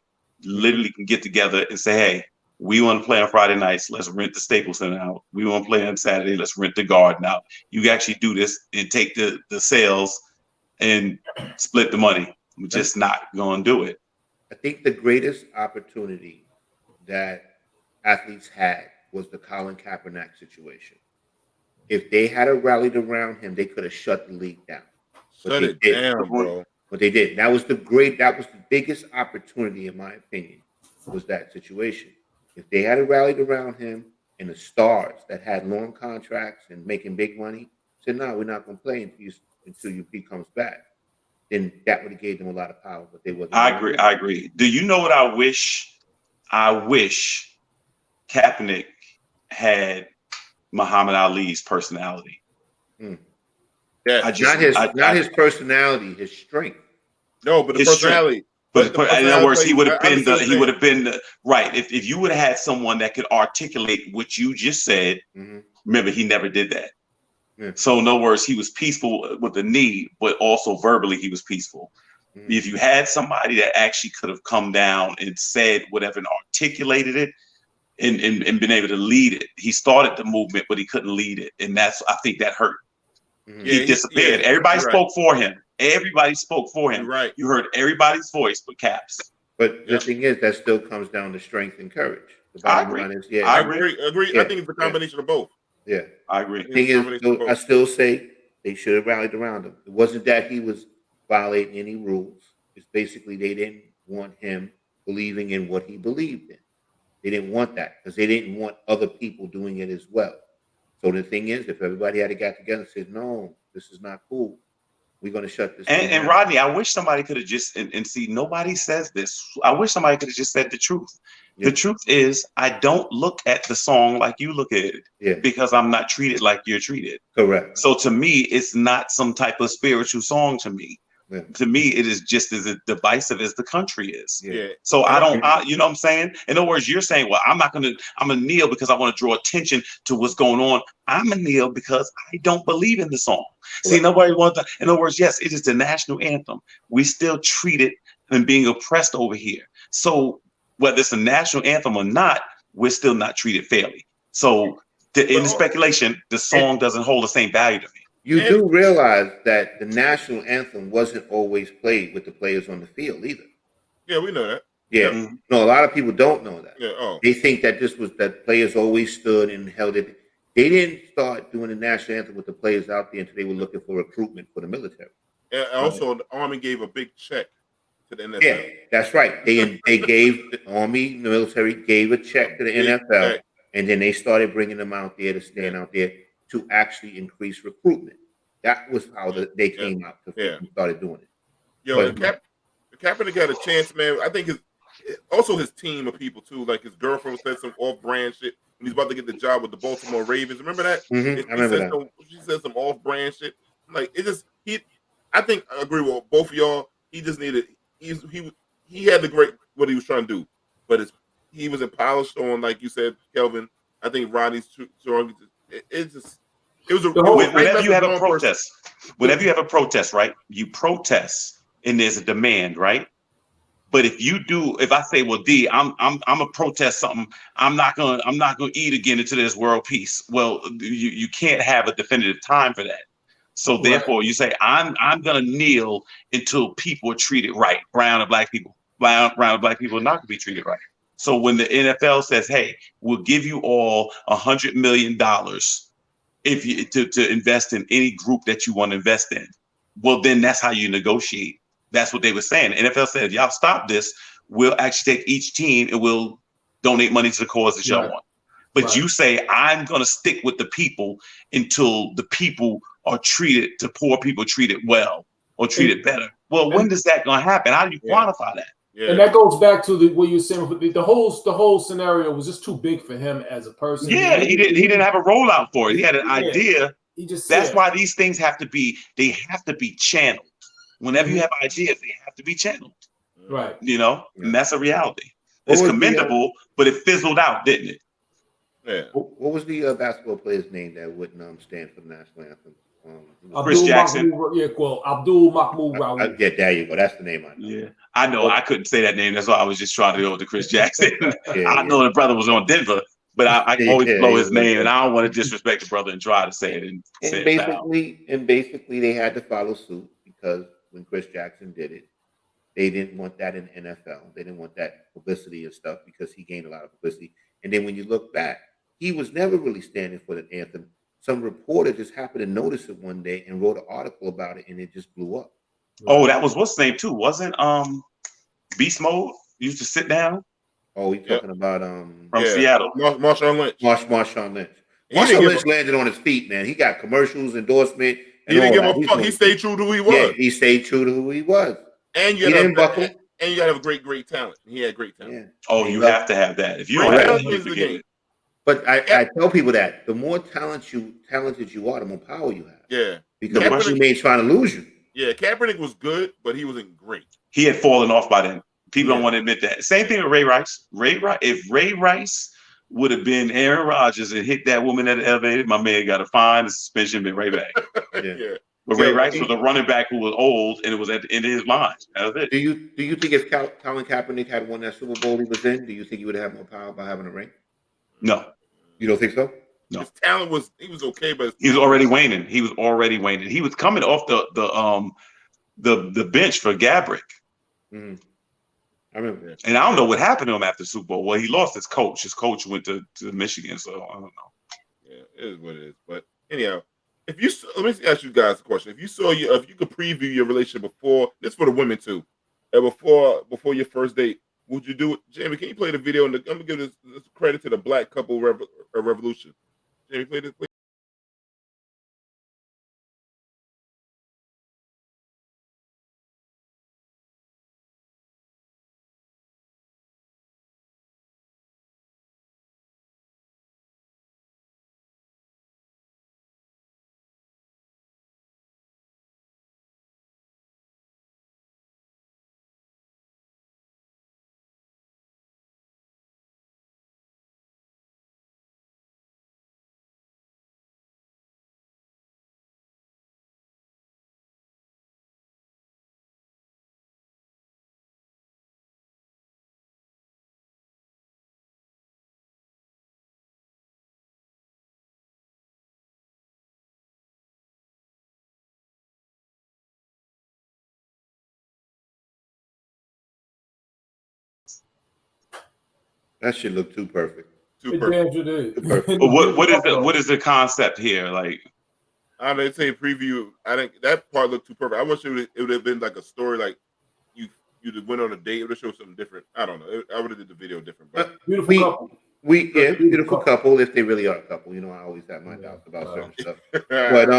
literally can get together and say, hey, we want to play on Friday nights. Let's rent the Staples Center out. We want to play on Saturday. Let's rent the Garden out. You actually do this and take the sales and split the money. We're just not going to do it. I think the greatest opportunity that athletes had was the Colin Kaepernick situation. If they had rallied around him, they could have shut the league down. Shut it down, bro. But they did. That was the biggest opportunity, in my opinion, was that situation. If they had rallied around him and the stars that had long contracts and making big money said, no, we're not going to play until he comes back, then that would have gave them a lot of power, but they wasn't. I agree. Do you know what I wish? I wish Kaepernick had Muhammad Ali's personality. Yeah, not his personality, his strength. No, but the personality. But in other words, he would have been right. If you would have had someone that could articulate what you just said, remember he never did that. Yeah. So in other words, he was peaceful with the knee, but also verbally he was peaceful. If you had somebody that actually could have come down and said whatever and articulated it and been able to lead it. He started the movement, but he couldn't lead it. And I think that hurt. He disappeared. Everybody spoke for him. Everybody spoke for him. Right. You heard everybody's voice but Caps. But the thing is, that still comes down to strength and courage. I agree. I agree. Yeah. I think it's a combination of both. Yeah. I agree. The thing is, I still say they should have rallied around him. It wasn't that he was violating any rules. It's basically they didn't want him believing in what he believed in. They didn't want that because they didn't want other people doing it as well. So the thing is, if everybody had got together and said, no, this is not cool, we're going to shut this down. And Rodney, I wish somebody could have just, and see, nobody says this. I wish somebody could have just said the truth. Yeah. The truth is, I don't look at the song like you look at it because I'm not treated like you're treated. Correct. So to me, it's not some type of spiritual song to me. Yeah. To me, it is just as divisive as the country is. Yeah. So you know what I'm saying? In other words, you're saying, well, I'm going to kneel because I want to draw attention to what's going on. I'm going to kneel because I don't believe in the song. Right. See, nobody wants to, in other words, yes, it is the national anthem. We still treat it and being oppressed over here. So whether it's a national anthem or not, we're still not treated fairly. So in the speculation, the song doesn't hold the same value to me. You do realize that the national anthem wasn't always played with the players on the field either. Yeah, we know that. Yeah. Mm-hmm. No, a lot of people don't know that. Yeah. Oh. They think that that players always stood and held it. They didn't start doing the national anthem with the players out there until they were looking for recruitment for the military. And also, the Army gave a big check to the NFL. Yeah, that's right. They gave the Army, the military gave a check to the NFL, and then they started bringing them out there to stand out there to actually increase recruitment. That was how they came out and started doing it. Yo, Kaepernick had a chance, man. I think his team of people too. Like his girlfriend said some off-brand shit when he's about to get the job with the Baltimore Ravens. Remember that? Mm-hmm. I remember that. She said some off-brand shit. Like I think I agree with both of y'all. He just needed. He had what he was trying to do, but he wasn't polished on, like you said, Kelvin. I think Rodney's too strong. Whenever you have a protest, right? You protest and there's a demand, right? But if I say, well, D, I'm gonna protest something, I'm not gonna eat again until there's world peace. Well, you can't have a definitive time for that. So therefore, you say I'm gonna kneel until people are treated right. Brown and black people are not gonna be treated right. So when the NFL says, "Hey, we'll give you all $100 million if you to invest in any group that you want to invest in," well, then that's how you negotiate. That's what they were saying. The NFL said, "Y'all stop this. We'll actually take each team and we'll donate money to the cause that y'all want." But you say, "I'm going to stick with the people until the people are treated, the poor people treated well or treated better." Well, when does that going to happen? How do you quantify that? Yeah. And that goes back to what you were saying. The whole scenario was just too big for him as a person. Yeah, he didn't have a rollout for it. He had an idea. He just That's why these things have to be channeled. Whenever you have ideas, they have to be channeled. Right. You know, and that's a reality. It's commendable, but it fizzled out, didn't it? Yeah. What was the basketball player's name that wouldn't stand for the national anthem? Chris Jackson. Abdul Mahmoud Raouf. Yeah, there you go. That's the name I know. Yeah, I know. I couldn't say that name. That's why I was just trying to go with the Chris Jackson. I know the brother was on Denver, but I always blow his name, and I don't want to disrespect the brother and try to say it. And basically, they had to follow suit because when Chris Jackson did it, they didn't want that in NFL. They didn't want that publicity and stuff because he gained a lot of publicity. And then when you look back, he was never really standing for the anthem. Some reporter just happened to notice it one day and wrote an article about it, and it just blew up. Oh, that was what's his name too, wasn't Beast Mode used to sit down? Oh, you're talking about from Seattle, Marshawn Lynch. Marshawn Lynch. Marshawn Lynch landed on his feet, man. He got commercials, endorsement. He didn't give a fuck. He stayed true to who he was. Yeah, he stayed true to who he was. And you didn't buckle. And you gotta have great talent. He had great talent. Yeah. Oh, you have to have that. If you don't have that, you forget it. But I tell people that the more talented you are, the more power you have. Yeah. Because once you made trying to lose you. Yeah, Kaepernick was good, but he wasn't great. He had fallen off by then. People don't want to admit that. Same thing with Ray Rice. If Ray Rice would have been Aaron Rodgers and hit that woman at the elevator, my man got a fine, a suspension, been right back. Yeah. But Ray Rice was a running back who was old, and it was at the end of his line. That was it. Do you think if Colin Kaepernick had won that Super Bowl he was in, do you think he would have more power by having a ring? No. You don't think so? No. His talent was okay, but he was already waning. He was coming off the bench for Gabrick. Mm-hmm. I remember that. And I don't know what happened to him after the Super Bowl. Well, he lost his coach. His coach went to Michigan, so I don't know. Yeah, it is what it is. But anyhow, let me ask you guys a question. If you could preview your relationship before, this for the women too, before your first date, would you do it? Jamie, can you play the video? I'm gonna give this credit to the Black Couple Revolution. Jamie, play this, please. That shit look too perfect. Too perfect. What is the concept here? Like, I didn't say preview. I think that part looked too perfect. I wish it would have been like a story, like you went on a date. It would have showed something different. I don't know. I would have did the video different. But beautiful couple. Beautiful couple if they really are a couple. You know, I always have my doubts about certain stuff. But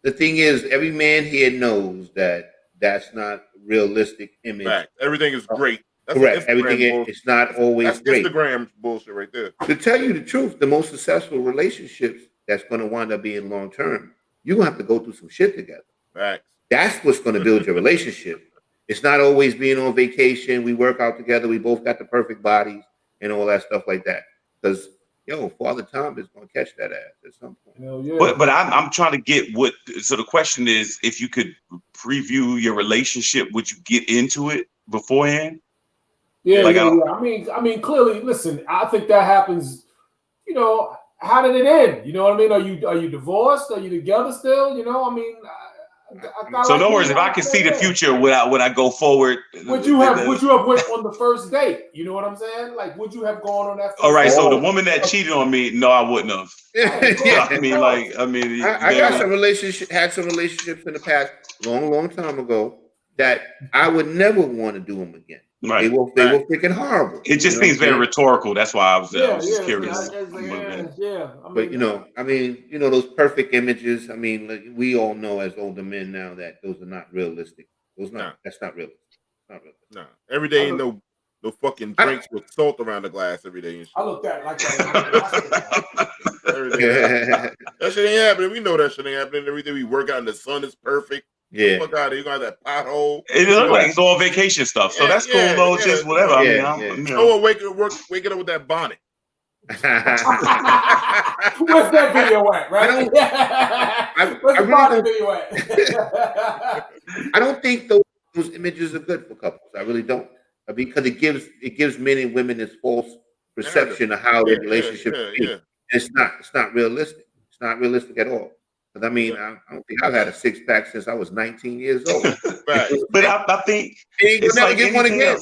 the thing is, every man here knows that that's not realistic image. Fact. Everything is great. That's correct. Everything it's not always that's great. Instagram bullshit right there. To tell you the truth, the most successful relationships that's going to wind up being long term, you're going to have to go through some shit together. Facts. That's what's going to build your relationship. It's not always being on vacation. We work out together. We both got the perfect bodies and all that stuff like that. Because Father Tom is going to catch that ass at some point. Hell yeah. But I'm trying to get what. So the question is, if you could preview your relationship, would you get into it beforehand? Yeah, I mean, clearly, listen. I think that happens. You know, how did it end? You know what I mean? Are you divorced? Are you together still? You know, I mean, So in other words, if I can see the future, would I go forward? Would you have went on the first date? You know what I'm saying? Like, would you have gone on that first All right, date? so the woman that cheated on me, no, I wouldn't have. Yeah. I got some had some relationships in the past, long time ago, that I would never want to do them again. Right. They were freaking horrible. It just seems very rhetorical. That's why I was just curious. But I mean, those perfect images. I mean, like, we all know as older men now that those are not realistic. That's not realistic. Not realistic. Nah. Every day ain't no fucking drinks with salt around the glass every day. And shit. I looked at it like that. Every day. That shit ain't happening. We know that shit ain't happening. Every day we work out and the sun is perfect. Yeah. Fuck out of here. You got that pothole. It looks like it's all vacation stuff. So that's cool though. It's just whatever. Someone waking up with that bonnet. Where's that video at, right? Where's the bonnet video at? I don't think those images are good for couples. I really don't. Because it gives men and women this false perception of how their relationship is. It's not realistic. It's not realistic at all. Because I mean, I don't think I've had a 6-pack since I was 19 years old. But I think it's like get one again.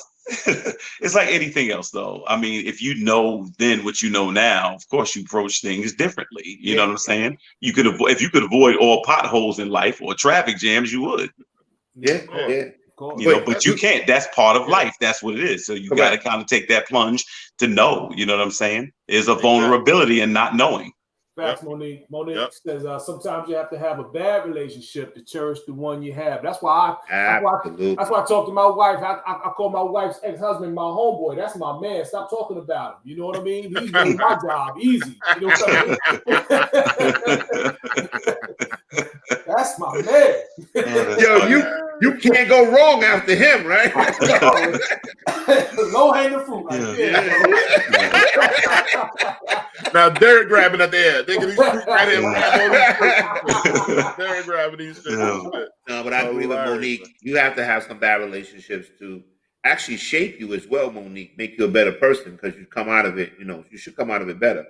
It's like anything else, though. I mean, if you know then what you know now, of course you approach things differently. You know what I'm saying? You could if you could avoid all potholes in life or traffic jams, you would. Yeah. But you can't. That's part of life. That's what it is. So you got to kind of take that plunge to know. You know what I'm saying? There's a vulnerability in not knowing. Facts, Monique. Monique says sometimes you have to have a bad relationship to cherish the one you have. That's why I talk to my wife. I call my wife's ex-husband my homeboy. That's my man. Stop talking about him. You know what I mean? He's doing my job easy. You know what I mean? That's my man. Yo, you can't go wrong after him, right? Low hanging fruit right there. Now Derek grabbing at the air. Thinking he's right here. Derek grabbing these shit. No, but I agree with Monique. You have to have some bad relationships to actually shape you as well, Monique. Make you a better person because you come out of it. You should come out of it better.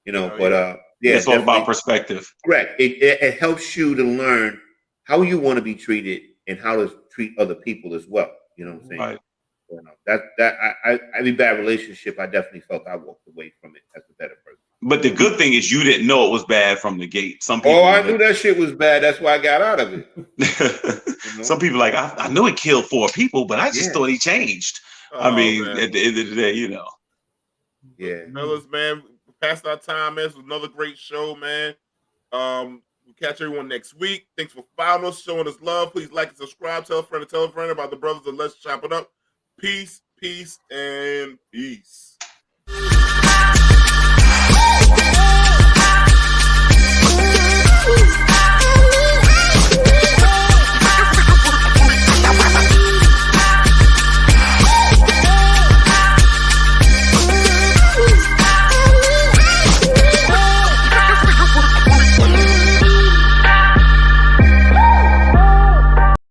It's all about perspective. Correct. It helps you to learn how you want to be treated and how to treat other people as well. You know what I'm saying? Right. Every bad relationship, I definitely felt I walked away from it as a better person. But the good thing is you didn't know it was bad from the gate. Some people. Oh, I knew that shit was bad. That's why I got out of it. Some people like I knew it killed 4 people, but I just thought he changed. I mean, at the end of the day, Yeah. Fellas, man, past our time, man. This was another great show, man. We'll catch everyone next week. Thanks for following us, showing us love. Please like and subscribe. Tell a friend about the brothers, and let's chop it up. Peace, and peace.